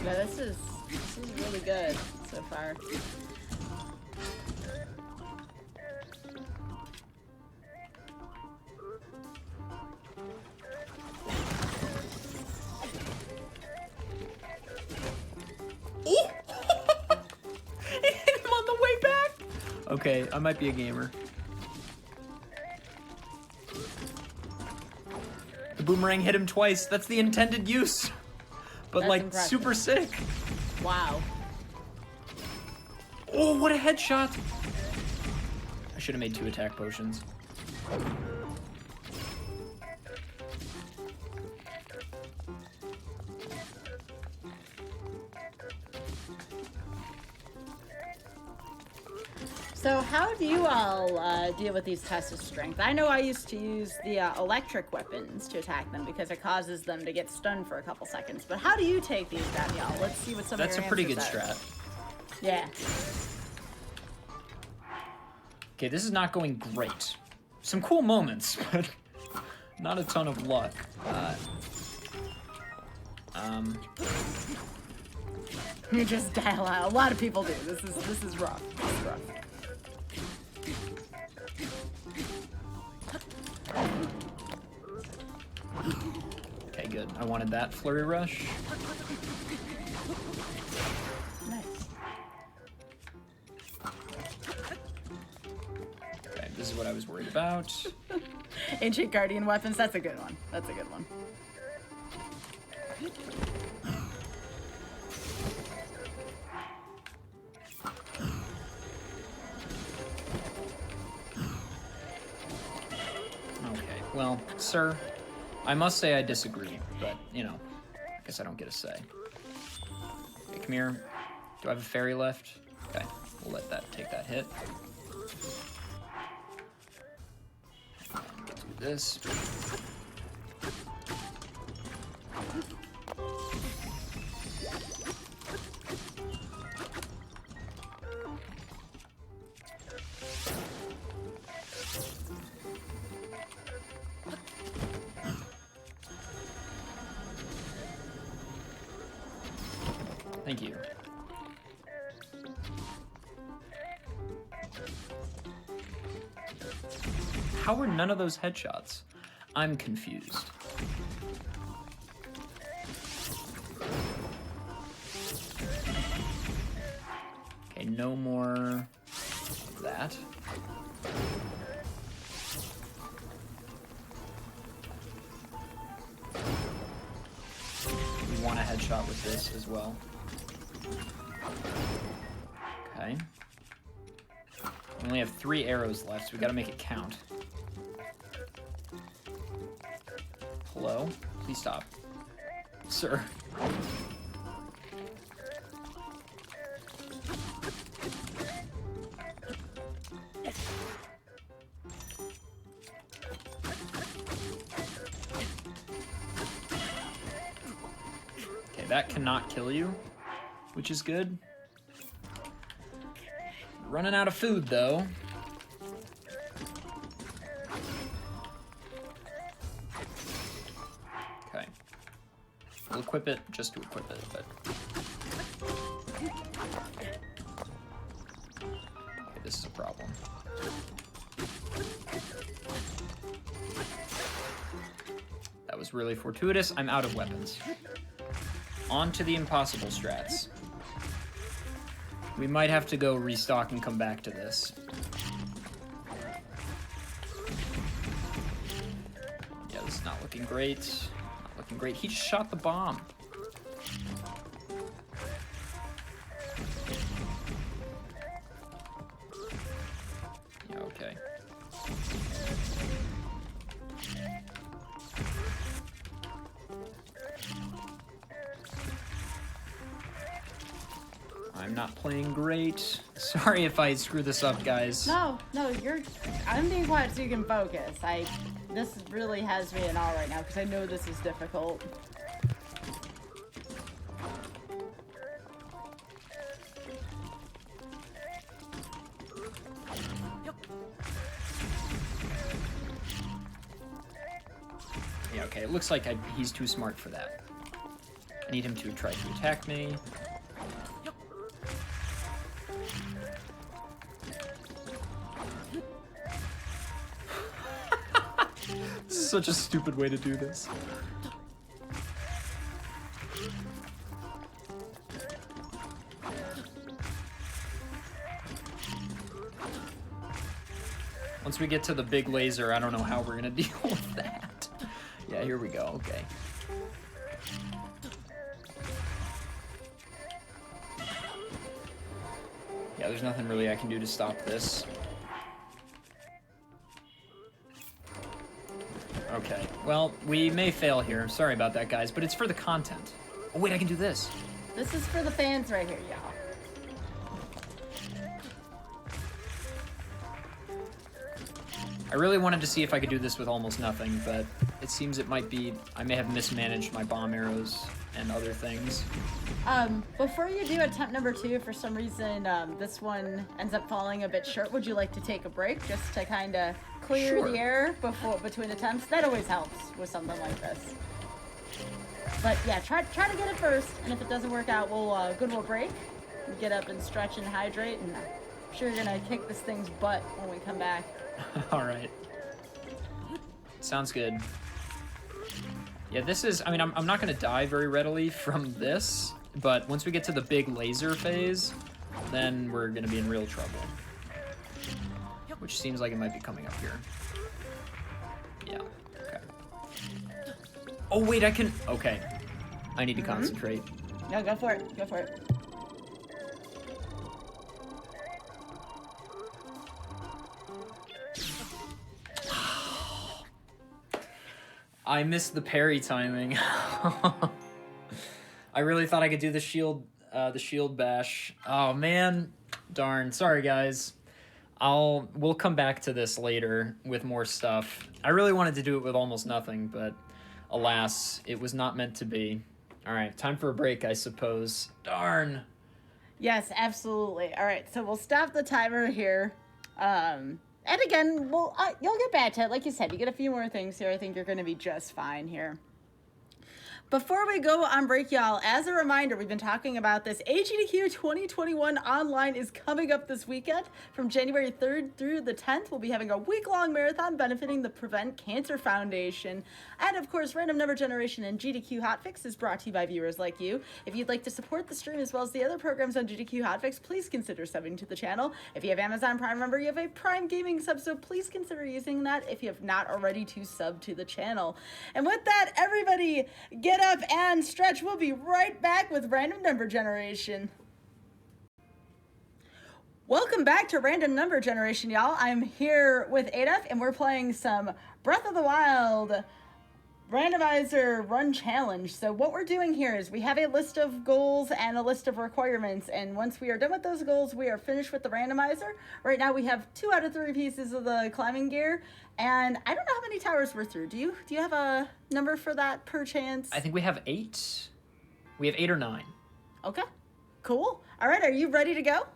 this is really good so far. Okay, I might be a gamer. The boomerang hit him twice. That's the intended use. But That's like, impressive. super sick. Wow. Oh, what a headshot. I should have made 2 attack potions. So how do you all deal with these tests of strength? I know I used to use the electric weapons to attack them because it causes them to get stunned for a couple seconds. But how do you take these, Danielle? Let's see what some That's of a your pretty good answers are. strat. Yeah. Okay, this is not going great. Some cool moments, but not a ton of luck. You just dial out. A lot of people do. This is rough. This is rough. Okay, good. I wanted that flurry rush. Nice. Okay, this is what I was worried about. Ancient Guardian weapons. That's a good one. That's a good one. Okay, well, sir, I must say I disagree, but, you know, I guess I don't get a say. Okay, come here. Do I have a fairy left? Okay, we'll let that take that hit. Let's do this. Thank you. How were none of those headshots? I'm confused. Okay, no more of that. We want a headshot with this as well. Okay. We only have 3 arrows left, so we gotta make it count. Hello? Please stop. Sir. Okay, that cannot kill you, which is good. Running out of food, though. Okay. We'll equip it just to equip it, but... Okay, this is a problem. That was really fortuitous. I'm out of weapons. On to the impossible strats. We might have to go restock and come back to this. Yeah, this is not looking great. Not looking great. He just shot the bomb. Yeah, okay. I'm not playing great. Sorry if I screw this up, guys. No, I'm being quiet so you can focus. This really has me in awe right now because I know this is difficult. Yeah, okay, it looks like he's too smart for that. I need him to try to attack me. Such a stupid way to do this. Once we get to the big laser, I don't know how we're gonna deal with that. Yeah, here we go, okay. Yeah, there's nothing really I can do to stop this. Okay, well, we may fail here. Sorry about that, guys, but it's for the content. Oh, wait, I can do this. This is for the fans right here, y'all. I really wanted to see if I could do this with almost nothing, but it seems it might be... I may have mismanaged my bomb arrows and other things. Before you do attempt number 2, for some reason, this one ends up falling a bit short. Would you like to take a break just to kind of clear the air between attempts? That always helps with something like this. But yeah, try to get it first, and if it doesn't work out, we'll break, get up and stretch and hydrate, and I'm sure you're gonna kick this thing's butt when we come back. All right. Sounds good. Yeah, this is... I mean, I'm not going to die very readily from this, but once we get to the big laser phase, then we're going to be in real trouble. Which seems like it might be coming up here. Yeah, okay. Oh, wait, I can... Okay. I need to concentrate. No, go for it. Go for it. I missed the parry timing. I really thought I could do the shield the shield bash. Oh man, darn. Sorry guys. We'll come back to this later with more stuff. I really wanted to do it with almost nothing, but alas, it was not meant to be. All right, time for a break, I suppose. Darn. Yes, absolutely. All right, so we'll stop the timer here. And again, you'll get back to it. Like you said, you get a few more things here. I think you're going to be just fine here. Before we go on break, y'all, as a reminder, we've been talking about this. GDQ 2021 Online is coming up this weekend. From January 3rd through the 10th, we'll be having a week-long marathon benefiting the Prevent Cancer Foundation. And, of course, Random Number Generation and GDQ Hotfix is brought to you by viewers like you. If you'd like to support the stream as well as the other programs on GDQ Hotfix, please consider subbing to the channel. If you have Amazon Prime, remember you have a Prime Gaming sub, so please consider using that if you have not already to sub to the channel. And with that, everybody, get up and stretch. We'll be right back with Random Number Generation. Welcome back to Random Number Generation, y'all. I'm here with Adaf, and we're playing some Breath of the Wild Randomizer Run Challenge. So what we're doing here is we have a list of goals and a list of requirements, and once we are done with those goals, we are finished with the randomizer. Right now we have 2 out of 3 pieces of the climbing gear, and I don't know how many towers we're through. Do you have a number for that per chance? I think we have 8. We have 8 or 9. Okay, cool. All right, are you ready to go?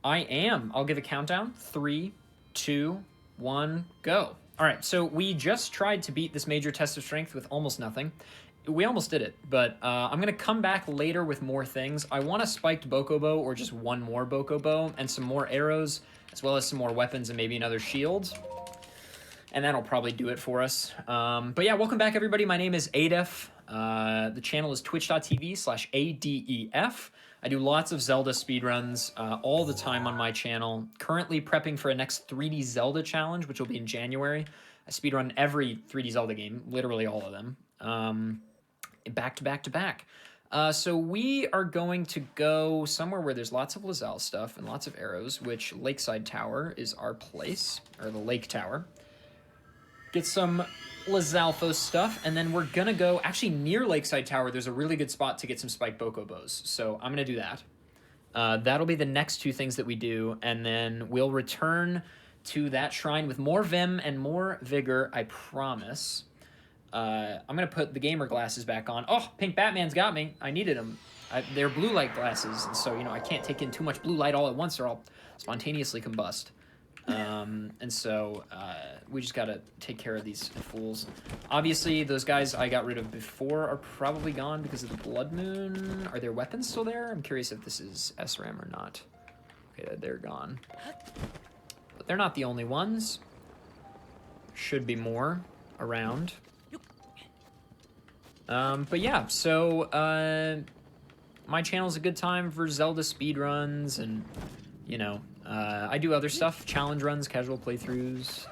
I am. I'll give a countdown. 3, 2, 1, go. All right, so we just tried to beat this major test of strength with almost nothing. We almost did it, but I'm going to come back later with more things. I want a spiked Bokobo or just one more Bokobo and some more arrows, as well as some more weapons and maybe another shield. And that'll probably do it for us. But yeah, welcome back, everybody. My name is Adef. The channel is twitch.tv/ADEF. I do lots of Zelda speedruns all the time on my channel. Currently prepping for a next 3D Zelda challenge, which will be in January. I speedrun every 3D Zelda game, literally all of them, back to back to back. So we are going to go somewhere where there's lots of Lae'zel stuff and lots of arrows, which Lakeside Tower is our place, or the Lake Tower. Get some Lae'zel stuff, and then we're gonna go, actually near Lakeside Tower, there's a really good spot to get some spiked Bokobos, so I'm gonna do that. That'll be the next 2 things that we do, and then we'll return to that shrine with more Vim and more Vigor, I promise. I'm gonna put the gamer glasses back on. Oh, Pink Batman's got me. I needed them. They're blue light glasses, and so, I can't take in too much blue light all at once or I'll spontaneously combust. And so we just gotta take care of these fools. Obviously, those guys I got rid of before are probably gone because of the Blood Moon. Are their weapons still there? I'm curious if this is SRAM or not. Okay, they're gone. But they're not the only ones. Should be more around. But yeah, so my channel's a good time for Zelda speedruns and, I do other stuff, challenge runs, casual playthroughs.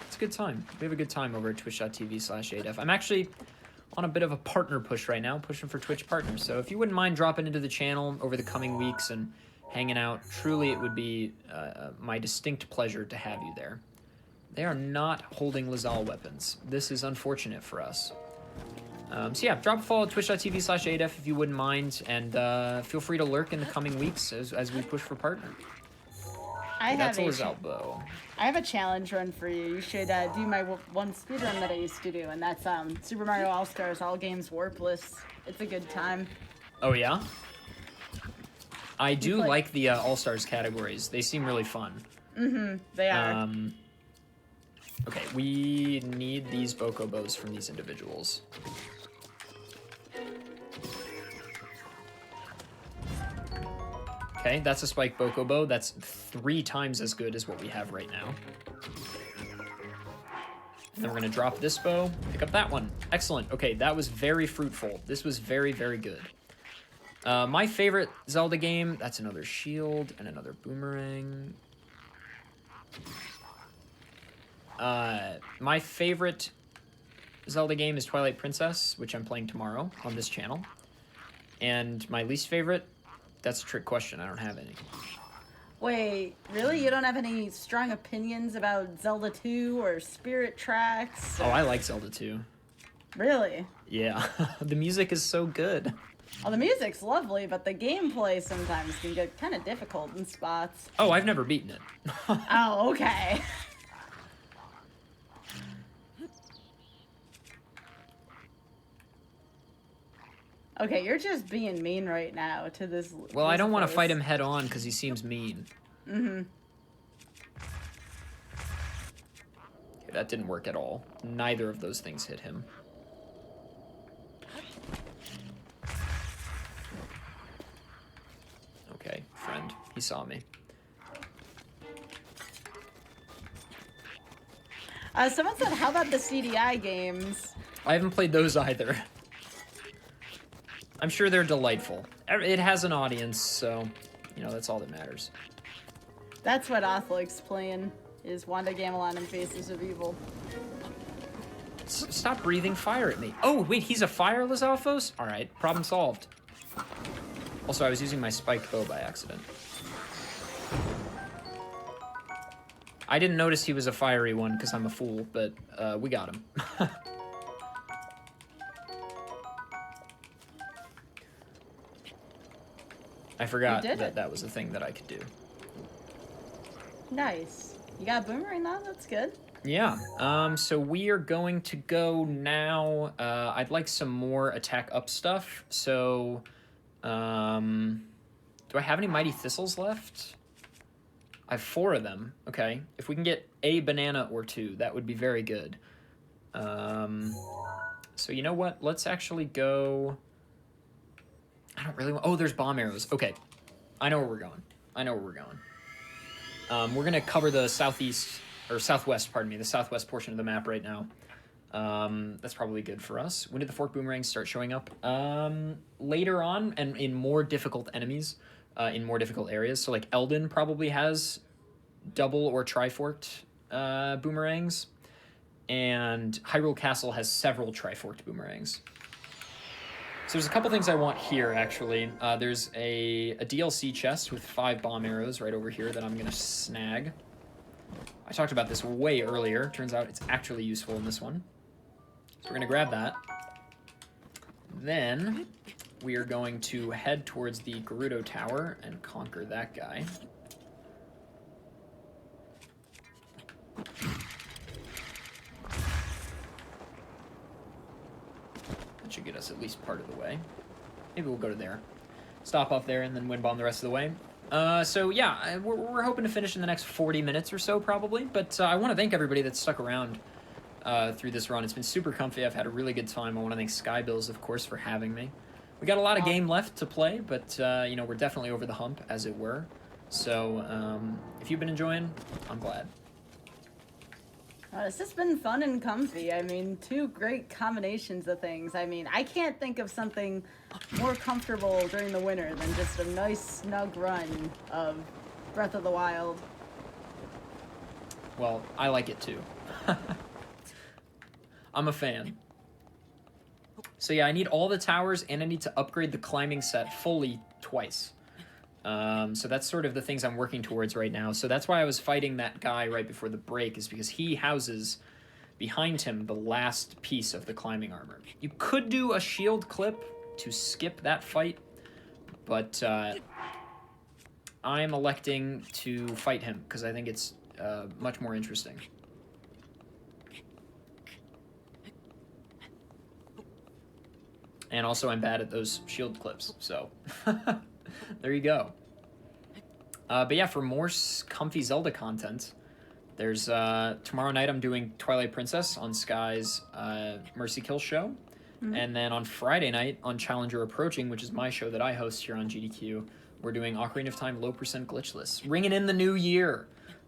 It's a good time. We have a good time over at twitch.tv/ADEF. I'm actually on a bit of a partner push right now, pushing for Twitch partners. So if you wouldn't mind dropping into the channel over the coming weeks and hanging out, truly it would be my distinct pleasure to have you there. They are not holding Lae'zel weapons. This is unfortunate for us. So yeah, drop a follow at twitch.tv/ADEF if you wouldn't mind, and feel free to lurk in the coming weeks as we push for partner. I That's a Lae'zel bow. I have a challenge run for you. You should do my one speedrun that I used to do, and that's Super Mario All-Stars, all games warpless. It's a good time. Oh yeah? I do like the All-Stars categories. They seem really fun. Mm-hmm, they are. Okay, we need these Bokobos from these individuals. Okay, that's a spike Bokobo. That's 3 times as good as what we have right now. And then we're going to drop this bow, pick up that one. Excellent. Okay, that was very fruitful. This was very, very good. My favorite Zelda game, that's another shield and another boomerang. My favorite Zelda game is Twilight Princess, which I'm playing tomorrow on this channel. And my least favorite, that's a trick question. I don't have any. Wait, really? You don't have any strong opinions about Zelda 2 or Spirit Tracks? Oh, I like Zelda 2. Really? Yeah. The music is so good. Well, the music's lovely, but the gameplay sometimes can get kind of difficult in spots. Oh, I've never beaten it. Oh, okay. Okay, you're just being mean right now to this. Well, I don't want to place. fight him head on because he seems mean. Mm-hmm. Okay, that didn't work at all. Neither of those things hit him. Okay, friend. He saw me. Someone said, how about the CDI games? I haven't played those either. I'm sure they're delightful. It has an audience, so, you know, that's all that matters. That's what Athlik's playing, is Wanda Gamelon and Faces of Evil. Stop breathing fire at me. Oh, wait, he's a fire, Lizalfos? Alright, problem solved. Also, I was using my spiked bow by accident. I didn't notice he was a fiery one because I'm a fool, but we got him. I forgot that was a thing that I could do. Nice. You got a boomerang now? That's good. Yeah, so we are going to go now. I'd like some more attack up stuff. So, do I have any Mighty Thistles left? I have 4 of them. Okay, if we can get a banana or 2, that would be very good. So you know what? Let's actually go... I don't really want... Oh, there's bomb arrows. Okay, I know where we're going. We're going to cover the southeast... Or southwest, pardon me, the southwest portion of the map right now. That's probably good for us. When did the fork boomerangs start showing up? Later on, and in more difficult enemies, in more difficult areas. So, like, Eldin probably has double or triforked boomerangs. And Hyrule Castle has several triforked boomerangs. So there's a couple things I want here, actually. There's a DLC chest with 5 bomb arrows right over here that I'm going to snag. I talked about this way earlier. Turns out it's actually useful in this one. So we're going to grab that. Then we are going to head towards the Gerudo Tower and conquer that guy. That should get us at least part of the way. Maybe we'll go to there. Stop off there and then wind bomb the rest of the way. So yeah, we're hoping to finish in the next 40 minutes or so, probably. But I want to thank everybody that's stuck around through this run. It's been super comfy. I've had a really good time. I want to thank Skybilz, of course, for having me. We got a lot of game left to play, but you know, we're definitely over the hump, as it were. So if you've been enjoying, I'm glad. This has been fun and comfy. I mean, 2 great combinations of things. I mean, I can't think of something more comfortable during the winter than just a nice, snug run of Breath of the Wild. Well, I like it too. I'm a fan. So yeah, I need all the towers, and I need to upgrade the climbing set fully twice. So that's sort of the things I'm working towards right now. So that's why I was fighting that guy right before the break, is because he houses behind him the last piece of the climbing armor. You could do a shield clip to skip that fight, but I'm electing to fight him because I think it's much more interesting. And also I'm bad at those shield clips, so... There you go. But yeah, for more comfy Zelda content, there's tomorrow night I'm doing Twilight Princess on Sky's Mercy Kill show. Mm-hmm. And then on Friday night on Challenger Approaching, which is my show that I host here on GDQ, we're doing Ocarina of Time low percent glitchless. Ringing in the new year.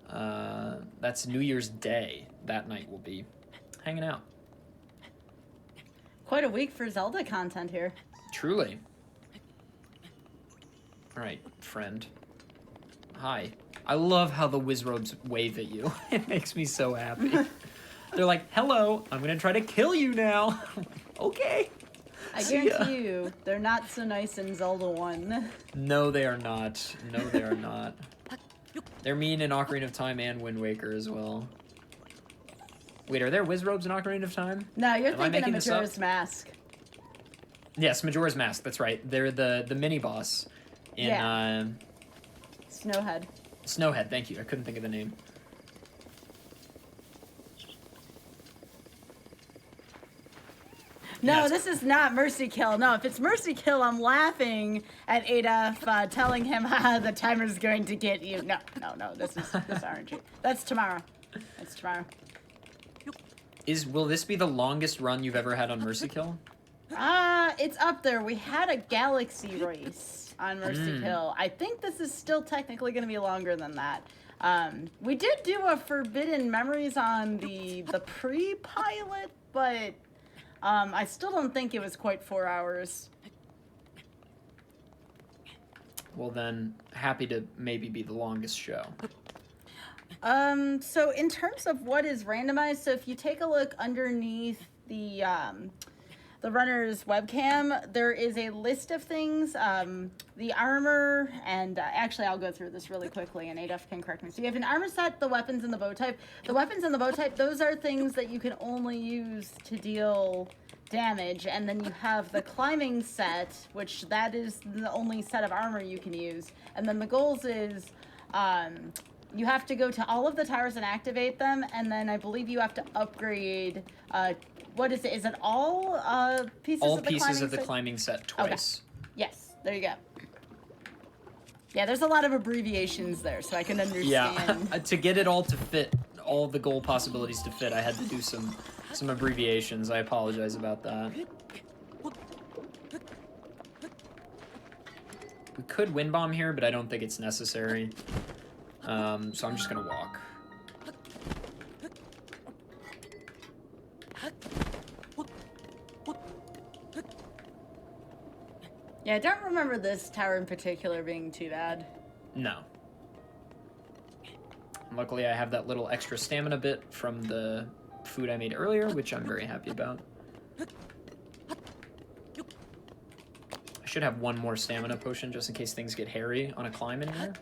That's New Year's Day. That night we'll be hanging out. Quite a week for Zelda content here. Truly. Alright, friend. Hi. I love how the Wizrobes wave at you. It makes me so happy. They're like, hello, I'm gonna try to kill you now. Okay. I guarantee you, they're not so nice in Zelda 1. No, they are not. No, they are not. They're mean in Ocarina of Time and Wind Waker as well. Wait, are there Wizrobes in Ocarina of Time? No, you're thinking of Majora's Mask. Yes, Majora's Mask. That's right. They're the mini boss in Snowhead. Snowhead. Thank you. I couldn't think of the name. No, this is not Mercy Kill. No, if it's Mercy Kill, I'm laughing at Adaf telling him, "Ha, the timer's going to get you." No, this RNG. That's tomorrow. That's tomorrow. Will this be the longest run you've ever had on Mercy Kill? It's up there. We had a galaxy race on Mercy Kill. I think this is still technically going to be longer than that. We did do a Forbidden Memories on the pre-pilot, but I still don't think it was quite 4 hours. Well then, happy to maybe be the longest show. So in terms of what is randomized, so if you take a look underneath the runner's webcam, there is a list of things, the armor, and actually I'll go through this really quickly and Adaf can correct me. So you have an armor set, the weapons, and the bow type. The weapons and the bow type, those are things that you can only use to deal damage, and then you have the climbing set, which that is the only set of armor you can use. And then the goals is you have to go to all of the towers and activate them, and then I believe you have to upgrade what is it? Is it all pieces all of the pieces climbing of the set? climbing set twice. Okay. Yes, there you go. Yeah, there's a lot of abbreviations there, so I can understand. Yeah, to get it all to fit, all the goal possibilities to fit, I had to do some abbreviations. I apologize about that. We could wind bomb here, but I don't think it's necessary. So I'm just gonna walk. Yeah, I don't remember this tower in particular being too bad. No. Luckily, I have that little extra stamina bit from the food I made earlier, which I'm very happy about. I should have one more stamina potion just in case things get hairy on a climb in here.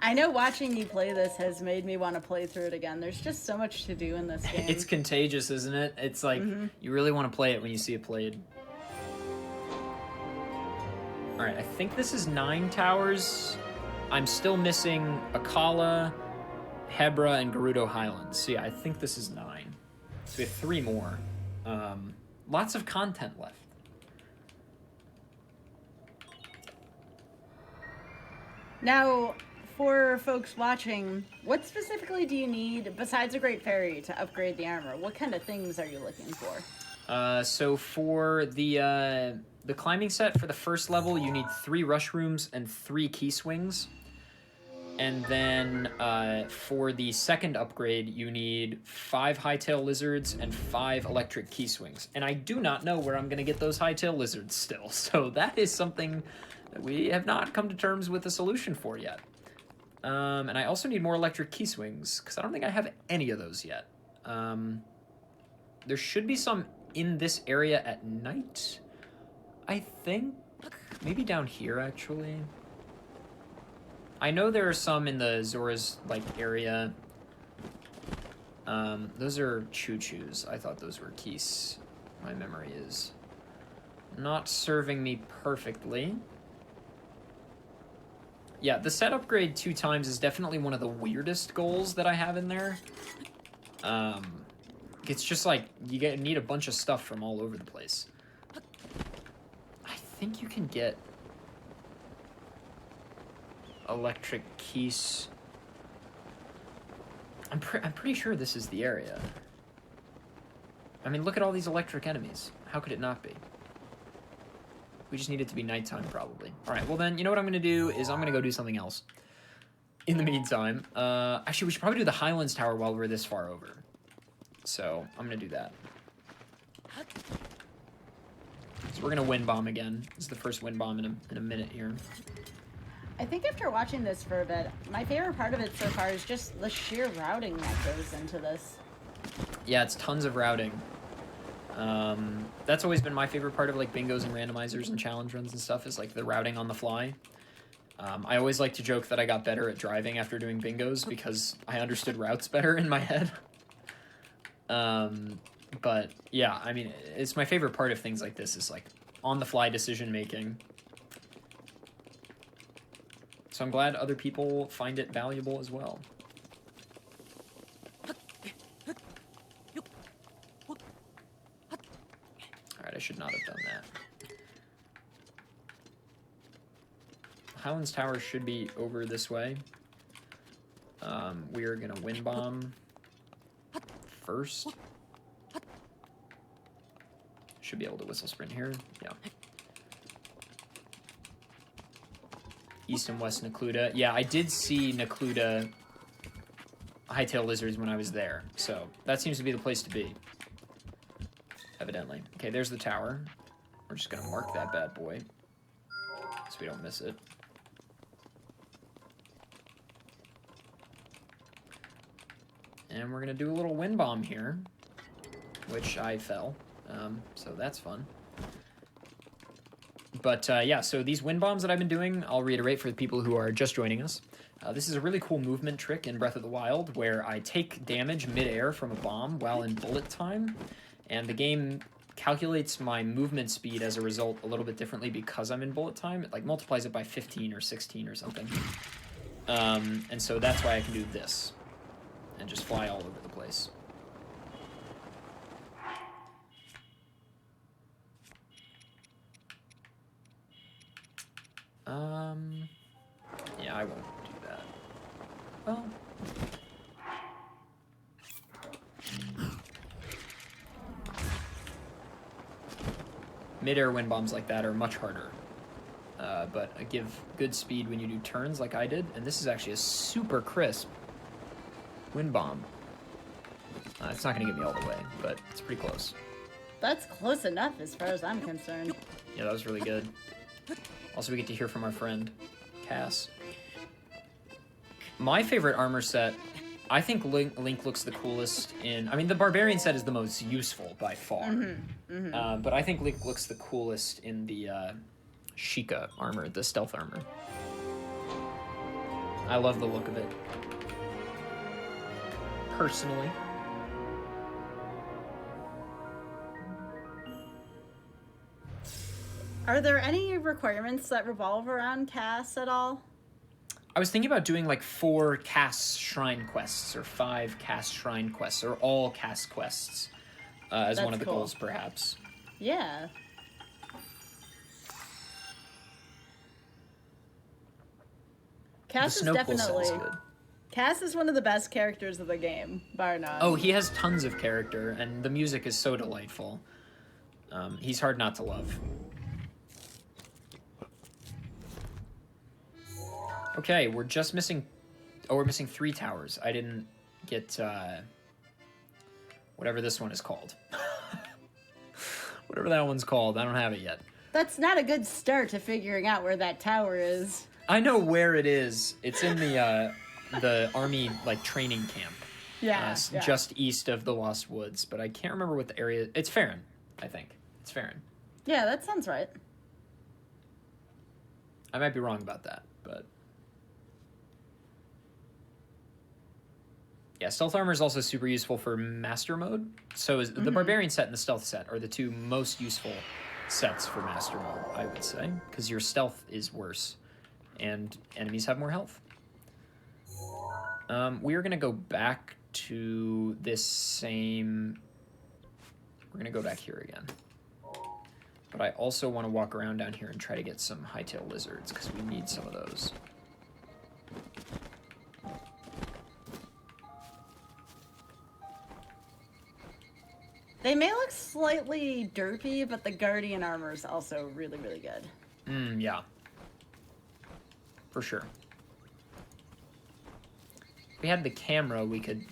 I know watching you play this has made me want to play through it again. There's just so much to do in this game. It's contagious, isn't it? It's like, you really want to play it when you see it played. Alright, I think this is 9 towers. I'm still missing Akala, Hebra, and Gerudo Highlands. So yeah, I think this is 9. So we have 3 more. Lots of content left. Now, for folks watching, what specifically do you need, besides a Great Fairy, to upgrade the armor? What kind of things are you looking for? So for the climbing set, for the first level, you need 3 rush rooms and 3 key swings. And then for the second upgrade, you need 5 hightail lizards and 5 electric key swings. And I do not know where I'm going to get those hightail lizards still. So that is something that we have not come to terms with a solution for yet. And I also need more electric key swings, because I don't think I have any of those yet. There should be some in this area at night, I think. Maybe down here, actually. I know there are some in the Zora's, area. Those are choo-choos. I thought those were keys. My memory is not serving me perfectly. Yeah, the set upgrade 2 times is definitely one of the weirdest goals that I have in there. It's just like, you need a bunch of stuff from all over the place. I think you can get electric keys. I'm pretty sure this is the area. I mean, look at all these electric enemies. How could it not be? We just need it to be nighttime, probably. All right, well then, you know what I'm going to do is I'm going to go do something else. In the meantime, actually, we should probably do the Highlands Tower while we're this far over. So, I'm going to do that. So we're going to wind bomb again. This is the first wind bomb in a minute here. I think after watching this for a bit, my favorite part of it so far is just the sheer routing that goes into this. Yeah, it's tons of routing. That's always been my favorite part of bingos and randomizers and challenge runs and stuff, is the routing on the fly. I always like to joke that I got better at driving after doing bingos because I understood routes better in my head. But yeah, I mean, it's my favorite part of things like this is like on-the-fly decision making. So I'm glad other people find it valuable as well. Alright, I should not have done that. Highlands Tower should be over this way. We are going to wind bomb first. Should be able to whistle sprint here. Yeah. East and West Necluda. Yeah, I did see Necluda hightail lizards when I was there, so that seems to be the place to be. Evidently. Okay, there's the tower. We're just going to mark that bad boy so we don't miss it. And we're going to do a little wind bomb here, which I fell, so that's fun. But yeah, so these wind bombs that I've been doing, I'll reiterate for the people who are just joining us. This is a really cool movement trick in Breath of the Wild where I take damage mid-air from a bomb while in bullet time, and the game calculates my movement speed as a result a little bit differently because I'm in bullet time. It like multiplies it by 15 or 16 or something. And so that's why I can do this and just fly all over the place. Yeah, I won't do that. Well, mid-air wind bombs like that are much harder, but give good speed when you do turns like I did, and this is actually a super crisp wind bomb. It's not going to get me all the way, but it's pretty close. That's close enough as far as I'm concerned. Yeah, that was really good. Also, we get to hear from our friend, Cass. My favorite armor set, I think Link looks the coolest in... I mean, the Barbarian set is the most useful by far. But I think Link looks the coolest in the Sheikah armor, the stealth armor. I love the look of it. Personally. Are there any requirements that revolve around Cass at all? I was thinking about doing like 4 Cass Shrine quests or 5 Cass Shrine quests or all Cass quests as That's one of the cool. goals, perhaps. Yeah. Cass is definitely... Cass is one of the best characters of the game, bar none. Oh, he has tons of character, and the music is so delightful. He's hard not to love. Okay, we're just missing... Oh, we're missing 3 towers. I didn't get, whatever this one is called. Whatever that one's called, I don't have it yet. That's not a good start to figuring out where that tower is. I know where it is. It's in the army, like, training camp. Yeah, yeah. Just east of the Lost Woods, but I can't remember what the area... It's Farron, I think. It's Farron. Yeah, that sounds right. I might be wrong about that, but... Yeah, stealth armor is also super useful for master mode. So is the barbarian set and the stealth set are the 2 most useful sets for master mode, I would say, because your stealth is worse and enemies have more health. We are going to go back to this same... We're going to go back here again. But I also want to walk around down here and try to get some hightail lizards, because we need some of those. They may look slightly derpy, but the Guardian armor is also really, really good. Yeah. For sure. If we had the camera, we could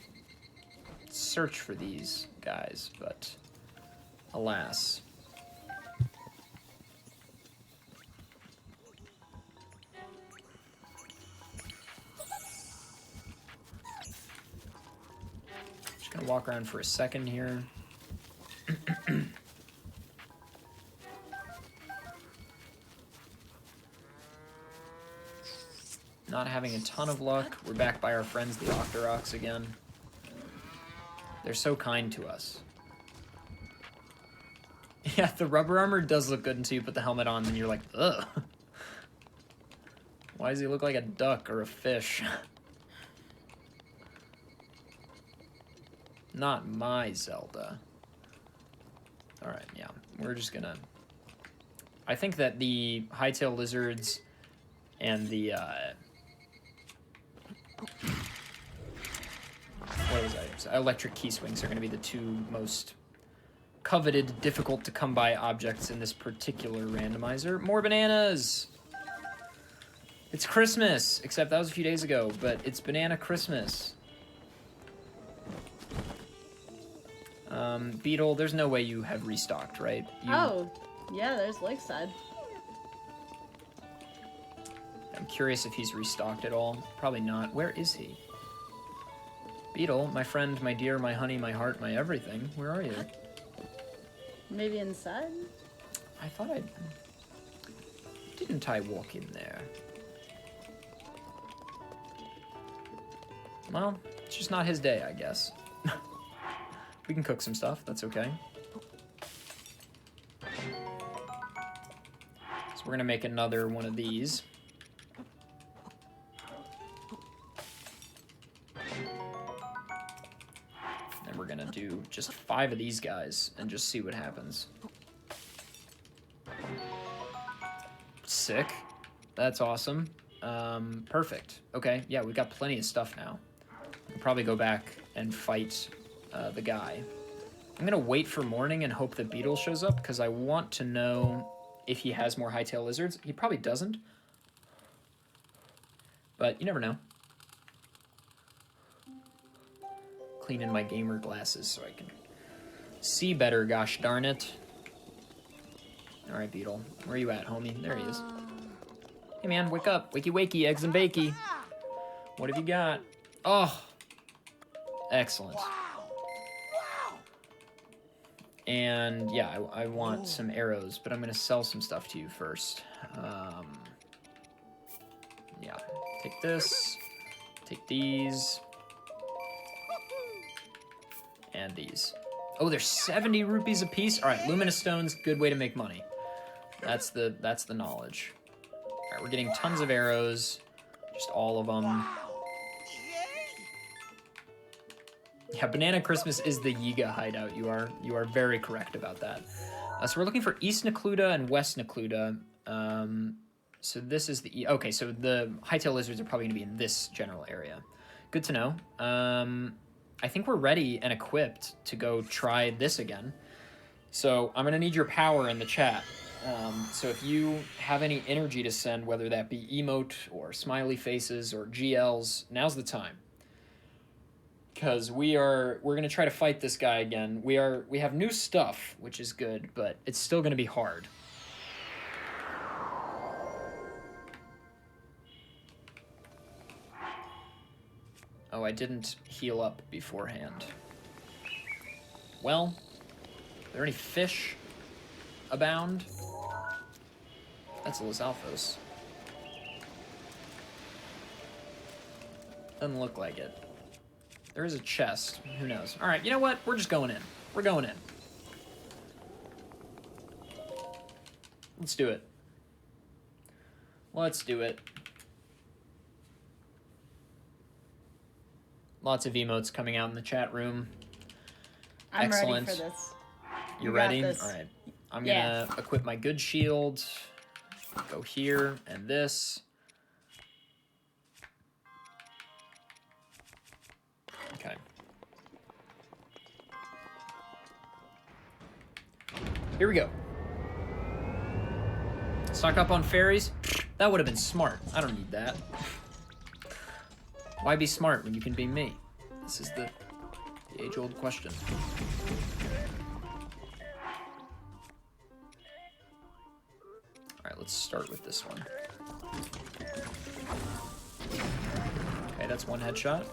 search for these guys, but alas. Just gonna walk around for a second here. Not having a ton of luck. We're back by our friends, the Octoroks, again. They're so kind to us. Yeah, the rubber armor does look good until you put the helmet on, and you're like, ugh. Why does he look like a duck or a fish? Not my Zelda. Alright, yeah. We're just gonna... I think that the hightail lizards and the, what was I? So electric key swings are gonna be the two most coveted, difficult to come by objects in this particular randomizer. More bananas! It's Christmas! Except that was a few days ago, but it's Banana Christmas. Beetle, there's no way you have restocked, right? Oh, yeah, there's Lakeside. I'm curious if he's restocked at all. Probably not. Where is he? Beetle, my friend, my dear, my honey, my heart, my everything. Where are you? Maybe inside? I thought I... Didn't I walk in there? Well, it's just not his day, I guess. We can cook some stuff, that's okay. So we're gonna make another one of these. And we're gonna do just 5 of these guys and just see what happens. Sick. That's awesome. Perfect. Okay, yeah, we've got plenty of stuff now. We'll probably go back and fight the guy. I'm gonna wait for morning and hope that Beetle shows up, because I want to know if he has more hightail lizards. He probably doesn't. But you never know. Clean in my gamer glasses so I can see better, gosh darn it. Alright, Beetle. Where are you at, homie? There he is. Hey man, wake up. Wakey wakey, eggs and bakey. What have you got? Oh! Excellent. And yeah, I want some arrows, but I'm gonna sell some stuff to you first. Yeah, take this, take these, and these. Oh, they're 70 rupees a piece. All right, luminous stones, good way to make money. That's the knowledge. All right, we're getting tons of arrows, just all of them. Yeah, Banana Christmas is the Yiga hideout. You are very correct about that. So we're looking for East Necluda and West Necluda. So this is the... Okay, so the hightail lizards are probably going to be in this general area. Good to know. I think we're ready and equipped to go try this again. So I'm going to need your power in the chat. So if you have any energy to send, whether that be emote or smiley faces or GLs, now's the time. Because we're gonna try to fight this guy again. We have new stuff, which is good, but it's still gonna be hard. Oh, I didn't heal up beforehand. Well, are there any fish abound? That's Los Alphos. Doesn't look like it. There is a chest. Who knows? All right, you know what? We're just going in. We're going in. Let's do it. Let's do it. Lots of emotes coming out in the chat room. I'm Excellent. ready for this. You got ready? this. All right. I'm gonna equip my good shield. Go here and this. Okay. Here we go. Stock up on fairies? That would have been smart. I don't need that. Why be smart when you can be me? This is the age-old question. Alright, let's start with this one. Okay, that's one headshot.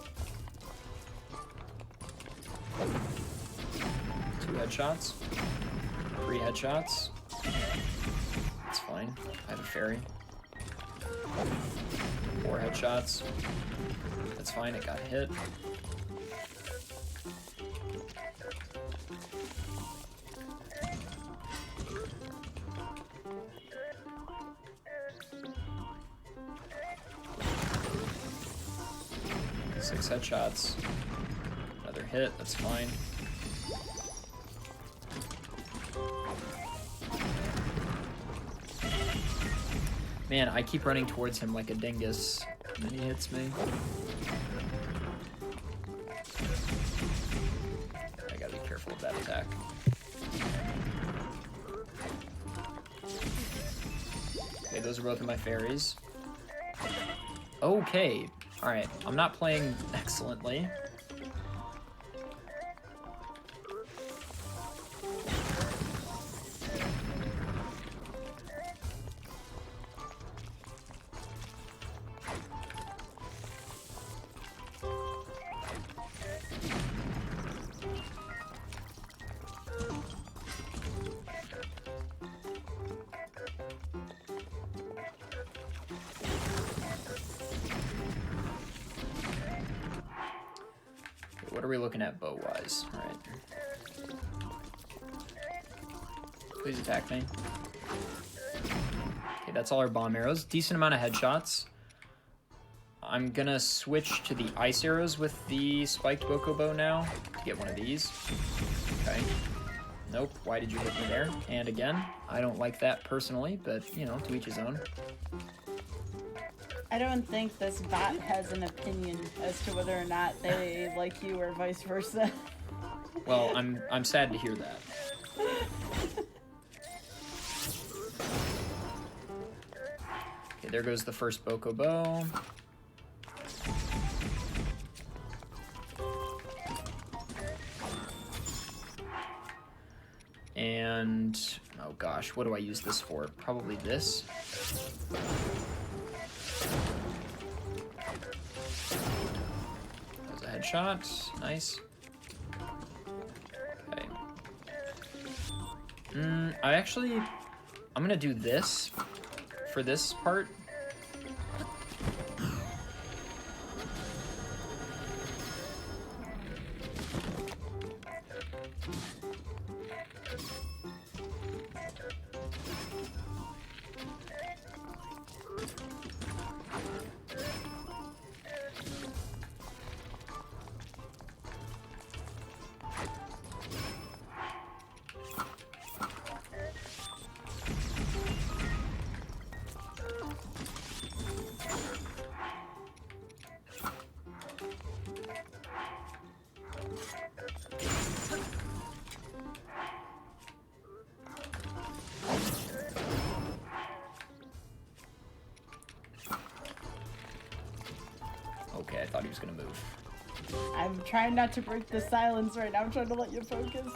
2 headshots. 3 headshots. That's fine. I have a fairy. 4 headshots. That's fine, it got hit. Six headshots. Another hit, that's fine. Man, I keep running towards him like a dingus, and then he hits me. I gotta be careful of that attack. Okay, those are both of my fairies. Okay, alright, I'm not playing excellently. What are we looking at bow-wise? Alright. Please attack me. Okay, that's all our bomb arrows. Decent amount of headshots. I'm gonna switch to the ice arrows with the spiked Boko bow now to get one of these. Okay. Nope, why did you hit me there? And again, I don't like that personally, but, you know, to each his own. I don't think this bot has an opinion as to whether or not they like you or vice versa. Well, I'm sad to hear that. Okay, there goes the first Boko bow. And oh gosh, what do I use this for? Probably this. That was a headshot. Nice. Okay. I'm gonna do this for this part. Okay, I thought he was gonna move. I'm trying not to break the silence right now. I'm trying to let you focus.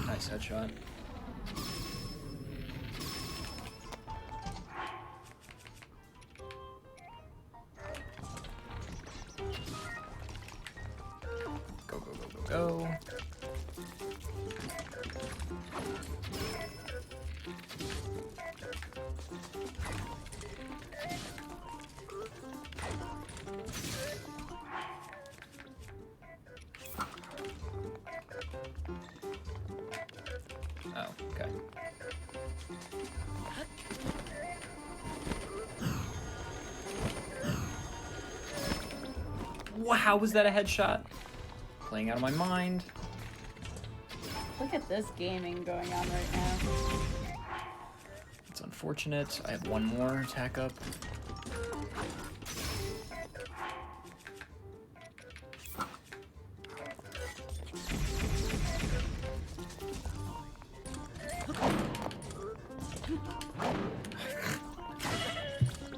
Nice headshot. Go, go, go, go, go. Oh, okay. Wow, was that a headshot? Playing out of my mind. Look at this gaming going on right now. It's unfortunate. I have one more attack up.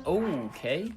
Okay.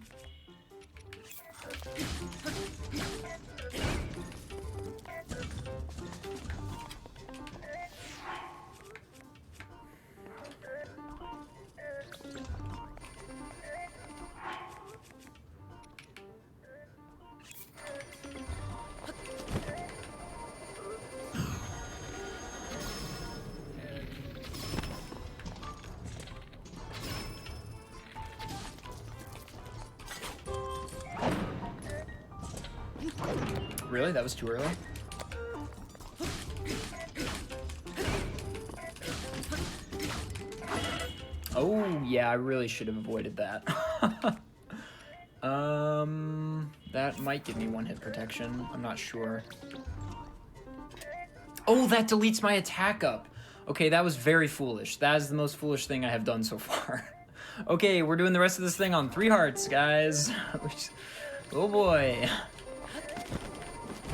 Really? That was too early? Oh, yeah, I really should have avoided that. That might give me 1-hit protection. I'm not sure. Oh, that deletes my attack up. Okay, that was very foolish. That is the most foolish thing I have done so far. Okay, we're doing the rest of this thing on 3 hearts, guys. Oh boy.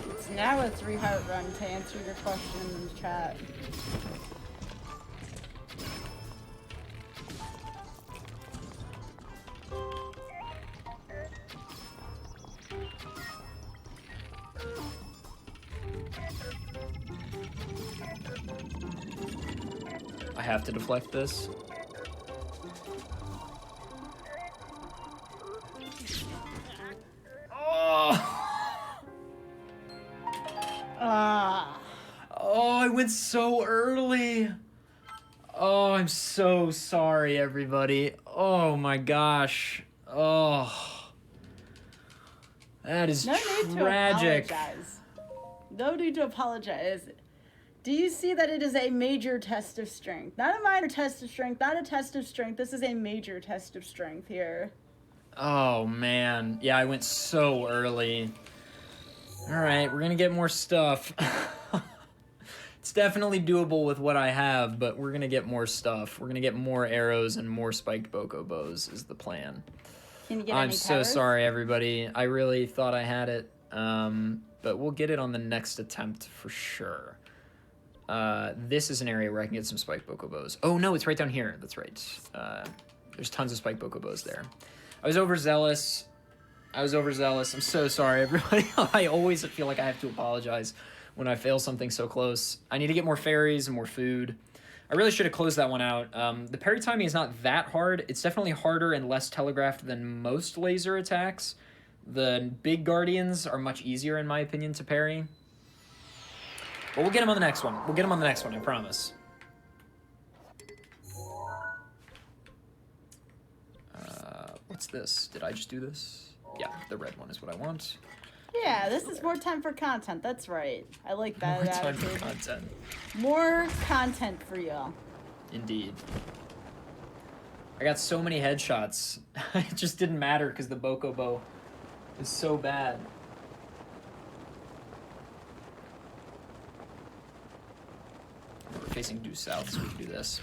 It's now a 3-heart run to answer your question in the chat. I have to deflect this. Oh, I went so early. Oh, I'm so sorry, everybody. Oh my gosh. Oh. That is No need tragic. to apologize. No need to apologize. Do you see that it is a major test of strength? Not a minor test of strength, not a test of strength. This is a major test of strength here. Oh, man. Yeah, I went so early. All right, we're going to get more stuff. It's definitely doable with what I have, but we're going to get more stuff. We're going to get more arrows and more spiked boko bows is the plan. Can you get I'm any so powers? sorry, everybody. I really thought I had it, but we'll get it on the next attempt for sure. This is an area where I can get some spiked boko bows. Oh, no, it's right down here. That's right. There's tons of spiked boko bows there. I was overzealous. I'm so sorry, everybody. I always feel like I have to apologize when I fail something so close. I need to get more fairies and more food. I really should have closed that one out. The parry timing is not that hard. It's definitely harder and less telegraphed than most laser attacks. The big guardians are much easier, in my opinion, to parry. But we'll get him on the next one. I promise. What's this? Did I just do this? Yeah, the red one is what I want. Yeah, this is more time for content. That's right. I like that More time attitude. for content. More content for y'all. Indeed. I got so many headshots. It just didn't matter because the boko bow is so bad. We're facing due south, so we can do this.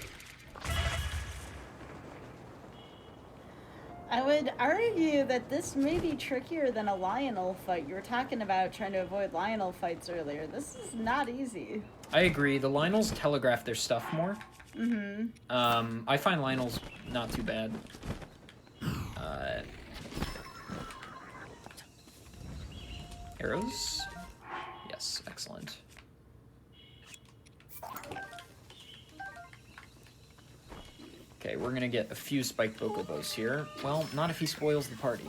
I would argue that this may be trickier than a Lionel fight. You were talking about trying to avoid Lionel fights earlier. This is not easy. I agree. The Lionels telegraph their stuff more. Mm-hmm. I find Lionels not too bad. Arrows? Yes, excellent. Okay, we're gonna get a few spiked boko bows here. Well, not if he spoils the party.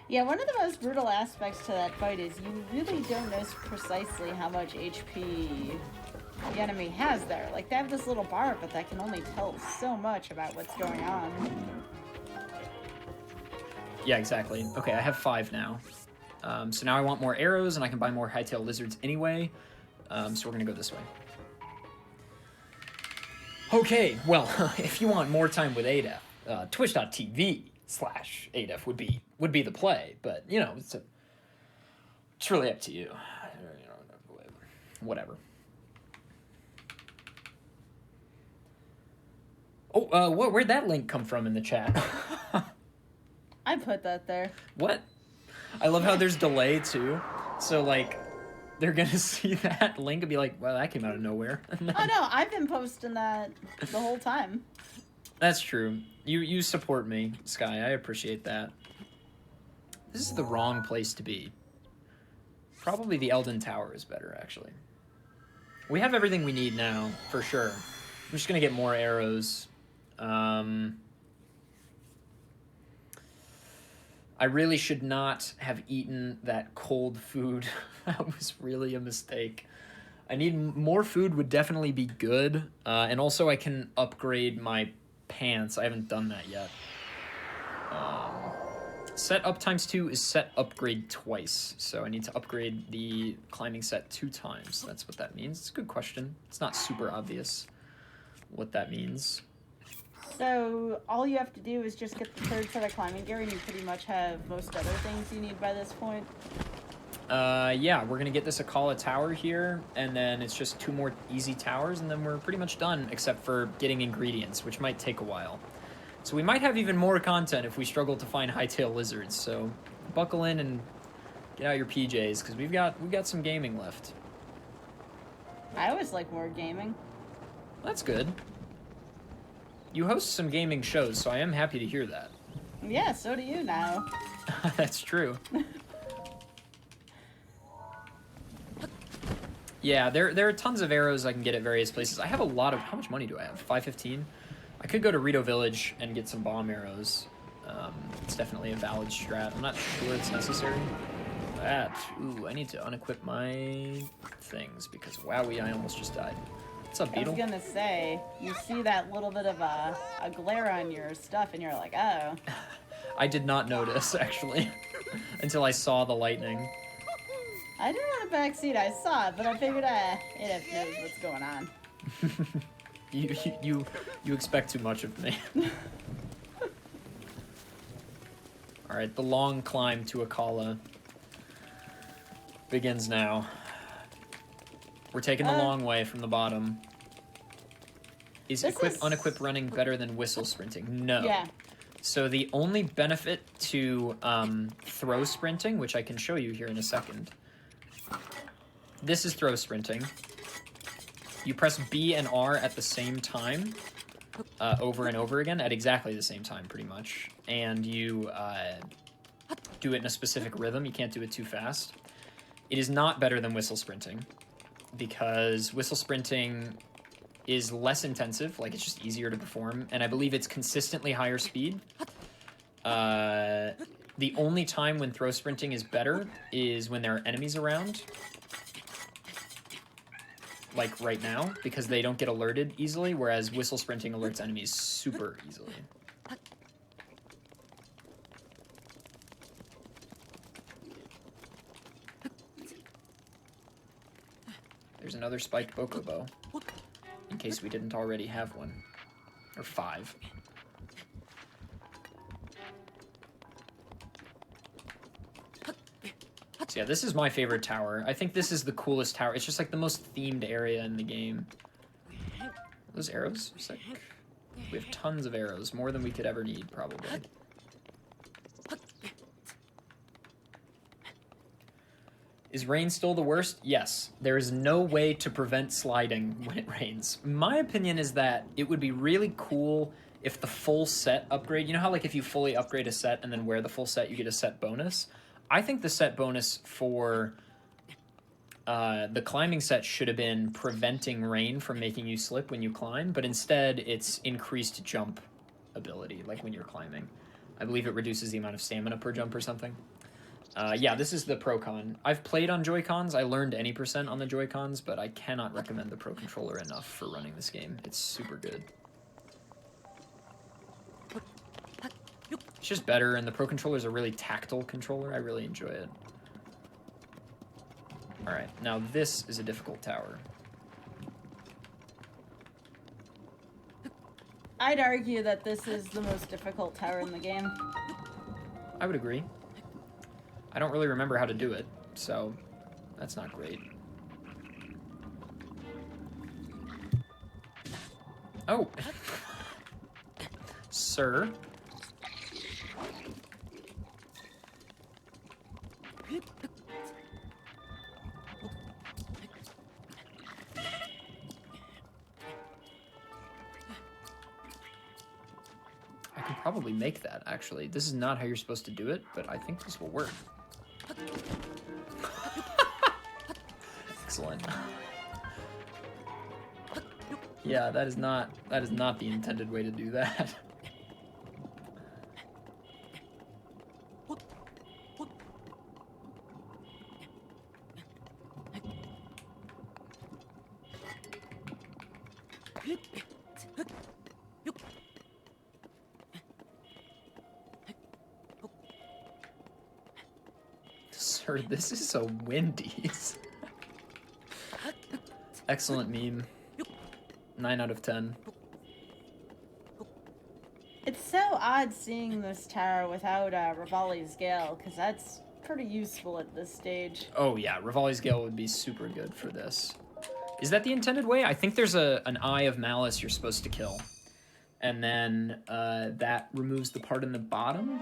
Yeah, one of the most brutal aspects to that fight is you really don't know precisely how much HP the enemy has there. Like, they have this little bar, but that can only tell so much about what's going on. Yeah, exactly. Okay, I have 5 now. So now I want more arrows, and I can buy more hightail lizards anyway. So we're gonna go this way. Okay, well, if you want more time with ADEF, twitch.tv/ADEF would be the play, but you know, it's really up to you. Whatever. Oh, where'd that link come from in the chat? I put that there. What? I love how there's delay too. So like, they're gonna see that link and be like, "Well, that came out of nowhere." Oh no, I've been posting that the whole time. That's true. You support me, Sky. I appreciate that. This is the wrong place to be. Probably the Elden Tower is better, actually. We have everything we need now, for sure. I'm just gonna get more arrows. I really should not have eaten that cold food. That was really a mistake. I need more food would definitely be good. And also I can upgrade my pants. I haven't done that yet. Set up ×2 is set upgrade twice. So I need to upgrade the climbing set 2 times. That's what that means. It's a good question. It's not super obvious what that means. So all you have to do is just get the 3rd set of climbing gear, and you pretty much have most other things you need by this point. Yeah, we're gonna get this Akala tower here, and then it's just 2 more easy towers, and then we're pretty much done, except for getting ingredients, which might take a while. So we might have even more content if we struggle to find hightail lizards, so buckle in and get out your PJs, because we've got some gaming left. I always like more gaming. That's good. You host some gaming shows, so I am happy to hear that. Yeah, so do you now. That's true. Yeah, there are tons of arrows I can get at various places. I have a lot of... How much money do I have? 515? I could go to Rito Village and get some bomb arrows. It's definitely a valid strat. I'm not sure it's necessary. Ooh, I need to unequip my things because, wowee, I almost just died. What's up, Beetle? I was gonna say, you see that little bit of a glare on your stuff and you're like, oh. I did not notice, actually, until I saw the lightning. I didn't want a backseat, I saw it, but I figured it knows what's going on. You expect too much of me. Alright, the long climb to Akala begins now. We're taking the long way from the bottom. Is unequip running better than whistle sprinting? No. Yeah. So the only benefit to throw sprinting, which I can show you here in a second. This is throw sprinting. You press B and R at the same time, over and over again, at exactly the same time, pretty much. And you do it in a specific rhythm. You can't do it too fast. It is not better than whistle sprinting, because whistle sprinting is less intensive, like it's just easier to perform, and I believe it's consistently higher speed. The only time when throw sprinting is better is when there are enemies around. Like right now, because they don't get alerted easily, whereas whistle sprinting alerts enemies super easily. There's another spiked bokobo, in case we didn't already have one. Or 5. So yeah, this is my favorite tower. I think this is the coolest tower. It's just like the most themed area in the game. Those arrows? Sick. We have tons of arrows, more than we could ever need, probably. Is rain still the worst? Yes. There is no way to prevent sliding when it rains. My opinion is that it would be really cool if the full set upgrade... You know how like if you fully upgrade a set and then wear the full set, you get a set bonus? I think the set bonus for the climbing set should have been preventing rain from making you slip when you climb, but instead it's increased jump ability, like when you're climbing. I believe it reduces the amount of stamina per jump or something. Yeah, this is the Pro-Con. I've played on Joy-Cons. I learned any percent on the Joy-Cons, but I cannot recommend the Pro Controller enough for running this game. It's super good. It's just better, and the Pro Controller is a really tactile controller. I really enjoy it. Alright, now this is a difficult tower. I'd argue that this is the most difficult tower in the game. I would agree. I don't really remember how to do it, so that's not great. Oh! Sir. I could probably make that, actually. This is not how you're supposed to do it, but I think this will work. Excellent. Yeah, that is not the intended way to do that. Sir, this is so Wendy's. Excellent meme. 9 out of 10. It's so odd seeing this tower without Rivali's Gale, because that's pretty useful at this stage. Oh yeah, Rivali's Gale would be super good for this. Is that the intended way? I think there's an Eye of Malice you're supposed to kill. And then that removes the part in the bottom.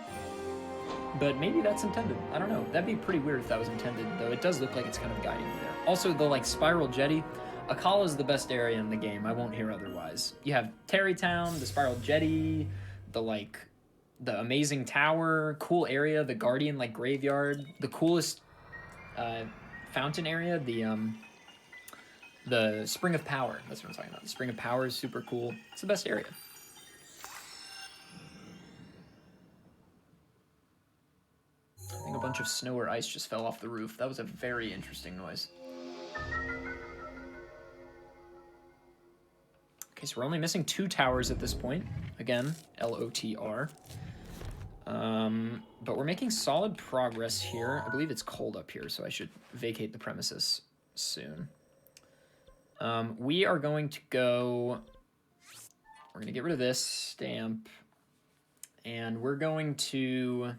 But maybe that's intended. I don't know. That'd be pretty weird if that was intended, though it does look like it's kind of guiding you there. Also, the like Spiral Jetty, Akala is the best area in the game. I won't hear otherwise. You have Terrytown, the Spiral Jetty, the amazing tower, cool area, the Guardian like graveyard, the coolest fountain area, the Spring of Power. That's what I'm talking about. The Spring of Power is super cool. It's the best area. I think a bunch of snow or ice just fell off the roof. That was a very interesting noise. Okay, so we're only missing 2 towers at this point. Again, LOTR. But we're making solid progress here. I believe it's cold up here, so I should vacate the premises soon. We are going to go... We're going to get rid of this stamp. And we're going to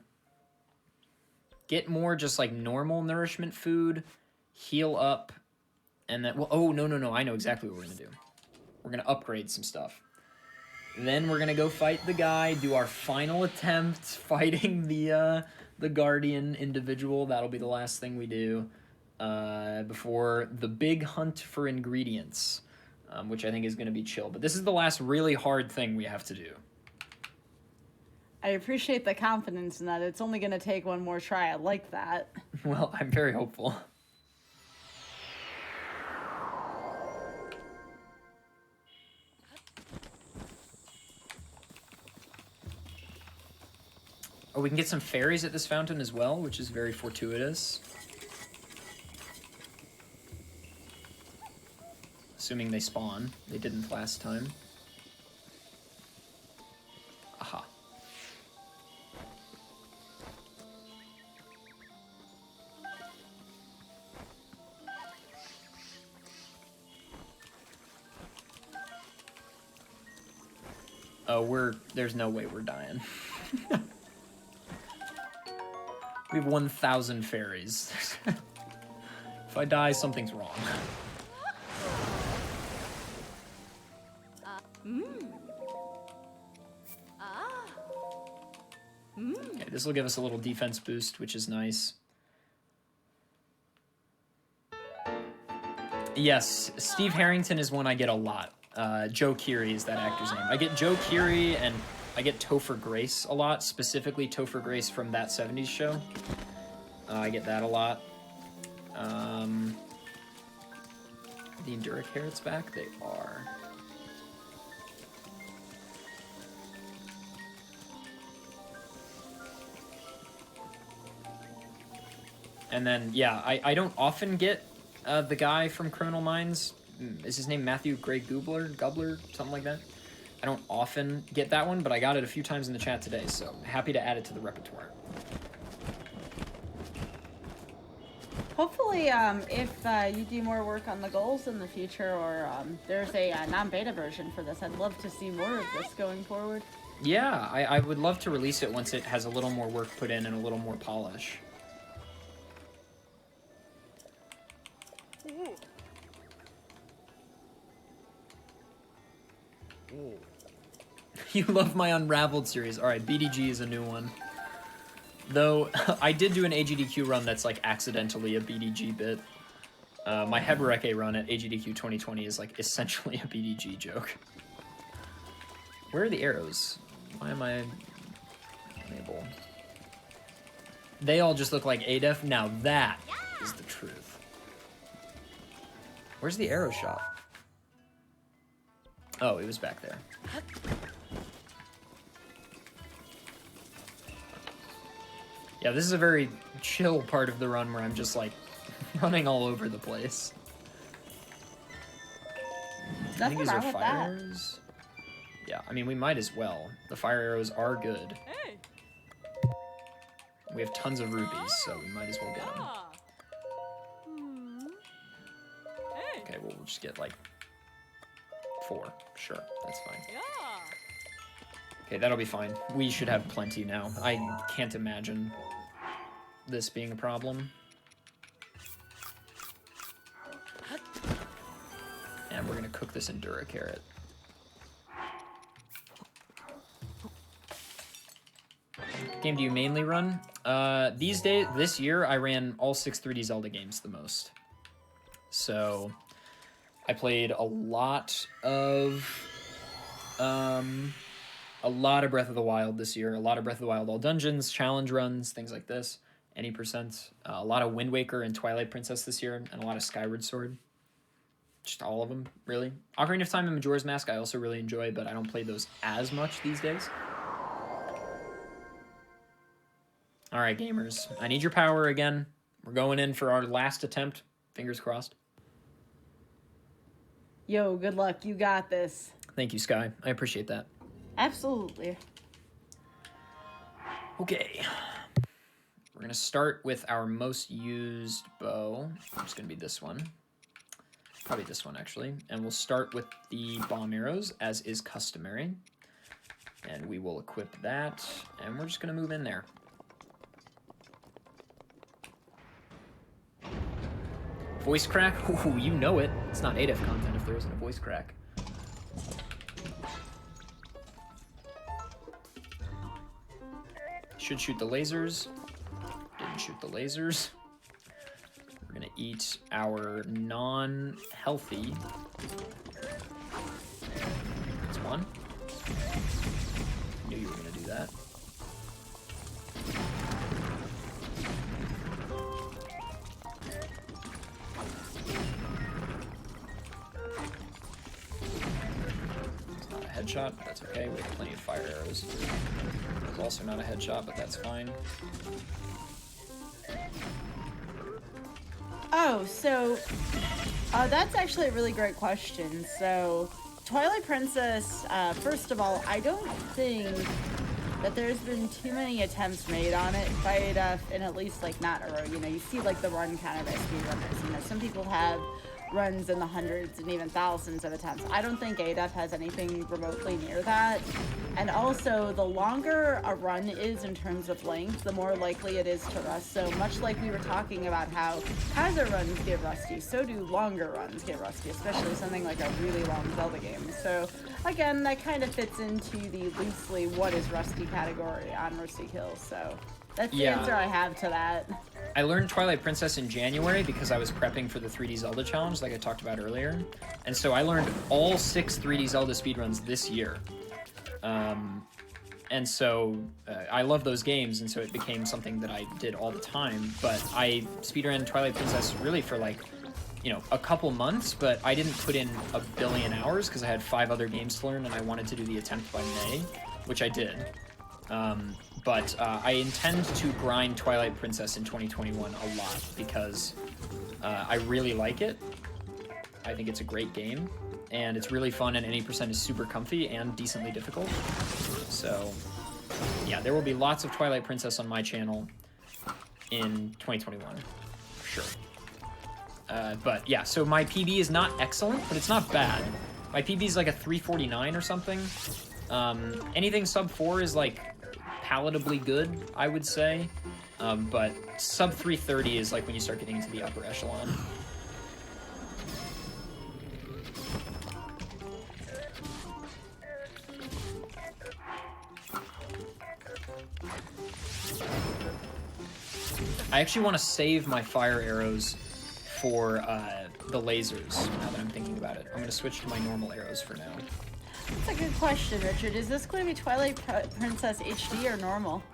get more just like normal nourishment food, heal up, and then... Well, oh, no. I know exactly what we're going to do. We're going to upgrade some stuff. Then we're going to go fight the guy, do our final attempt fighting the Guardian individual. That'll be the last thing we do before the big hunt for ingredients, which I think is going to be chill. But this is the last really hard thing we have to do. I appreciate the confidence in that. It's only going to take one more try. I like that. Well, I'm very hopeful. Oh, we can get some fairies at this fountain as well, which is very fortuitous. Assuming they spawn. They didn't last time. Aha. Oh, there's no way we're dying. We have 1,000 fairies. If I die, something's wrong. Okay, this will give us a little defense boost, which is nice. Yes, Steve Harrington is one I get a lot. Joe Keery is that actor's name. I get Joe Keery and I get Topher Grace a lot, specifically Topher Grace from That 70s Show. I get that a lot. The Enduric Carrots back? They are. And then, yeah, I don't often get the guy from Criminal Minds. Is his name Matthew Gray Gubler, something like that? I don't often get that one, but I got it a few times in the chat today, so happy to add it to the repertoire. Hopefully, if you do more work on the goals in the future, or there's a non-beta version for this, I'd love to see more of this going forward. Yeah, I would love to release it once it has a little more work put in and a little more polish. You love my Unraveled series. Alright, BDG is a new one. Though, I did do an AGDQ run that's like accidentally a BDG bit. My Hebereke run at AGDQ 2020 is like essentially a BDG joke. Where are the arrows? Why am I unable? They all just look like ADEF. Now that is the truth. Where's the arrow shot? Oh, it was back there. Yeah, this is a very chill part of the run where I'm just like running all over the place. I think nothing these are wrong with fire that. arrows. Yeah, I mean, we might as well. The fire arrows are good. We have tons of rubies, so we might as well get them. Okay, well, we'll just get, like, 4. Sure, that's fine. Okay, that'll be fine. We should have plenty now. I can't imagine this being a problem. And we're gonna cook this Endura carrot. Game do you mainly run? This year, I ran all 6 3D Zelda games the most. So, I played a lot of Breath of the Wild this year. A lot of Breath of the Wild all dungeons, challenge runs, things like this. Any percent. A lot of Wind Waker and Twilight Princess this year, and a lot of Skyward Sword. Just all of them, really. Ocarina of Time and Majora's Mask I also really enjoy, but I don't play those as much these days. Alright, gamers. I need your power again. We're going in for our last attempt. Fingers crossed. Yo, good luck. You got this. Thank you, Sky. I appreciate that. Absolutely. Okay. We're going to start with our most used bow. It's going to be this one. Probably this one, actually. And we'll start with the bomb arrows, as is customary. And we will equip that, and we're just going to move in there. Voice crack? Ooh, you know it. It's not ADF content if there isn't a voice crack. Should shoot the lasers. Didn't shoot the lasers. We're gonna eat our non-healthy. That's one. Knew you were gonna do that. It's not a headshot, but that's okay. We have plenty of fire arrows. It's also not a headshot, but that's fine. Oh, so that's actually a really great question. So Twilight Princess, first of all, I don't think that there's been too many attempts made on it by ADF, and at least like not a row. You know, you see like the run counter by speedrunners. You know, some people have runs in the hundreds and even thousands of attempts. I don't think ADF has anything remotely near that. And also, the longer a run is in terms of length, the more likely it is to rust. So much like we were talking about how hazard runs get rusty, so do longer runs get rusty, especially something like a really long Zelda game. So again, that kind of fits into the loosely what is rusty category on Rusty Kill. So that's the answer I have to that. I learned Twilight Princess in January because I was prepping for the 3D Zelda challenge like I talked about earlier. And so I learned all 6 3D Zelda speedruns this year. And so I love those games, and so it became something that I did all the time. But I speedran Twilight Princess really for like, you know, a couple months, but I didn't put in a billion hours because I had 5 other games to learn and I wanted to do the attempt by May, which I did. But I intend to grind Twilight Princess in 2021 a lot because I really like it. I think it's a great game, and it's really fun, and any percent is super comfy and decently difficult. So, yeah, there will be lots of Twilight Princess on my channel in 2021, for sure. But yeah, so my PB is not excellent, but it's not bad. My PB is like a 349 or something. Anything sub 4 is like palatably good, I would say. But sub 330 is like when you start getting into the upper echelon. I actually want to save my fire arrows for the lasers, now that I'm thinking about it. I'm going to switch to my normal arrows for now. That's a good question, Richard. Is this going to be Twilight Princess HD or normal?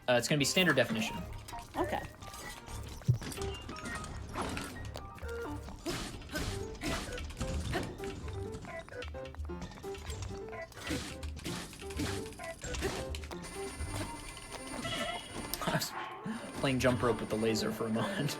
It's going to be standard definition. Okay. I was playing jump rope with the laser for a moment.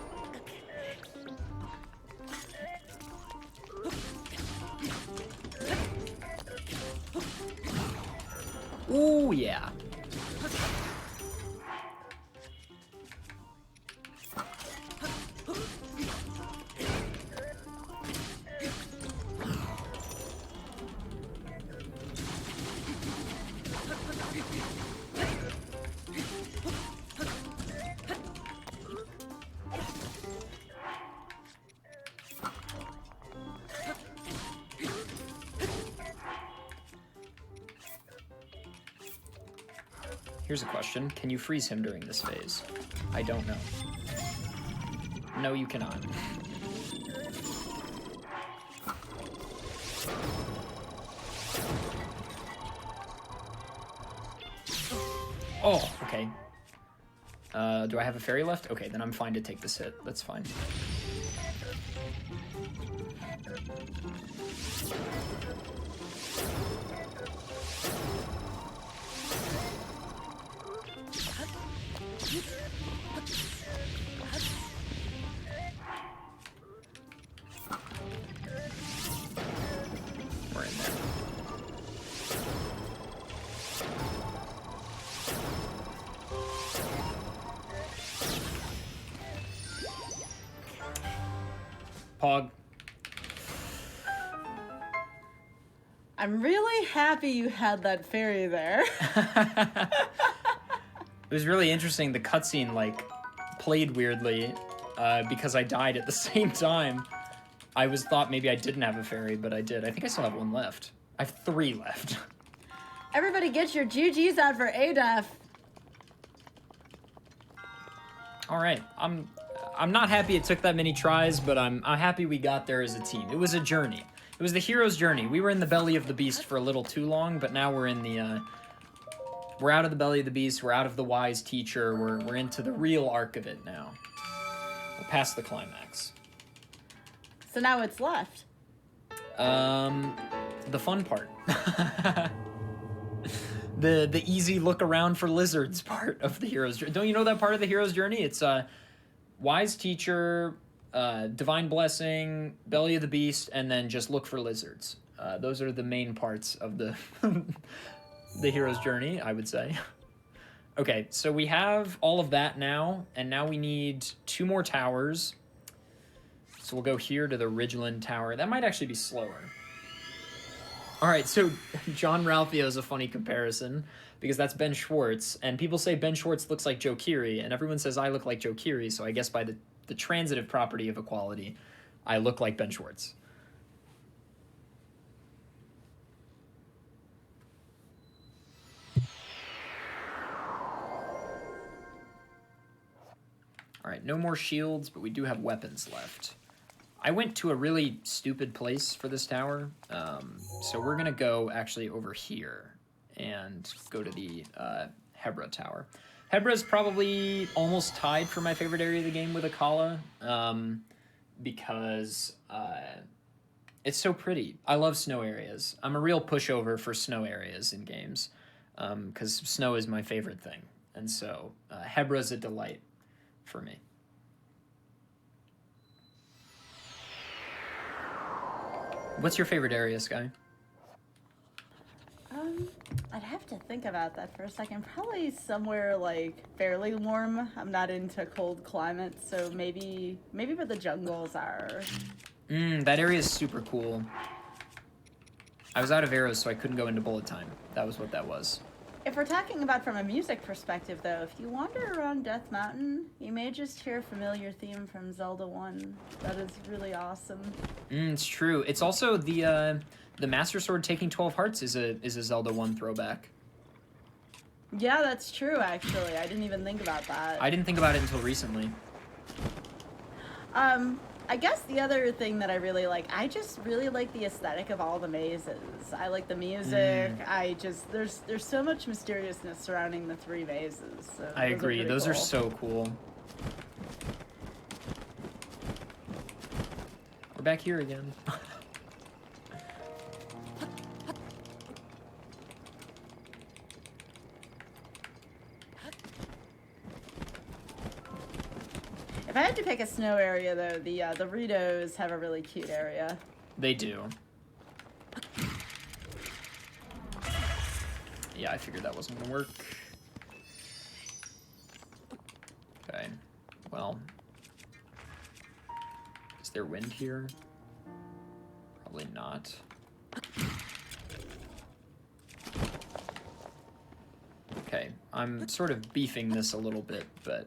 Here's a question. Can you freeze him during this phase? I don't know. No, you cannot. Oh, okay. Do I have a fairy left? Okay, then I'm fine to take this hit. That's fine. We're in there. Pog. I'm really happy you had that fairy there. It was really interesting. The cutscene, like, played weirdly because I died at the same time. I thought maybe I didn't have a fairy, but I did. I think I still have one left. I have 3 left. Everybody get your GGs out for ADF. All right. I'm not happy it took that many tries, but I'm happy we got there as a team. It was a journey. It was the hero's journey. We were in the belly of the beast for a little too long, but now we're in the we're out of the belly of the beast. We're out of the wise teacher. We're into the real arc of it now. We're past the climax. So now what's left? The fun part. the easy look around for lizards part of the hero's journey. Don't you know that part of the hero's journey? It's wise teacher, divine blessing, belly of the beast, and then just look for lizards. Those are the main parts of the the hero's journey, I would say. Okay, so we have all of that now, and now we need 2 more towers. So we'll go here to the Ridgeland Tower. That might actually be slower. All right, so John Ralphio is a funny comparison because that's Ben Schwartz, and people say Ben Schwartz looks like Joe Keery, and everyone says I look like Joe Keery, so I guess by the transitive property of equality, I look like Ben Schwartz. All right, no more shields, but we do have weapons left. I went to a really stupid place for this tower, so we're going to go actually over here and go to the Hebra Tower. Hebra is probably almost tied for my favorite area of the game with Akala, because it's so pretty. I love snow areas. I'm a real pushover for snow areas in games, because snow is my favorite thing. And so Hebra is a delight for me. What's your favorite area, Sky? I'd have to think about that for a second. Probably somewhere like fairly warm. I'm not into cold climates, so maybe where the jungles are. That area is super cool. I was out of arrows, so I couldn't go into bullet time. That was what that was. If we're talking about from a music perspective, though, if you wander around Death Mountain, you may just hear a familiar theme from Zelda 1. That is really awesome. It's true. It's also the Master Sword taking 12 hearts is a Zelda 1 throwback. Yeah, that's true, actually. I didn't even think about that. I didn't think about it until recently. I guess the other thing that I really like, I just really like the aesthetic of all the mazes. I like the music. There's so much mysteriousness surrounding the 3 mazes. So I agree. Those are so cool. We're back here again. If I had to pick a snow area, though, the Ritos have a really cute area. They do. Yeah, I figured that wasn't gonna work. Okay. Well. Is there wind here? Probably not. Okay, I'm sort of beefing this a little bit, but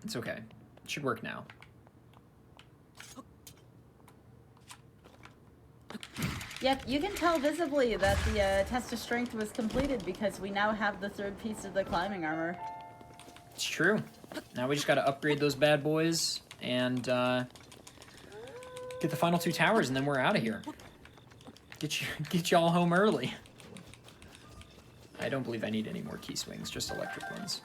it's okay. It should work now. Yep, you can tell visibly that the test of strength was completed because we now have the third piece of the climbing armor. It's true. Now we just gotta upgrade those bad boys and get the final 2 towers, and then we're out of here. Get y'all home early. I don't believe I need any more key swings, just electric ones.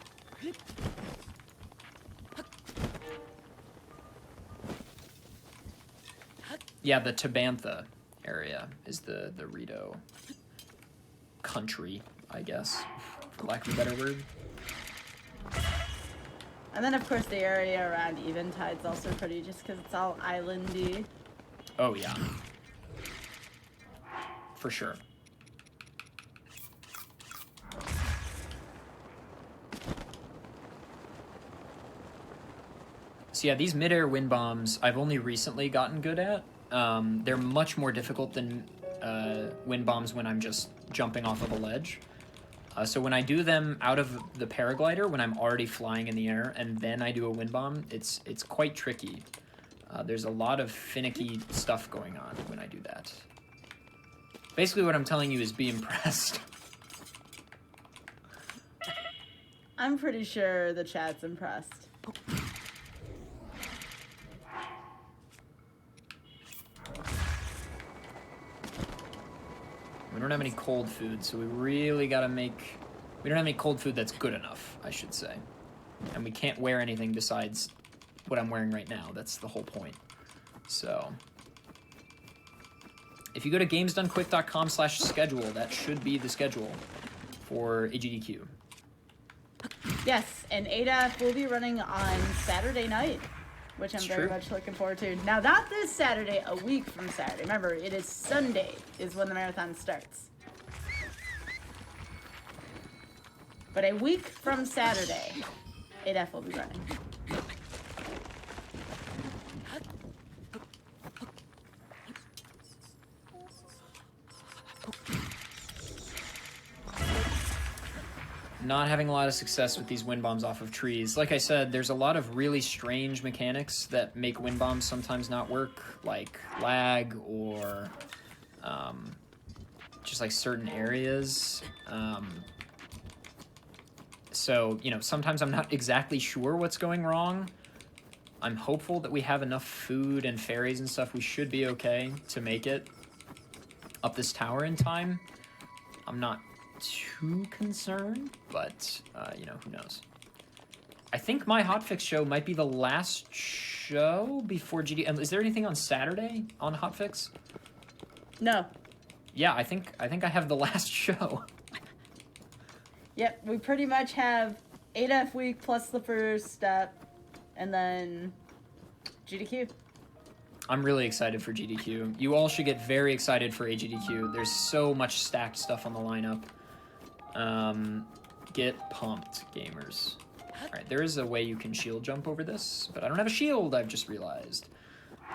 Yeah, the Tabantha area is the Rito country, I guess, for lack of a better word. And then, of course, the area around Eventide's also pretty, just because it's all islandy. Oh, yeah. For sure. So yeah, these mid-air wind bombs I've only recently gotten good at. They're much more difficult than wind bombs when I'm just jumping off of a ledge. So when I do them out of the paraglider, when I'm already flying in the air, and then I do a wind bomb, it's quite tricky. There's a lot of finicky stuff going on when I do that. Basically what I'm telling you is be impressed. I'm pretty sure the chat's impressed. We don't have any cold food, so we really gotta make... We don't have any cold food that's good enough, I should say. And we can't wear anything besides what I'm wearing right now. That's the whole point. So... if you go to gamesdonequick.com/schedule, that should be the schedule for AGDQ. Yes, and ADAF will be running on Saturday night, which I'm very much looking forward to. Now, not this Saturday, a week from Saturday. Remember, it is Sunday is when the marathon starts. But a week from Saturday, ADAF will be running. Not having a lot of success with these wind bombs off of trees. Like I said, there's a lot of really strange mechanics that make wind bombs sometimes not work, like lag or just like certain areas. So, you know, sometimes I'm not exactly sure what's going wrong. I'm hopeful that we have enough food and fairies and stuff. We should be okay to make it up this tower in time. I'm not too concerned, but you know, who knows. I think my Hotfix show might be the last show before GD. Is there anything on Saturday on Hotfix? No. Yeah, I think I have the last show. Yep, we pretty much have ADAF week plus the first step, and then GDQ. I'm really excited for GDQ. You all should get very excited for AGDQ. There's so much stacked stuff on the lineup. Get pumped, gamers. Alright, there is a way you can shield jump over this, but I don't have a shield, I've just realized.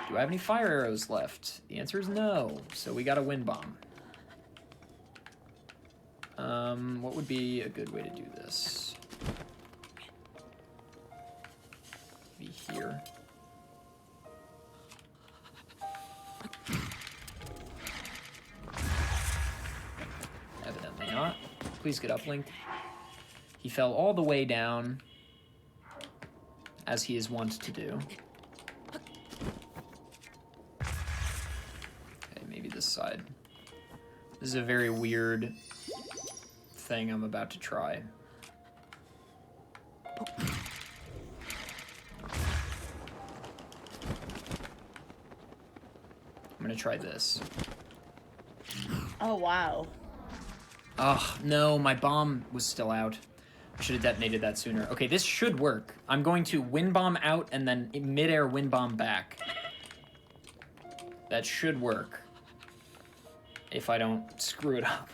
Do I have any fire arrows left? The answer is no, so we got a wind bomb. What would be a good way to do this? Be here. Evidently not. Please get up, Link. He fell all the way down, as he is wont to do. Okay, maybe this side. This is a very weird thing I'm about to try. I'm gonna try this. Oh, wow. Oh, no, my bomb was still out. I should have detonated that sooner. Okay, this should work. I'm going to wind bomb out and then mid-air wind bomb back. That should work. If I don't screw it up.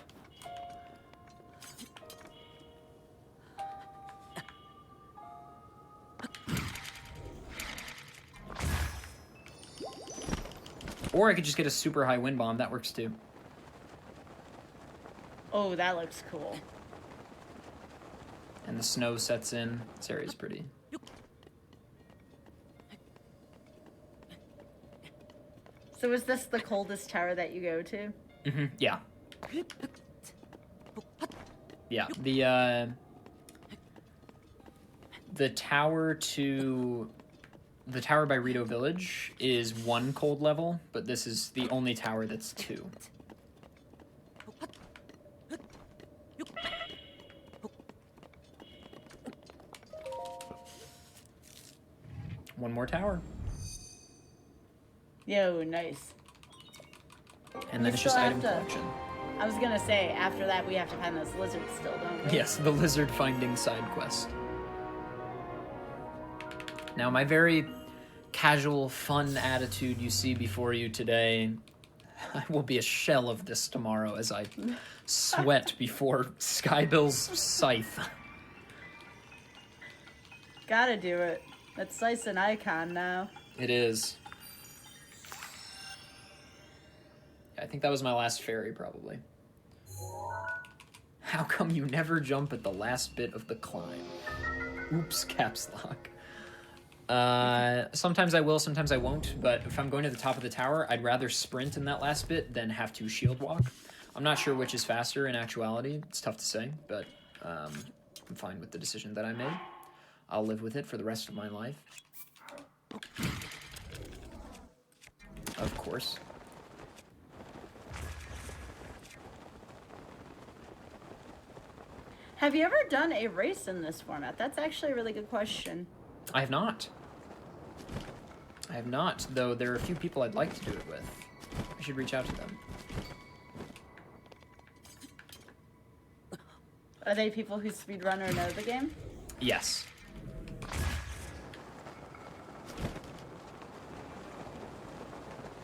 Or I could just get a super high wind bomb. That works too. Oh, that looks cool. And the snow sets in. This area's pretty. So is this the coldest tower that you go to? Yeah. Yeah, the tower by Rito Village is 1 cold level, but this is the only tower that's 2. One more tower. Yo, nice. And then it's just item collection. I was gonna say, after that we have to find those lizards still, don't we? Yes, the lizard finding side quest. Now, my very casual, fun attitude you see before you today, I will be a shell of this tomorrow as I sweat before Skybilz' scythe. Gotta do it. That scythe's an icon now. It is. I think that was my last fairy, probably. How come you never jump at the last bit of the climb? Oops, caps lock. Sometimes I will, sometimes I won't, but if I'm going to the top of the tower, I'd rather sprint in that last bit than have to shield walk. I'm not sure which is faster in actuality. It's tough to say, but I'm fine with the decision that I made. I'll live with it for the rest of my life. Of course. Have you ever done a race in this format? That's actually a really good question. I have not. I have not, though there are a few people I'd like to do it with. I should reach out to them. Are they people who speedrun or know the game? Yes.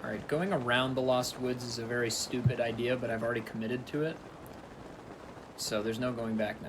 Alright, going around the Lost Woods is a very stupid idea, but I've already committed to it. So there's no going back now.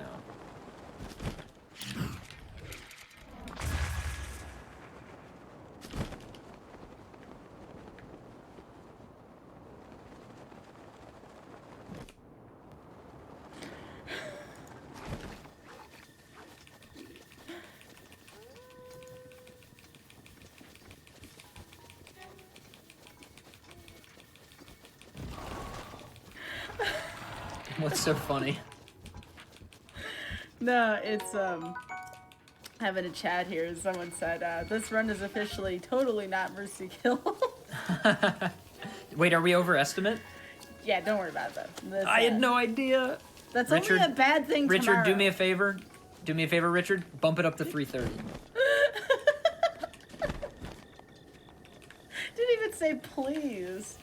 What's so funny? No, it's having a chat here and someone said this run is officially totally not mercy kill. Wait, are we overestimate? Yeah, don't worry about that. This, I had no idea. That's Richard, only a bad thing Richard, tomorrow. do me a favor. Do me a favor, Richard. Bump it up to 330. Didn't even say please.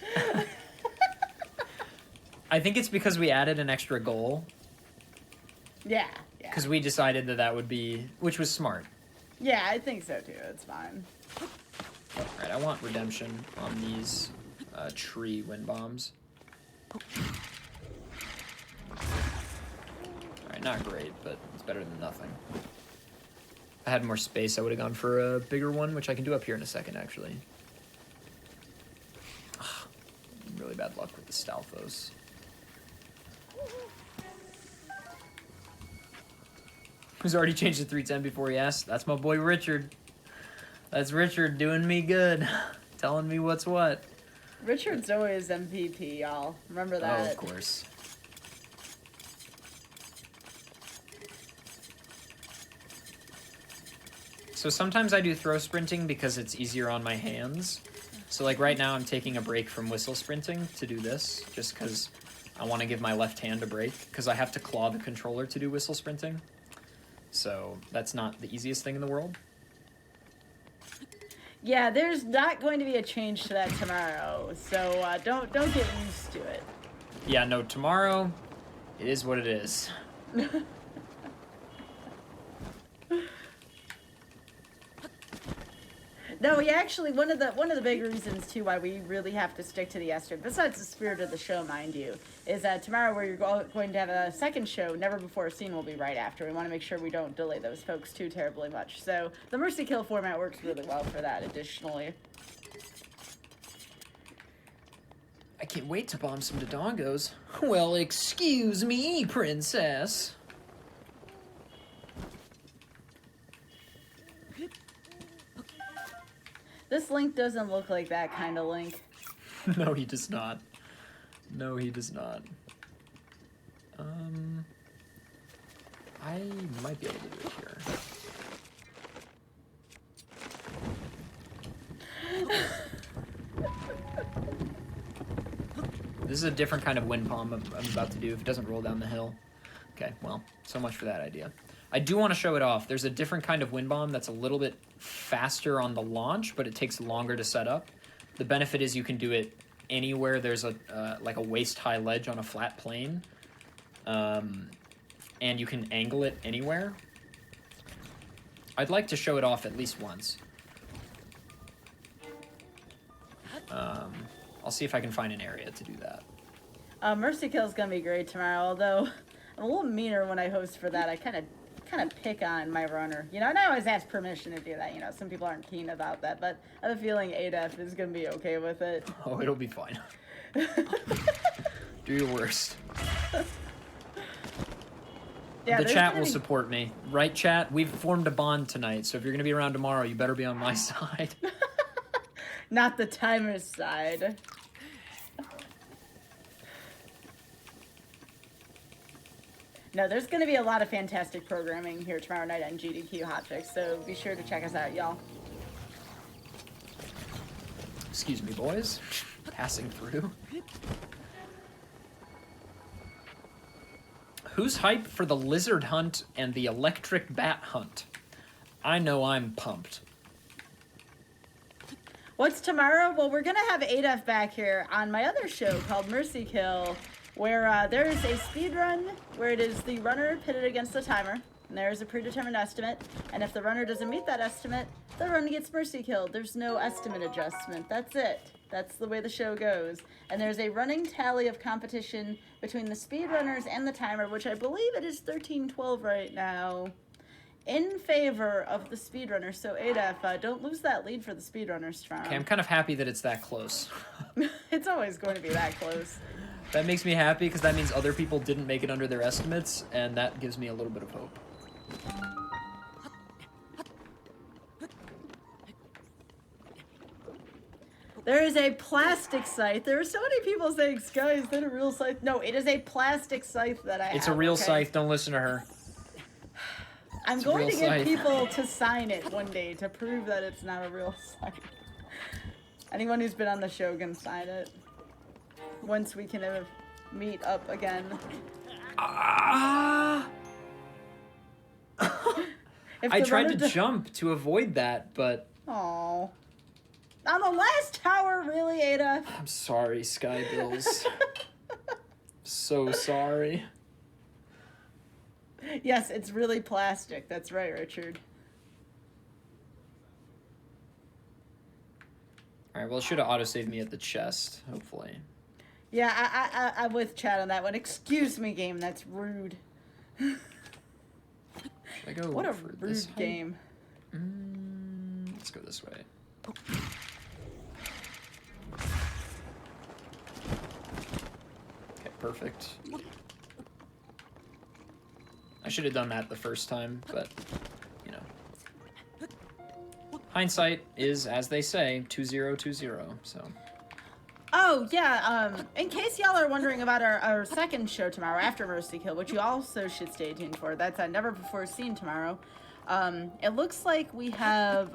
I think it's because we added an extra goal. Yeah. Because we decided that would be, which was smart. Yeah, I think so too. It's fine. Alright, I want redemption on these tree wind bombs. Alright, not great, but it's better than nothing. If I had more space, I would have gone for a bigger one, which I can do up here in a second, actually. Ugh, really bad luck with the Stalfos. Who's already changed to 310 before he asked? That's my boy Richard. That's Richard doing me good. Telling me what's what. Richard's always MVP, y'all. Remember that. Oh, of course. So sometimes I do throw sprinting because it's easier on my hands. So like right now I'm taking a break from whistle sprinting to do this, just because I want to give my left hand a break, because I have to claw the controller to do whistle sprinting. So that's not the easiest thing in the world. Yeah, there's not going to be a change to that tomorrow, so don't get used to it. Yeah, no, tomorrow it is what it is. No, we actually one of the big reasons too why we really have to stick to the Esther, besides the spirit of the show, mind you, is that tomorrow where you're going to have a second show, Never Before Seen, will be right after. We want to make sure we don't delay those folks too terribly much. So the Mercy Kill format works really well for that. Additionally, I can't wait to bomb some Dodongos. Well, excuse me, princess. this Link doesn't look like that kind of Link. No, he does not. No, he does not. I might be able to do it here. This is a different kind of wind palm I'm about to do if it doesn't roll down the hill. Okay, well, so much for that idea. I do want to show it off. There's a different kind of wind bomb that's a little bit faster on the launch, but it takes longer to set up. The benefit is you can do it anywhere there's a like a waist-high ledge on a flat plane, and you can angle it anywhere. I'd like to show it off at least once. I'll see if I can find an area to do that. Mercy Kill's gonna be great tomorrow, although I'm a little meaner when I host for that. I kind of pick on my runner, you know, and I always ask permission to do that. You know, some people aren't keen about that, but I have a feeling ADEF is gonna be okay with it. Oh, it'll be fine. Do your worst. Yeah, the chat will support me. Right, chat? We've formed a bond tonight, so if you're gonna be around tomorrow, you better be on my side. Not the timer's side. No, there's going to be a lot of fantastic programming here tomorrow night on GDQ Hotfix, so be sure to check us out, y'all. Excuse me, boys. Passing through. Who's hyped for the lizard hunt and the electric bat hunt? I know I'm pumped. What's tomorrow? Well, we're going to have ADEF back here on my other show called Mercy Kill, where there's a speed run where it is the runner pitted against the timer, and there's a predetermined estimate, and if the runner doesn't meet that estimate, the runner gets mercy killed. There's no estimate adjustment. That's it. That's the way the show goes. And there's a running tally of competition between the speed runners and the timer, which I believe it is 13-12 right now, in favor of the speedrunners. So ADEF, don't lose that lead for the speedrunners tomorrow. Okay, I'm kind of happy that it's that close. It's always going to be that close. That makes me happy because that means other people didn't make it under their estimates, and that gives me a little bit of hope. There is a plastic scythe. There are so many people saying, Sky, is that a real scythe? No, it is a plastic scythe that I have. It's a real okay? scythe. Don't listen to her. I'm going to get people to sign it one day to prove that it's not a real scythe. Anyone who's been on the show can sign it. Once we can meet up again. I tried to jump to avoid that, but... Oh. On the last tower, really, Ada? I'm sorry, Skybilz. So sorry. Yes, it's really plastic. That's right, Richard. Alright, well, it should have autosaved me at the chest, hopefully. Yeah, I'm with Chad on that one. Excuse me, game. That's rude. Should I go what a for rude this game. Let's go this way. Okay, perfect. I should have done that the first time, but, you know. Hindsight is, as they say, 2020, so... Oh, yeah, in case y'all are wondering about our second show tomorrow after Mercy Kill, which you also should stay tuned for, that's Never Before Seen tomorrow, it looks like we have,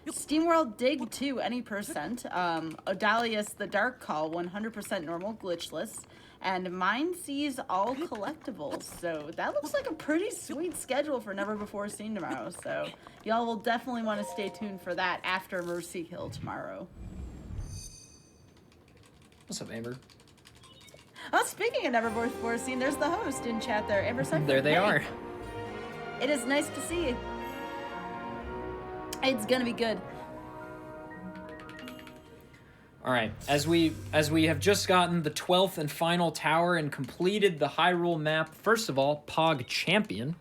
SteamWorld Dig 2 any percent, Odalius The Dark Call 100% normal glitchless, and Mine Sees all collectibles. So that looks like a pretty sweet schedule for Never Before Seen tomorrow. So y'all will definitely want to stay tuned for that after Mercy Kill tomorrow. What's up, Amber? Oh, speaking of Never Before Seen, there's the host in chat there, Amber Cypher. There they are. It is nice to see you. It's gonna be good. All right, as we have just gotten the 12th and final tower and completed the Hyrule map, first of all, Pog Champion.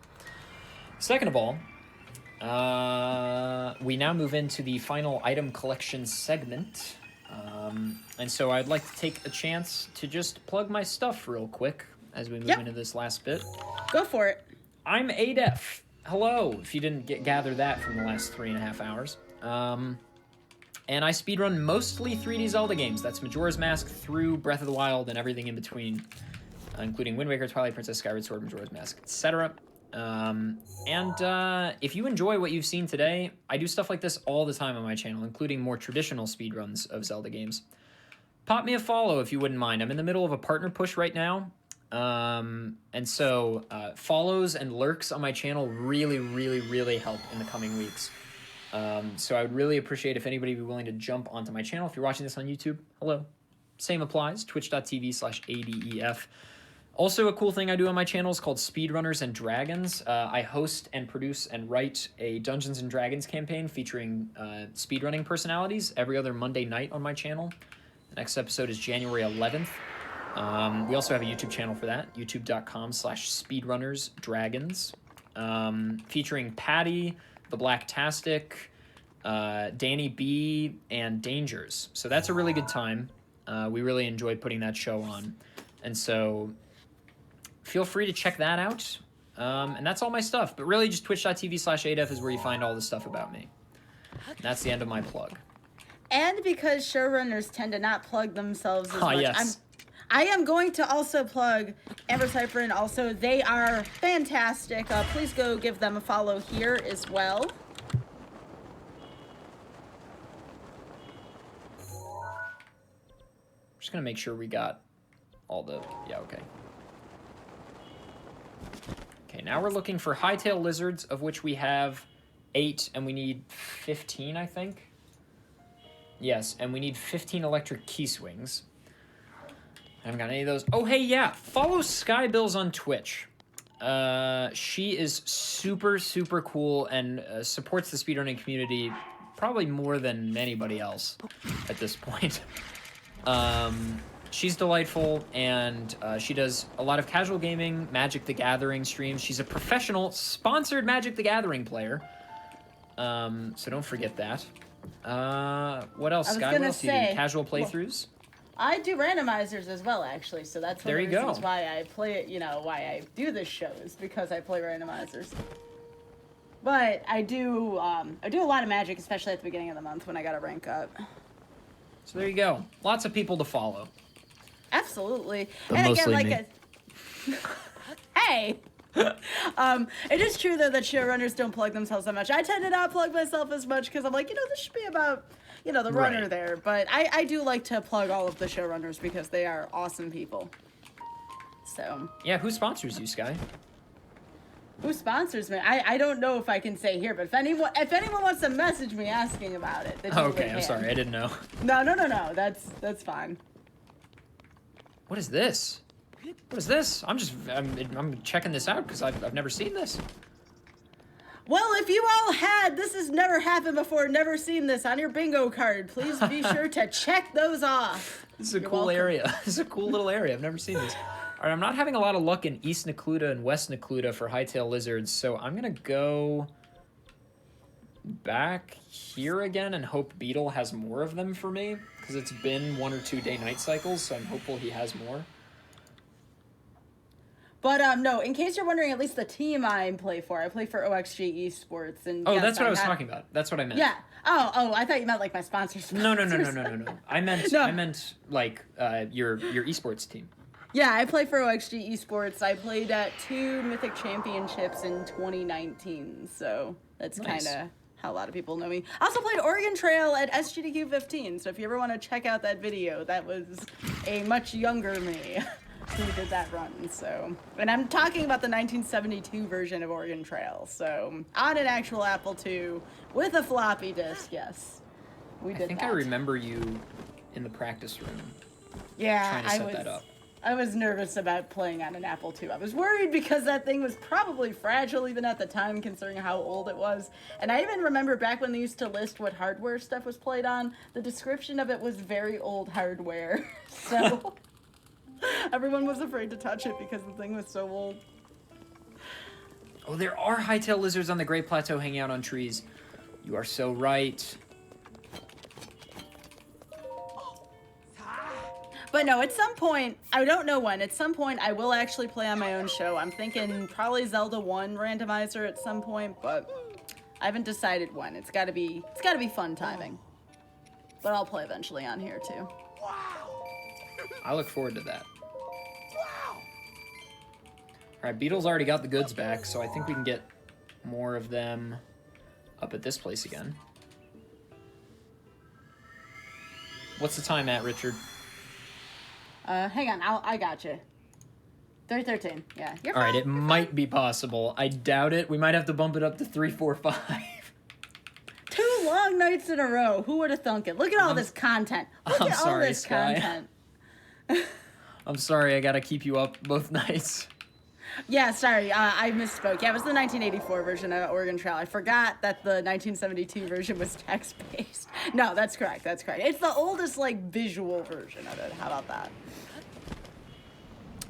Second of all, we now move into the final item collection segment. And so I'd like to take a chance to just plug my stuff real quick as we move into this last bit. Go for it. I'm ADEF. Hello, if you didn't gather that from the last 3.5 hours. And I speedrun mostly 3D Zelda games. That's Majora's Mask through Breath of the Wild and everything in between, including Wind Waker, Twilight Princess, Skyward Sword, Majora's Mask, etc. If you enjoy what you've seen today, I do stuff like this all the time on my channel, including more traditional speedruns of Zelda games. Pop me a follow if you wouldn't mind. I'm in the middle of a partner push right now. So follows and lurks on my channel really help in the coming weeks. So I would really appreciate if anybody would be willing to jump onto my channel. If you're watching this on YouTube, hello. Same applies, twitch.tv/ADEF. Also, a cool thing I do on my channel is called Speedrunners and Dragons. I host and produce and write a Dungeons & Dragons campaign featuring speedrunning personalities every other Monday night on my channel. The next episode is January 11th. We also have a YouTube channel for that, youtube.com/speedrunnersdragons, featuring Patty, The Blacktastic, Danny B, and Dangers. So that's a really good time. We really enjoy putting that show on. And so feel free to check that out. And that's all my stuff. But really just twitch.tv/ADEF is where you find all the stuff about me. And that's the end of my plug. And because showrunners tend to not plug themselves as much, yes. I am going to also plug Amber Cypher, and also they are fantastic. Please go give them a follow here as well. Just gonna make sure we got all the, yeah, okay. Okay, now we're looking for hightail lizards, of which we have 8, and we need 15, I think. Yes, and we need 15 electric key swings. I haven't got any of those. Oh, hey, yeah, follow Skybilz on Twitch. She is super cool and supports the speedrunning community probably more than anybody else at this point. She's delightful, and she does a lot of casual gaming, Magic the Gathering streams. She's a professional, sponsored Magic the Gathering player. So don't forget that. What else, Sky? What else do you do? Casual playthroughs? I do randomizers as well, actually, so that's one of the reasons why I play it, why I do this show, is because I play randomizers. But I do a lot of Magic, especially at the beginning of the month when I gotta rank up. So there you go. Lots of people to follow. Absolutely. But and mostly again, hey! It is true, though, that showrunners don't plug themselves that much. I tend to not plug myself as much because I'm like, this should be about, the runner there. But I do like to plug all of the showrunners because they are awesome people. So. Yeah, who sponsors you, Sky? Who sponsors me? I don't know if I can say here, but if anyone wants to message me asking about it, they totally can. I'm sorry, I didn't know. No, that's fine. What is this? What is this? I'm checking this out because I've never seen this. Well, if you all had, this has never happened before, never seen this on your bingo card, please be sure to check those off. This is a cool area. This is a cool little area. I've never seen this. All right, I'm not having a lot of luck in East Necluda and West Necluda for hightail lizards, so I'm going to go back here again and hope Beetle has more of them for me, because it's been 1 or 2 day-night cycles, so I'm hopeful he has more. But, no, in case you're wondering, at least the team I play for OXG Esports. And oh, yes, that's what I was talking about. That's what I meant. Yeah. Oh, I thought you meant, like, my sponsors. No. I meant like, your esports team. Yeah, I play for OXG Esports. I played at 2 Mythic Championships in 2019, so that's kind of how a lot of people know me. I also played Oregon Trail at SGDQ 15, so if you ever want to check out that video, that was a much younger me who did that run. So, and I'm talking about the 1972 version of Oregon Trail, so on an actual Apple II with a floppy disk, yes. We did that. I think I remember you in the practice room. Yeah, trying to set that up. I was nervous about playing on an Apple II. I was worried because that thing was probably fragile even at the time, considering how old it was. And I even remember back when they used to list what hardware stuff was played on, the description of it was very old hardware. So everyone was afraid to touch it because the thing was so old. Oh, there are hightail lizards on the Great Plateau hanging out on trees. You are so right. But no, at some point, I don't know when, at some point I will actually play on my own show. I'm thinking probably Zelda 1 randomizer at some point, but I haven't decided when. It's gotta be fun timing. But I'll play eventually on here too. I look forward to that. Alright, Beetle's already got the goods back, so I think we can get more of them up at this place again. What's the time at, Richard? Hang on, I got you. 3:13. Yeah, you're fine. Alright, it might be possible. I doubt it. We might have to bump it up to 3:45. 2 long nights in a row. Who would have thunk it? Look at all this content. Look I'm at all sorry, this Sky. content. I'm sorry, I gotta keep you up both nights. Yeah, sorry, I misspoke. Yeah, it was the 1984 version of Oregon Trail. I forgot that the 1972 version was text-based. No, that's correct, that's correct. It's the oldest, like, visual version of it. How about that?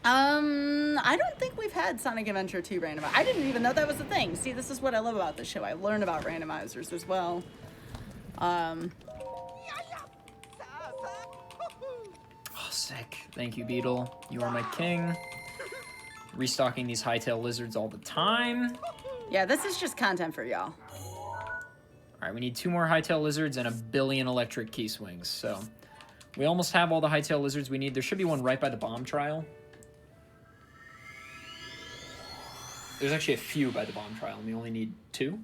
I don't think we've had Sonic Adventure 2 randomizer. I didn't even know that was a thing. See, this is what I love about this show. I learned about randomizers as well. Oh, sick. Thank you, Beetle. You are my king. Restocking these hightail lizards all the time. Yeah, this is just content for y'all. Alright, we need 2 more hightail lizards and 1 billion electric key swings, so... We almost have all the hightail lizards we need. There should be one right by the bomb trial. There's actually a few by the bomb trial, and we only need 2.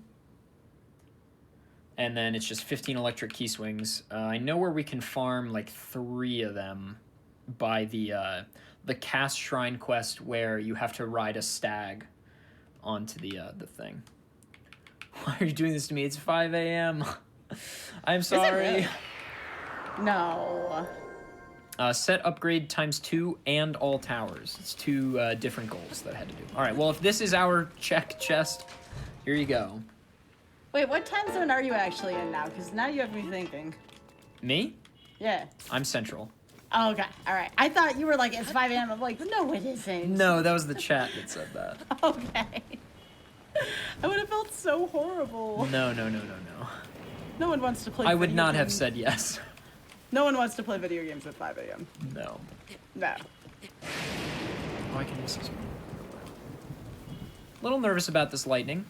And then it's just 15 electric key swings. I know where we can farm, like, 3 of them by the Cast Shrine quest where you have to ride a stag onto the thing. Why are you doing this to me? It's 5 a.m. I'm sorry. Really? No. Set upgrade ×2 and all towers. It's 2 different goals that I had to do. All right, well, if this is our check chest, here you go. Wait, what time zone are you actually in now? Because now you have me thinking. Me? Yeah. I'm central. Oh, okay, all right. I thought you were like, it's 5 a.m. I'm like, no, it isn't. No, that was the chat that said that. Okay. I would have felt so horrible. No. No one wants to play I would video not have games. said yes. No one wants to play video games at 5 a.m. No. No. Oh, I can use this one. A little nervous about this lightning.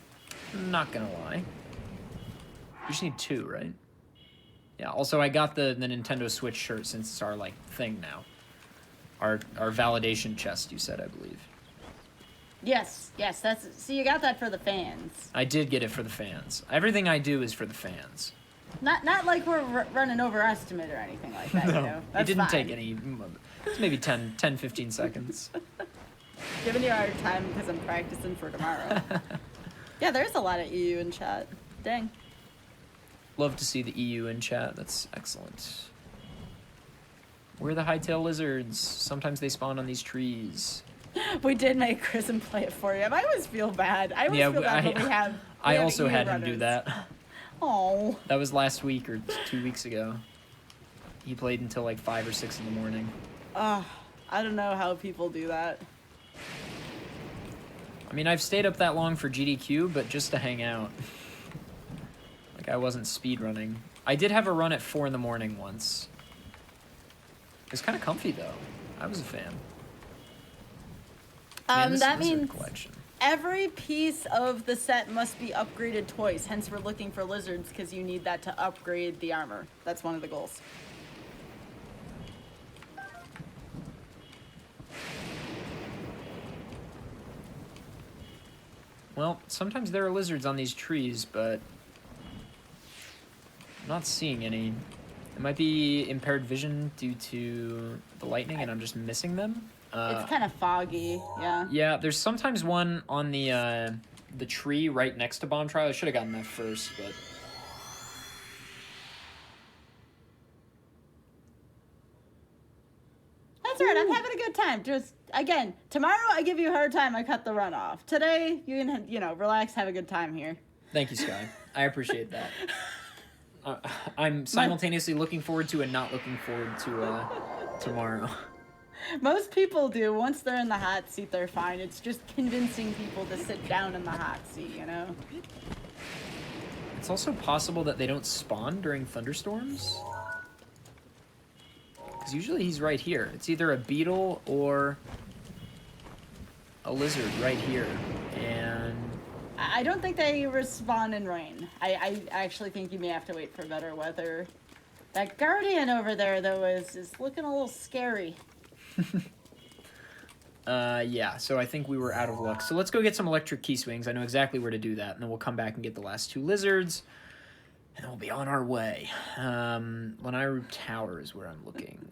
Not gonna lie. You just need 2, right? Yeah, also I got the Nintendo Switch shirt since it's our, like, thing now. Our validation chest, you said, I believe. Yes, that's... See, you got that for the fans. I did get it for the fans. Everything I do is for the fans. Not like we're running overestimate or anything like that, No, you know? That's it didn't fine. take any... It's maybe 10, 15 seconds. Giving you a hard time because I'm practicing for tomorrow. Yeah, there's a lot of EU in chat. Dang. Love to see the EU in chat. That's excellent. We're the hightail lizards. Sometimes they spawn on these trees. We did make Kristen play it for him. I always feel bad. I always feel bad when we have I also EU had him runners. do that. Oh. That was last week or 2 weeks ago. He played until like 5 or 6 in the morning. I don't know how people do that. I mean, I've stayed up that long for GDQ, but just to hang out. Like, I wasn't speedrunning. I did have a run at 4 in the morning once. It was kind of comfy, though. I was a fan. Man, this That lizard means collection. every piece of the set must be upgraded twice. Hence, we're looking for lizards because you need that to upgrade the armor. That's one of the goals. Well, sometimes there are lizards on these trees, but I'm not seeing any. It might be impaired vision due to the lightning, and I'm just missing them. It's kind of foggy, yeah. Yeah, there's sometimes one on the tree right next to Bomb Trial. I should have gotten that first, but... That's all right, I'm having a good time. Just, again, tomorrow I give you a hard time, I cut the run off. Today, you can, relax, have a good time here. Thank you, Sky. I appreciate that. I'm simultaneously looking forward to and not looking forward to tomorrow. Most people do. Once they're in the hot seat, they're fine. It's just convincing people to sit down in the hot seat, you know? It's also possible that they don't spawn during thunderstorms. Because usually he's right here. It's either a beetle or a lizard right here. And... I don't think they respawn in rain. I actually think you may have to wait for better weather. That guardian over there, though, is looking a little scary. Yeah, so I think we were out of luck. So let's go get some electric key swings. I know exactly where to do that, and then we'll come back and get the last 2 lizards, and we'll be on our way. Lanairu Tower is where I'm looking.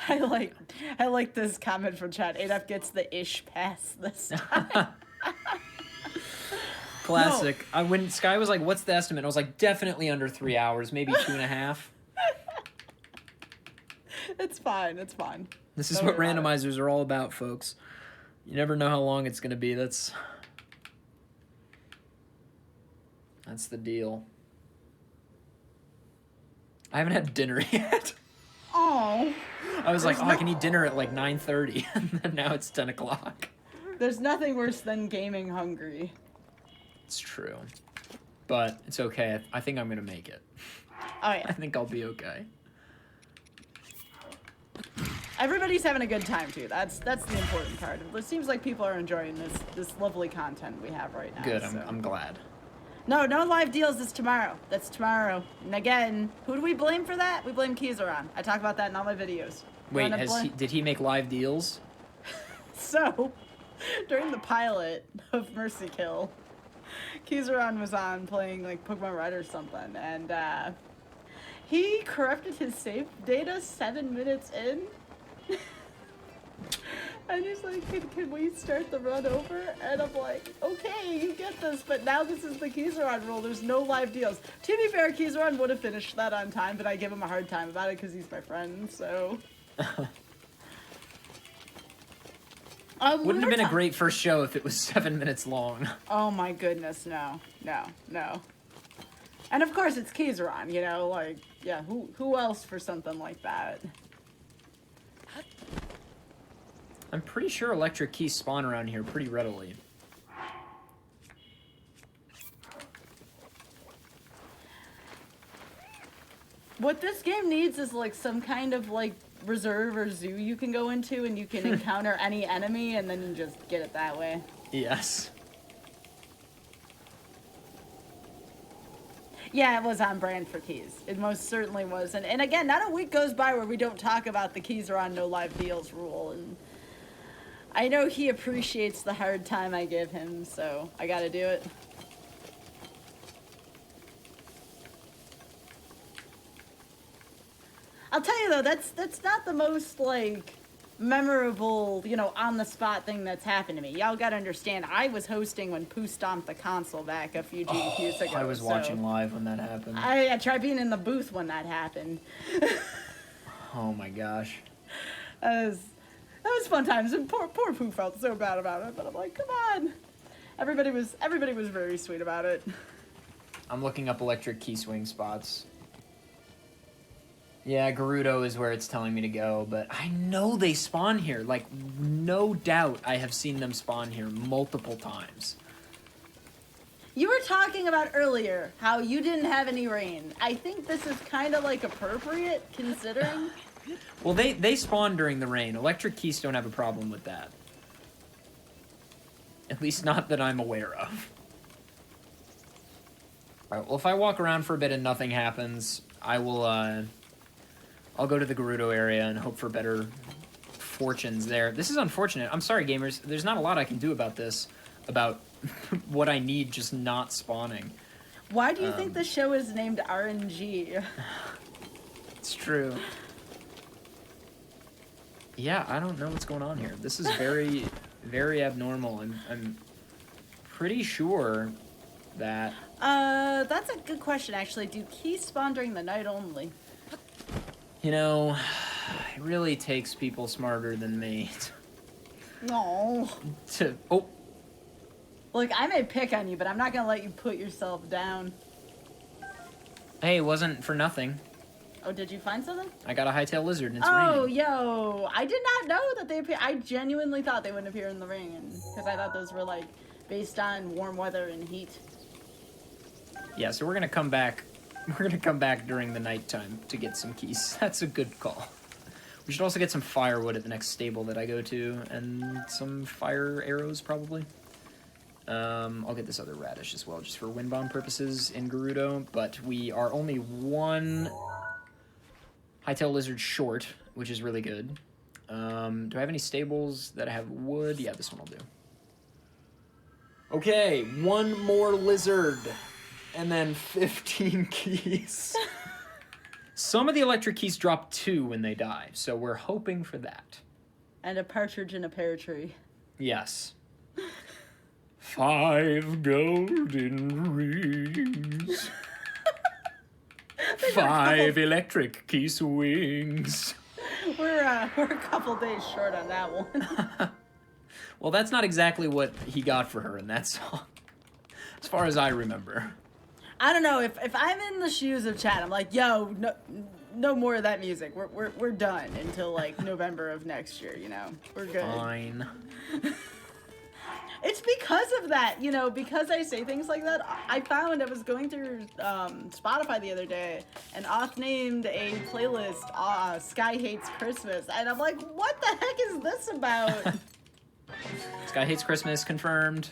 I like this comment from chat. Adaf gets the ish pass this time. Classic. No. When Sky was like, what's the estimate? I was like, definitely under 3 hours, maybe 2.5. It's fine. It's fine. This is what randomizers are all about, folks. You never know how long it's going to be. That's the deal. I haven't had dinner yet. Oh. I was like, I can eat dinner at like 9:30, and then now it's 10 o'clock. There's nothing worse than gaming hungry. It's true. But it's okay. I think I'm going to make it. Oh, yeah. I think I'll be okay. Everybody's having a good time, too. That's the important part. It seems like people are enjoying this lovely content we have right now. Good. I'm glad. No live deals is tomorrow. That's tomorrow. And again, who do we blame for that? We blame Kizaron. I talk about that in all my videos. Wait, did he make live deals? So, during the pilot of Mercy Kill, Kizaron was on playing like Pokemon Red or something, and he corrupted his save data 7 minutes in. And he's like, can we start the run over? And I'm like, okay, you get this, but now this is the Kizaron rule. There's no live deals. To be fair, Kizaron would have finished that on time, but I give him a hard time about it because he's my friend, so... Wouldn't have been a great first show if it was 7 minutes long. Oh my goodness, no. And of course it's Kizaron, you know, like, yeah, who else for something like that? I'm pretty sure electric keys spawn around here pretty readily. What this game needs is like some kind of like reserve or zoo you can go into and you can encounter any enemy and then you just get it that way. Yes. Yeah, it was on brand for keys. It most certainly was. And again, not a week goes by where we don't talk about the Kizaron no live deals rule. And I know he appreciates the hard time I give him, so I gotta do it. I'll tell you though, that's not the most like memorable, you know, on the spot thing that's happened to me. Y'all gotta understand, I was hosting when Pooh stomped the console back a few GDQs ago. I was watching live when that happened. I tried being in the booth when that happened. Oh my gosh. That was fun times, and poor Pooh felt so bad about it, but I'm like, come on. Everybody was very sweet about it. I'm looking up electric key swing spots. Yeah, Gerudo is where it's telling me to go, but I know they spawn here. Like, no doubt I have seen them spawn here multiple times. You were talking about earlier how you didn't have any rain. I think this is kind of like appropriate, considering... Well, they spawn during the rain. Electric keys don't have a problem with that. At least not that I'm aware of. Alright, well, if I walk around for a bit and nothing happens, I will, I'll go to the Gerudo area and hope for better fortunes there. This is unfortunate. I'm sorry, gamers. There's not a lot I can do about this, about what I need just not spawning. Why do you think the show is named RNG? It's true. Yeah, I don't know what's going on here. This is very, very abnormal. I'm pretty sure that... That's a good question, actually. Do keys spawn during the night only? You know, it really takes people smarter than me No. to... Oh! Look, I may pick on you, but I'm not gonna let you put yourself down. Hey, it wasn't for nothing. Oh, did you find something? I got a hightail lizard and it's raining. raining. Yo! I did not know that they appear. I genuinely thought they wouldn't appear in the rain, because I thought those were, like, based on warm weather and heat. Yeah, so we're gonna come back. We're gonna come back during the nighttime to get some keys. That's a good call. We should also get some firewood at the next stable that I go to, and some fire arrows, probably. I'll get this other radish as well, just for wind bomb purposes in Gerudo, but we are only one Hightail lizard short, which is really good. Do I have any stables that have wood? Yeah, this one will do. Okay, one more lizard, and then 15 keys. Some of the electric keys drop 2 when they die, so we're hoping for that. And a partridge in a pear tree. Yes. 5 golden rings. 5 electric key swings. We're a couple days short on that one. Well, that's not exactly what he got for her in that song, as far as I remember. I don't know, if I'm in the shoes of Chad, I'm like, yo, no more of that music. We're done until like November of next year, you know? We're good. Fine. It's because of that, you know, because I say things like that. I found I was going through Spotify the other day, and Oth named a playlist, Sky Hates Christmas, and I'm like, what the heck is this about? Sky Hates Christmas, confirmed.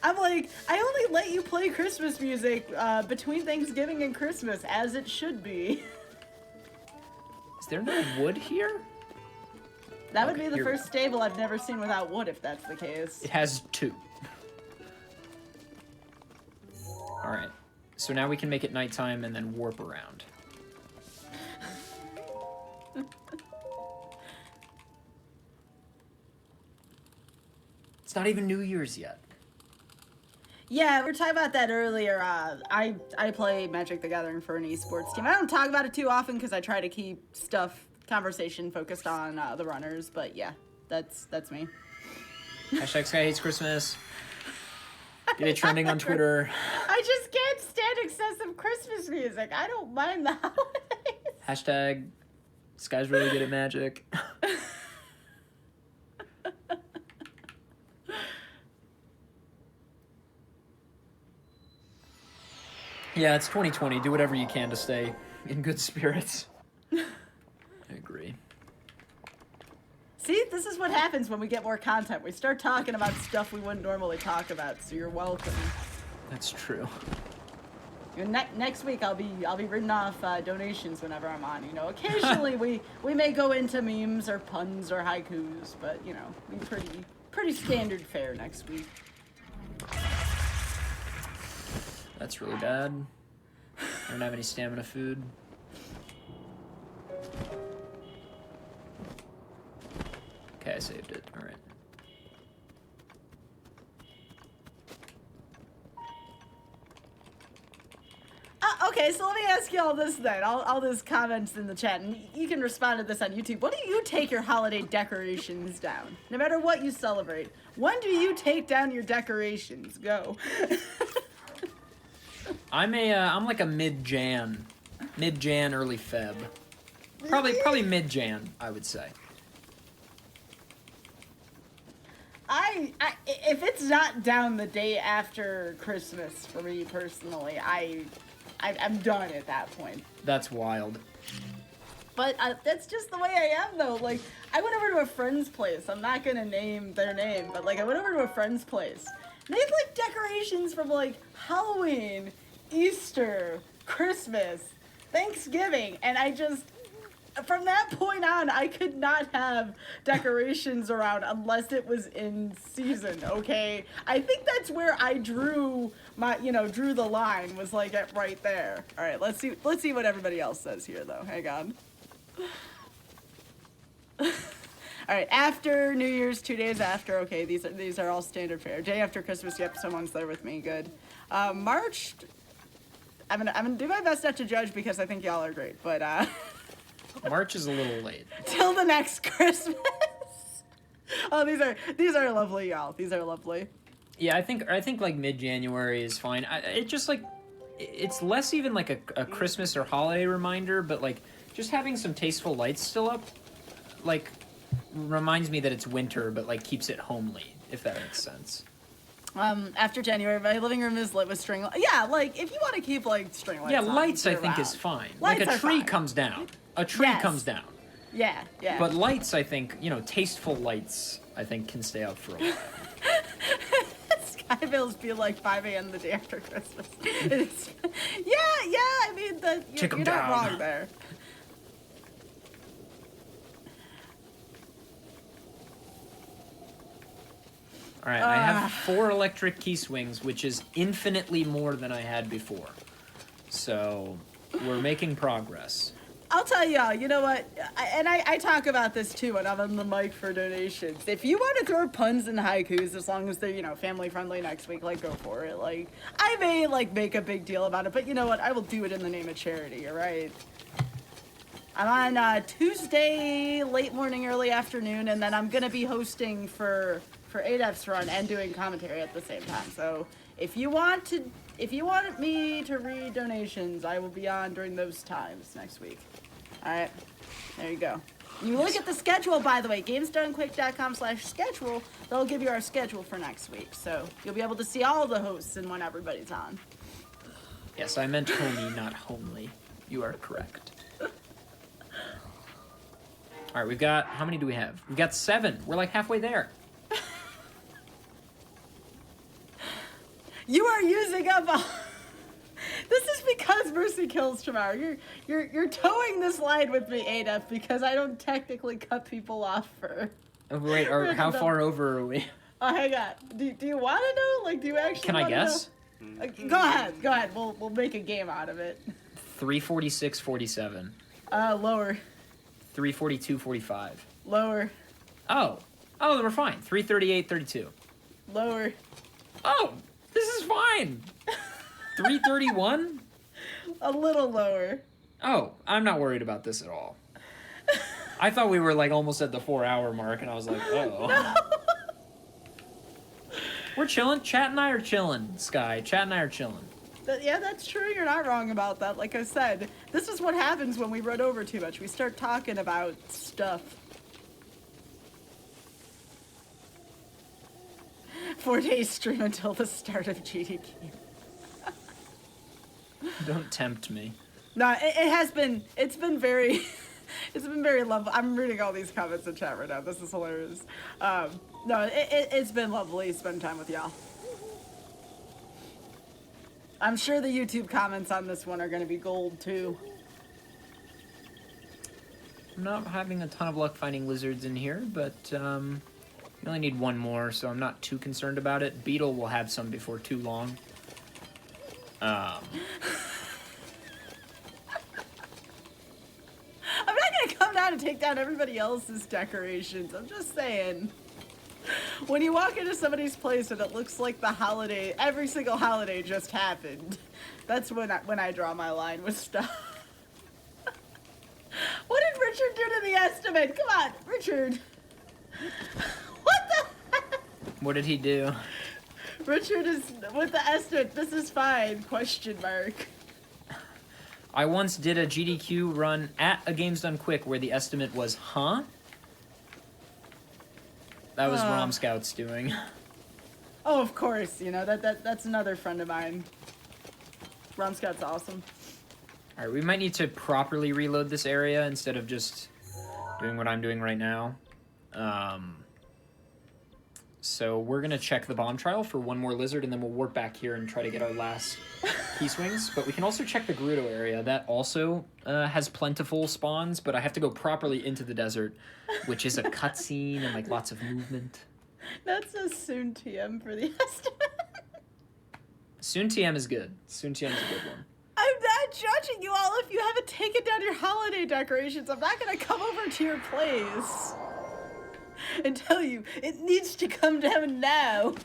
I'm like, I only let you play Christmas music between Thanksgiving and Christmas, as it should be. Is there no wood here? That would be the first stable I've never seen without wood, if that's the case. It has 2. Alright. So now we can make it nighttime and then warp around. It's not even New Year's yet. Yeah, we were talking about that earlier. I play Magic the Gathering for an esports team. I don't talk about it too often because I try to keep conversation focused on the runners, but yeah, that's me. Hashtag Sky Hates Christmas. Get it trending on Twitter. I just can't stand excessive Christmas music. I don't mind the holidays. Hashtag Sky's really good at Magic. Yeah, it's 2020. Do whatever you can to stay in good spirits. I agree. See, this is what happens when we get more content. We start talking about stuff we wouldn't normally talk about, so you're welcome. That's true. You know, next week I'll be reading off donations whenever I'm on. You know, occasionally we may go into memes or puns or haikus, but you know, be pretty standard fare next week. That's really bad. I don't have any stamina food. Okay, I saved it. Alright. Okay, so let me ask you all this then. All those comments in the chat, and you can respond to this on YouTube. When do you take your holiday decorations down? No matter what you celebrate, when do you take down your decorations? Go. I'm like a mid-Jan, early Feb. Probably mid-Jan, I would say. If it's not down the day after Christmas for me personally, I'm done at that point. That's wild. But that's just the way I am, though. Like, I went over to a friend's place. I'm not gonna name their name, but like, I went over to a friend's place. They had like decorations from like Halloween, Easter, Christmas, Thanksgiving, and I just, from that point on, I could not have decorations around unless it was in season, okay? I think that's where I drew the line, was like it right there. All right, let's see what everybody else says here, though. Hang on. All right, after New Year's, 2 days after. Okay, these are all standard fare. Day after Christmas. Yep, someone's there with me. Good. March. I'm gonna do my best not to judge because I think y'all are great, but March is a little late. Till the next Christmas. Oh, these are lovely, y'all. These are lovely. Yeah, I think like mid-January is fine. It's less even like a Christmas or holiday reminder, but like just having some tasteful lights still up, like reminds me that it's winter, but like keeps it homely, if that makes sense. After January, my living room is lit with string lights. Yeah, like, if you want to keep, like, string lights on, lights I think is fine. Lights like, a tree fine. comes down. A tree comes down. Yeah. But lights, I think, tasteful lights, I think, can stay up for a while. Skybilz be like 5 a.m. the day after Christmas. Yeah, I mean, you're not wrong there. All right, I have 4 electric key swings, which is infinitely more than I had before. So we're making progress. I'll tell y'all, you know what? I talk about this too when I'm on the mic for donations. If you want to throw puns and haikus, as long as they're, you know, family friendly next week, like, go for it. Like, I may, like, make a big deal about it, but you know what? I will do it in the name of charity, all right? I'm on Tuesday, late morning, early afternoon, and then I'm going to be hosting for ADEF's run and doing commentary at the same time. So if you want me to read donations, I will be on during those times next week. All right, there you go. You look at the schedule, by the way, gamesdonequick.com/schedule. That'll give you our schedule for next week. So you'll be able to see all the hosts and when everybody's on. Yes, I meant homey, not homely. You are correct. All right, we've got, how many do we have? We've got 7. We're like halfway there. You are using up all... This is because Mercy kills tomorrow. You're towing this line with me, ADEF, because I don't technically cut people off for... Oh, wait, how far over are we? Oh, hang on. Do you want to know? Like, do you actually Can I guess? Go ahead. We'll make a game out of it. 346.47. Lower. 342.45. Lower. Oh, we're fine. 338.32. Lower. Oh, this is fine. 331? A little lower. Oh, I'm not worried about this at all. I thought we were like almost at the 4-hour mark, and I was like, oh. No. We're chilling. Chat and I are chilling, Sky. Chat and I are chilling. Yeah, that's true. You're not wrong about that. Like I said, this is what happens when we run over too much. We start talking about stuff. 4 days stream until the start of GDQ. Don't tempt me. No, it has been. It's been very. It's been very lovely. I'm reading all these comments in chat right now. This is hilarious. No, it's been lovely spending time with y'all. I'm sure the YouTube comments on this one are going to be gold too. I'm not having a ton of luck finding lizards in here, but we only need 1 more, so I'm not too concerned about it. Beetle will have some before too long. I'm not going to come down and take down everybody else's decorations. I'm just saying. When you walk into somebody's place and it looks like the holiday, every single holiday just happened, that's when I draw my line with stuff. What did Richard do to the estimate? Come on, Richard. What the heck? What did he do? Richard is with the estimate. This is fine, question mark. I once did a GDQ run at a Games Done Quick where the estimate was, huh? That was Rom Scout's doing. Oh, of course. You know, that's another friend of mine. Rom Scout's awesome. All right, we might need to properly reload this area instead of just doing what I'm doing right now. So we're going to check the bomb trial for 1 more lizard, and then we'll warp back here and try to get our last key swings. But we can also check the Gerudo area. That also has plentiful spawns, but I have to go properly into the desert, which is a cutscene and like lots of movement. That's a soon TM for the estimate. Soon TM is good. Soon TM is a good one. I'm not judging you all if you haven't taken down your holiday decorations. I'm not going to come over to your place and tell you it needs to come down now.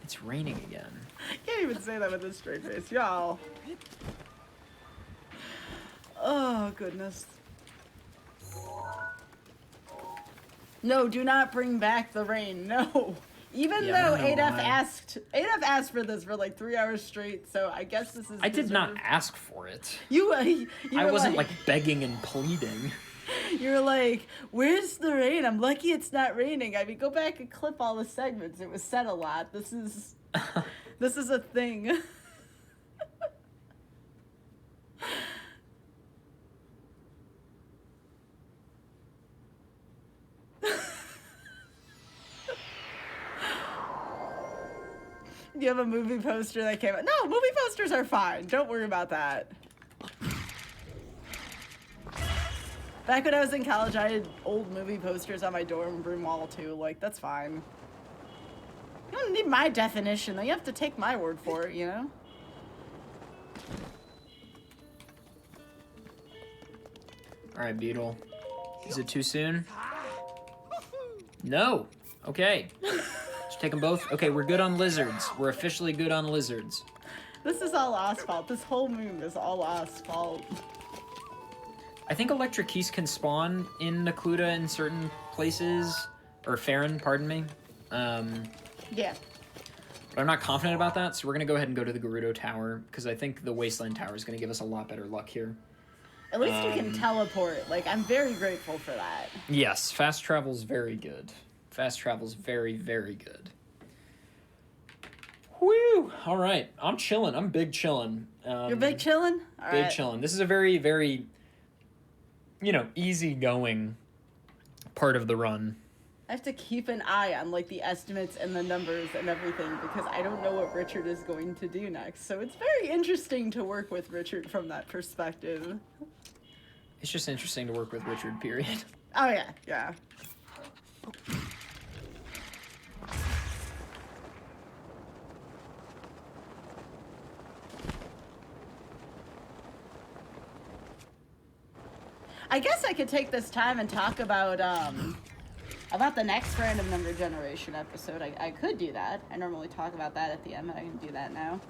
It's raining again. Can't even say that with a straight face, y'all. Oh, goodness. No, do not bring back the rain. No. Even though ADEF asked for this for like 3 hours straight, so I guess this is. I did not ask for it. You I wasn't like begging and pleading. You're like, where's the rain? I'm lucky it's not raining. I mean, go back and clip all the segments. It was said a lot. This is a thing. You have a movie poster that came out. No, movie posters are fine. Don't worry about that. Back when I was in college, I had old movie posters on my dorm room wall too. Like, that's fine. You don't need my definition, though. You have to take my word for it, you know? Alright, Beetle. Is it too soon? No! Okay. Just take them both. Okay, we're good on lizards. We're officially good on lizards. This is all asphalt. This whole moon is all asphalt. I think electric keys can spawn in Nakluda in certain places. Or Farron, pardon me. Yeah. But I'm not confident about that, so we're going to go ahead and go to the Gerudo Tower, because I think the Wasteland Tower is going to give us a lot better luck here. At least you can teleport. Like, I'm very grateful for that. Yes, fast travel's very good. Fast travel's very, very good. Whew! All right, I'm chilling. I'm big chilling. You're big chilling? All big right. chilling. This is a very, very, you know, easy-going part of the run. I have to keep an eye on, like, the estimates and the numbers and everything, because I don't know what Richard is going to do next. So it's very interesting to work with Richard from that perspective. It's just interesting to work with Richard, period. Oh, yeah, yeah. I guess I could take this time and talk about the next random number generation episode. I could do that. I normally talk about that at the end, but I can do that now.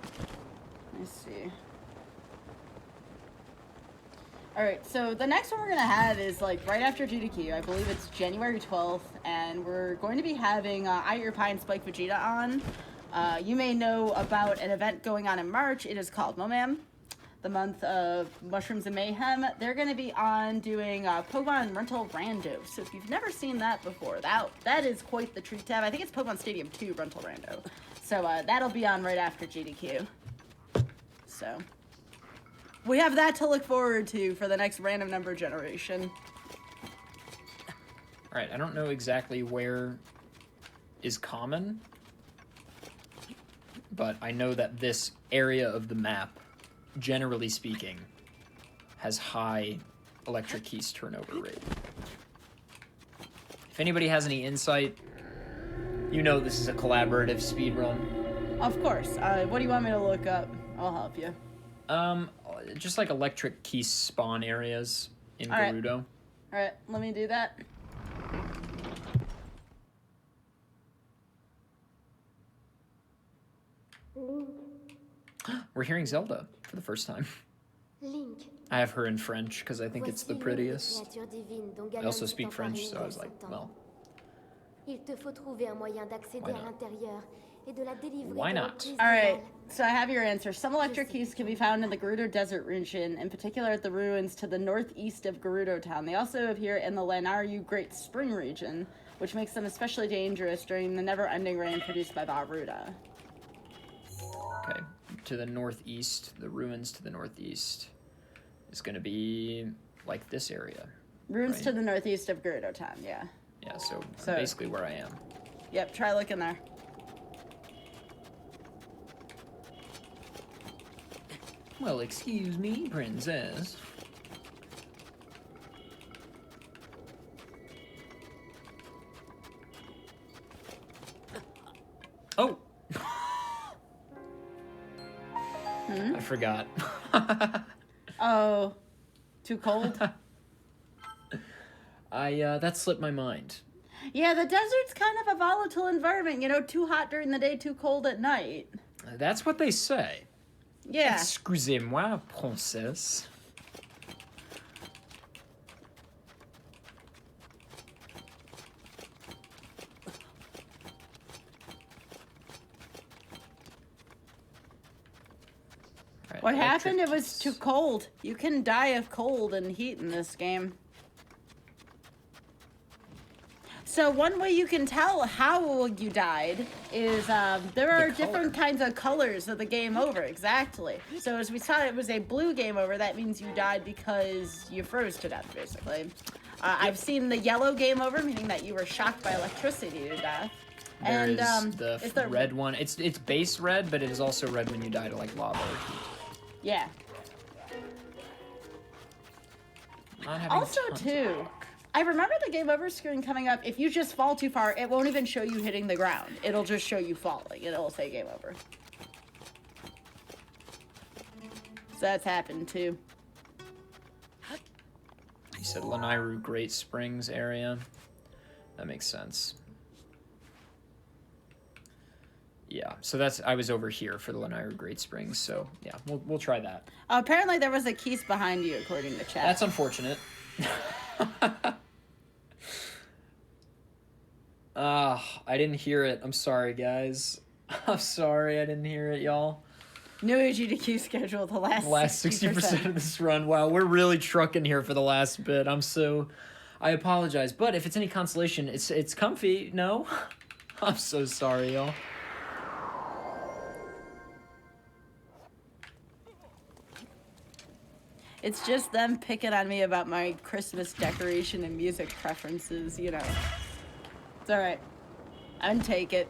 Let me see. Alright, so the next one we're going to have is, like, right after GDQ. I believe it's January 12th, and we're going to be having Eye Your Pie and Spike Vegeta on. You may know about an event going on in March. It is called Momam, the month of Mushrooms and Mayhem. They're going to be on doing Pokemon Rental Rando. So if you've never seen that before, that is quite the treat to have. I think it's Pokemon Stadium 2 Rental Rando. So that'll be on right after GDQ. So we have that to look forward to for the next random number generation. Alright, I don't know exactly where is common, but I know that this area of the map, generally speaking, has high electric keys turnover rate. If anybody has any insight, you know this is a collaborative speedrun. Of course. What do you want me to look up? I'll help you. Just like electric key spawn areas in All right. Gerudo. Alright, let me do that. We're hearing Zelda for the first time. Link. I have her in French because I think it's the Voici prettiest. l'unique créature divine dont I Ganon also s'est speak emparé French, il so y I a was like, 100 ans. well, Il te faut trouver un moyen d'accéder Why à not? l'intérieur et de la délivrer Why de not? l'emprise Alright, du so I have your answer. Some electric keys can be found in the Gerudo Desert region, in particular at the ruins to the northeast of Gerudo Town. They also appear in the Lanaryu Great Spring region, which makes them especially dangerous during the never-ending rain produced by Baruda. okay. To the northeast, the ruins to the northeast is going to be like this area. Ruins Right. to the northeast of Gerudo Town, yeah. Yeah, so So- basically where I am. Yep, try looking there. Well, excuse me, princess. Oh! I forgot. Oh, too cold? That slipped my mind. Yeah, the desert's kind of a volatile environment, you know, too hot during the day, too cold at night. That's what they say. Yeah. Excusez-moi, princesse. Alright, What happened? It electric was keys. too cold. You can die of cold and heat in this game. So one way you can tell how you died is there are different kinds of colors of the game over, exactly. So as we saw, it was a blue game over. That means you died because you froze to death, basically. I've seen the yellow game over, meaning that you were shocked by electricity to death. There And is the it's the red one. It's base red, but it is also red when you die to like lava or heat. Yeah. Not having Also, tons of too, luck. I remember the game over screen coming up. If you just fall too far, it won't even show you hitting the ground. It'll just show you falling. It'll say game over. So that's happened too. You said Lanairu Great Springs area. That makes sense. Yeah, so that's I was over here for the Lanairu Great Springs, so yeah, we'll try that. Apparently there was a keys behind you, according to chat. That's unfortunate. I didn't hear it. I'm sorry, guys. I'm sorry I didn't hear it, y'all. New GDQ schedule the last 60% of this run. Wow, we're really trucking here for the last bit. I apologize, but if it's any consolation, it's comfy. No, I'm so sorry, y'all. It's just them picking on me about my Christmas decoration and music preferences, you know. It's alright. Untake it.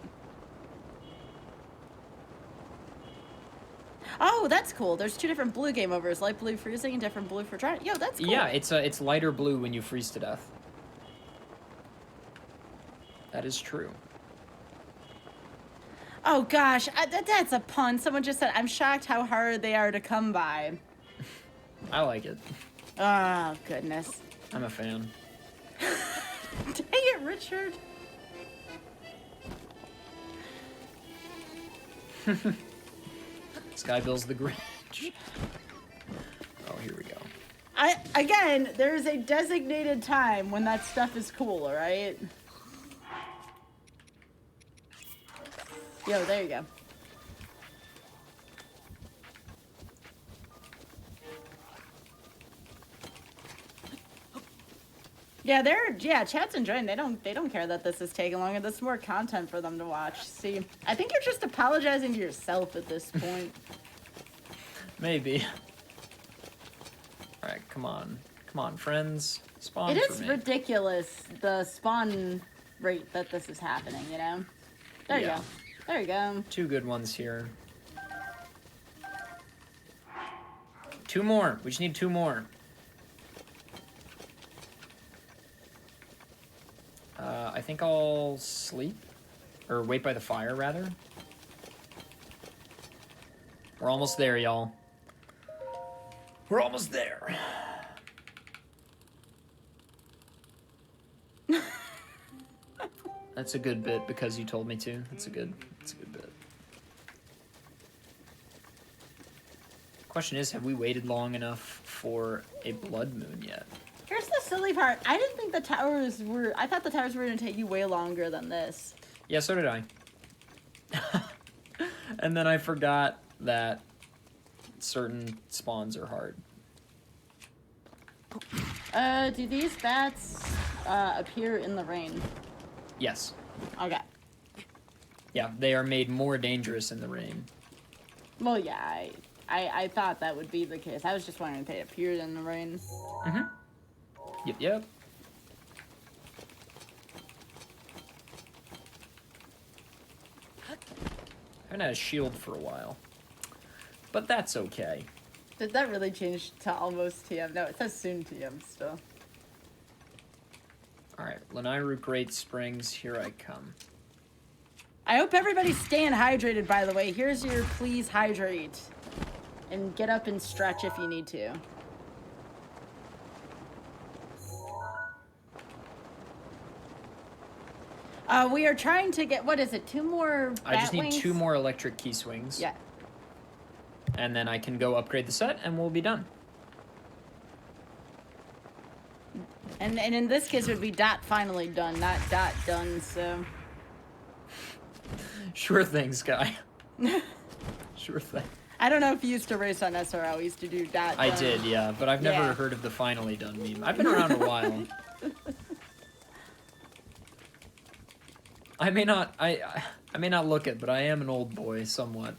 Oh, that's cool. There's 2 different blue game overs. Light blue freezing and different blue for trying. Yo, that's cool. Yeah, it's lighter blue when you freeze to death. That is true. Oh, gosh. That's a pun. Someone just said, I'm shocked how hard they are to come by. I like it. Oh, goodness. I'm a fan. Dang it, Richard. Skybilz the Grinch. Oh, here we go. Again, there's a designated time when that stuff is cool, alright? Yo, there you go. Yeah, chat's enjoying. They don't care that this is taking longer. This is more content for them to watch. See, I think you're just apologizing to yourself at this point. Maybe. All right, come on, friends, spawn. It for is me. ridiculous the spawn rate that this is happening. You know. There you Yeah. go. There you go. 2 good ones here. 2 more. We just need 2 more. I think I'll sleep. Or wait by the fire, rather. We're almost there, y'all. We're almost there. That's a good bit because you told me to. That's a good bit. Question is, have we waited long enough for a blood moon yet? Here's the silly part. I didn't think the towers were... I thought the towers were going to take you way longer than this. Yeah, so did I. And then I forgot that certain spawns are hard. Do these bats appear in the rain? Yes. Okay. Yeah, they are made more dangerous in the rain. Well, yeah, I thought that would be the case. I was just wondering if they appeared in the rain. Mm-hmm. Yep. I haven't had a shield for a while. But that's okay. Did that really change to almost TM? No, it says soon TM still. Alright, Lanairu Great Springs, here I come. I hope everybody's staying hydrated, by the way. Here's your please hydrate. And get up and stretch if you need to. We are trying to get, what is it, 2 more bat I just need wings? 2 more electric key swings. Yeah. And then I can go upgrade the set and we'll be done. And in this case, it would be dot finally done, not dot done, so... Sure thing, Sky. Sure thing. I don't know if you used to race on SRL. We used to do dot I done. did, yeah, but I've never Yeah. heard of the finally done meme. I've been around a while. I may not look it, but I am an old boy somewhat.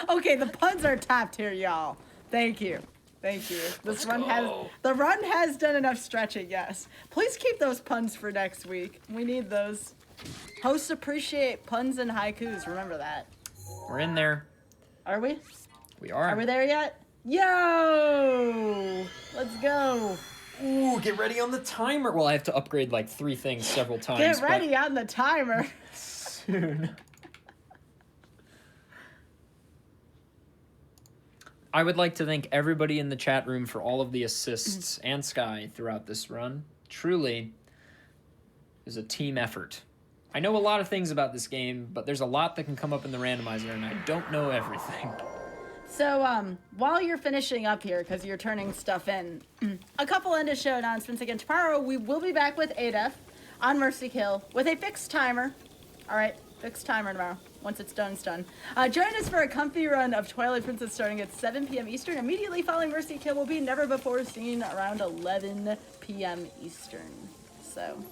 Okay, the puns are top tier, y'all. Thank you. Thank you. Let's The run has done enough stretching, yes. Please keep those puns for next week. We need those. Hosts appreciate puns and haikus. Remember that. We're in there. Are we? We are. Are we there yet? Yo! Let's go. Ooh, get ready on the timer. Well, I have to upgrade like 3 things several times. Get ready on the timer. Soon. I would like to thank everybody in the chat room for all of the assists and Sky throughout this run. Truly, it was a team effort. I know a lot of things about this game, but there's a lot that can come up in the randomizer, and I don't know everything. So, while you're finishing up here, because you're turning stuff in, a couple end of show announcements. Again, tomorrow we will be back with ADEF on Mercy Kill with a fixed timer. All right, fixed timer tomorrow. Once it's done, it's done. Join us for a comfy run of Twilight Princess starting at 7 p.m. Eastern. Immediately following Mercy Kill will be Never Before Seen around 11 p.m. Eastern. So,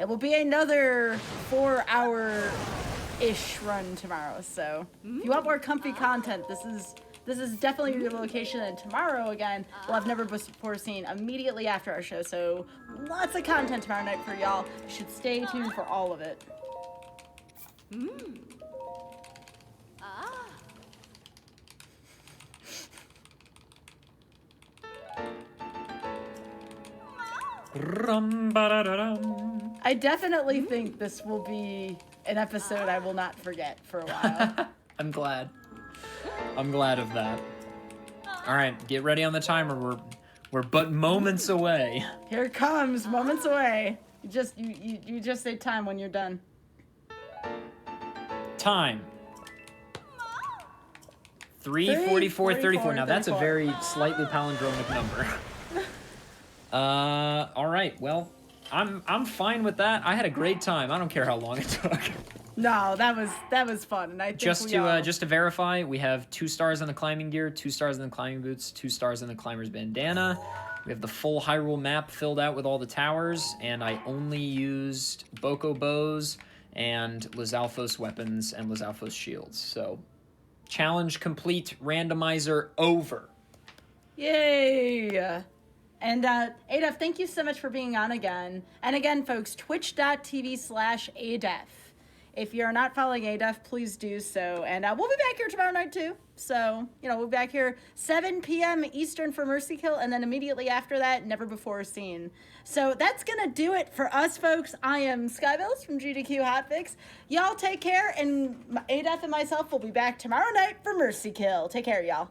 it will be another 4-hour-ish run tomorrow. So, if you want more comfy content, this is definitely your location. And tomorrow, again, we'll have Never Before Seen immediately after our show. So, lots of content tomorrow night for y'all. You should stay tuned for all of it. I definitely think this will be an episode I will not forget for a while. I'm glad. I'm glad of that. All right, get ready on the timer. We're but moments away. Here it comes, moments away. You just say time when you're done. Time. 3:44:34. Now that's a very slightly palindromic number. All right. Well, I'm fine with that. I had a great time. I don't care how long it took. No, that was fun, and I think just to verify, we have 2 stars on the climbing gear, 2 stars in the climbing boots, 2 stars in the climber's bandana. We have the full Hyrule map filled out with all the towers, and I only used Boko bows and Lizalfos weapons and Lizalfos shields. So, challenge complete. Randomizer over. Yay! And ADEF, thank you so much for being on again. And again, folks, twitch.tv/ADEF. If you're not following ADEF, please do so. And we'll be back here tomorrow night, too. So, we'll be back here 7 p.m. Eastern for Mercy Kill, and then immediately after that, Never Before Seen. So that's going to do it for us, folks. I am Skybilz from GDQ Hotfix. Y'all take care, and ADEF and myself will be back tomorrow night for Mercy Kill. Take care, y'all.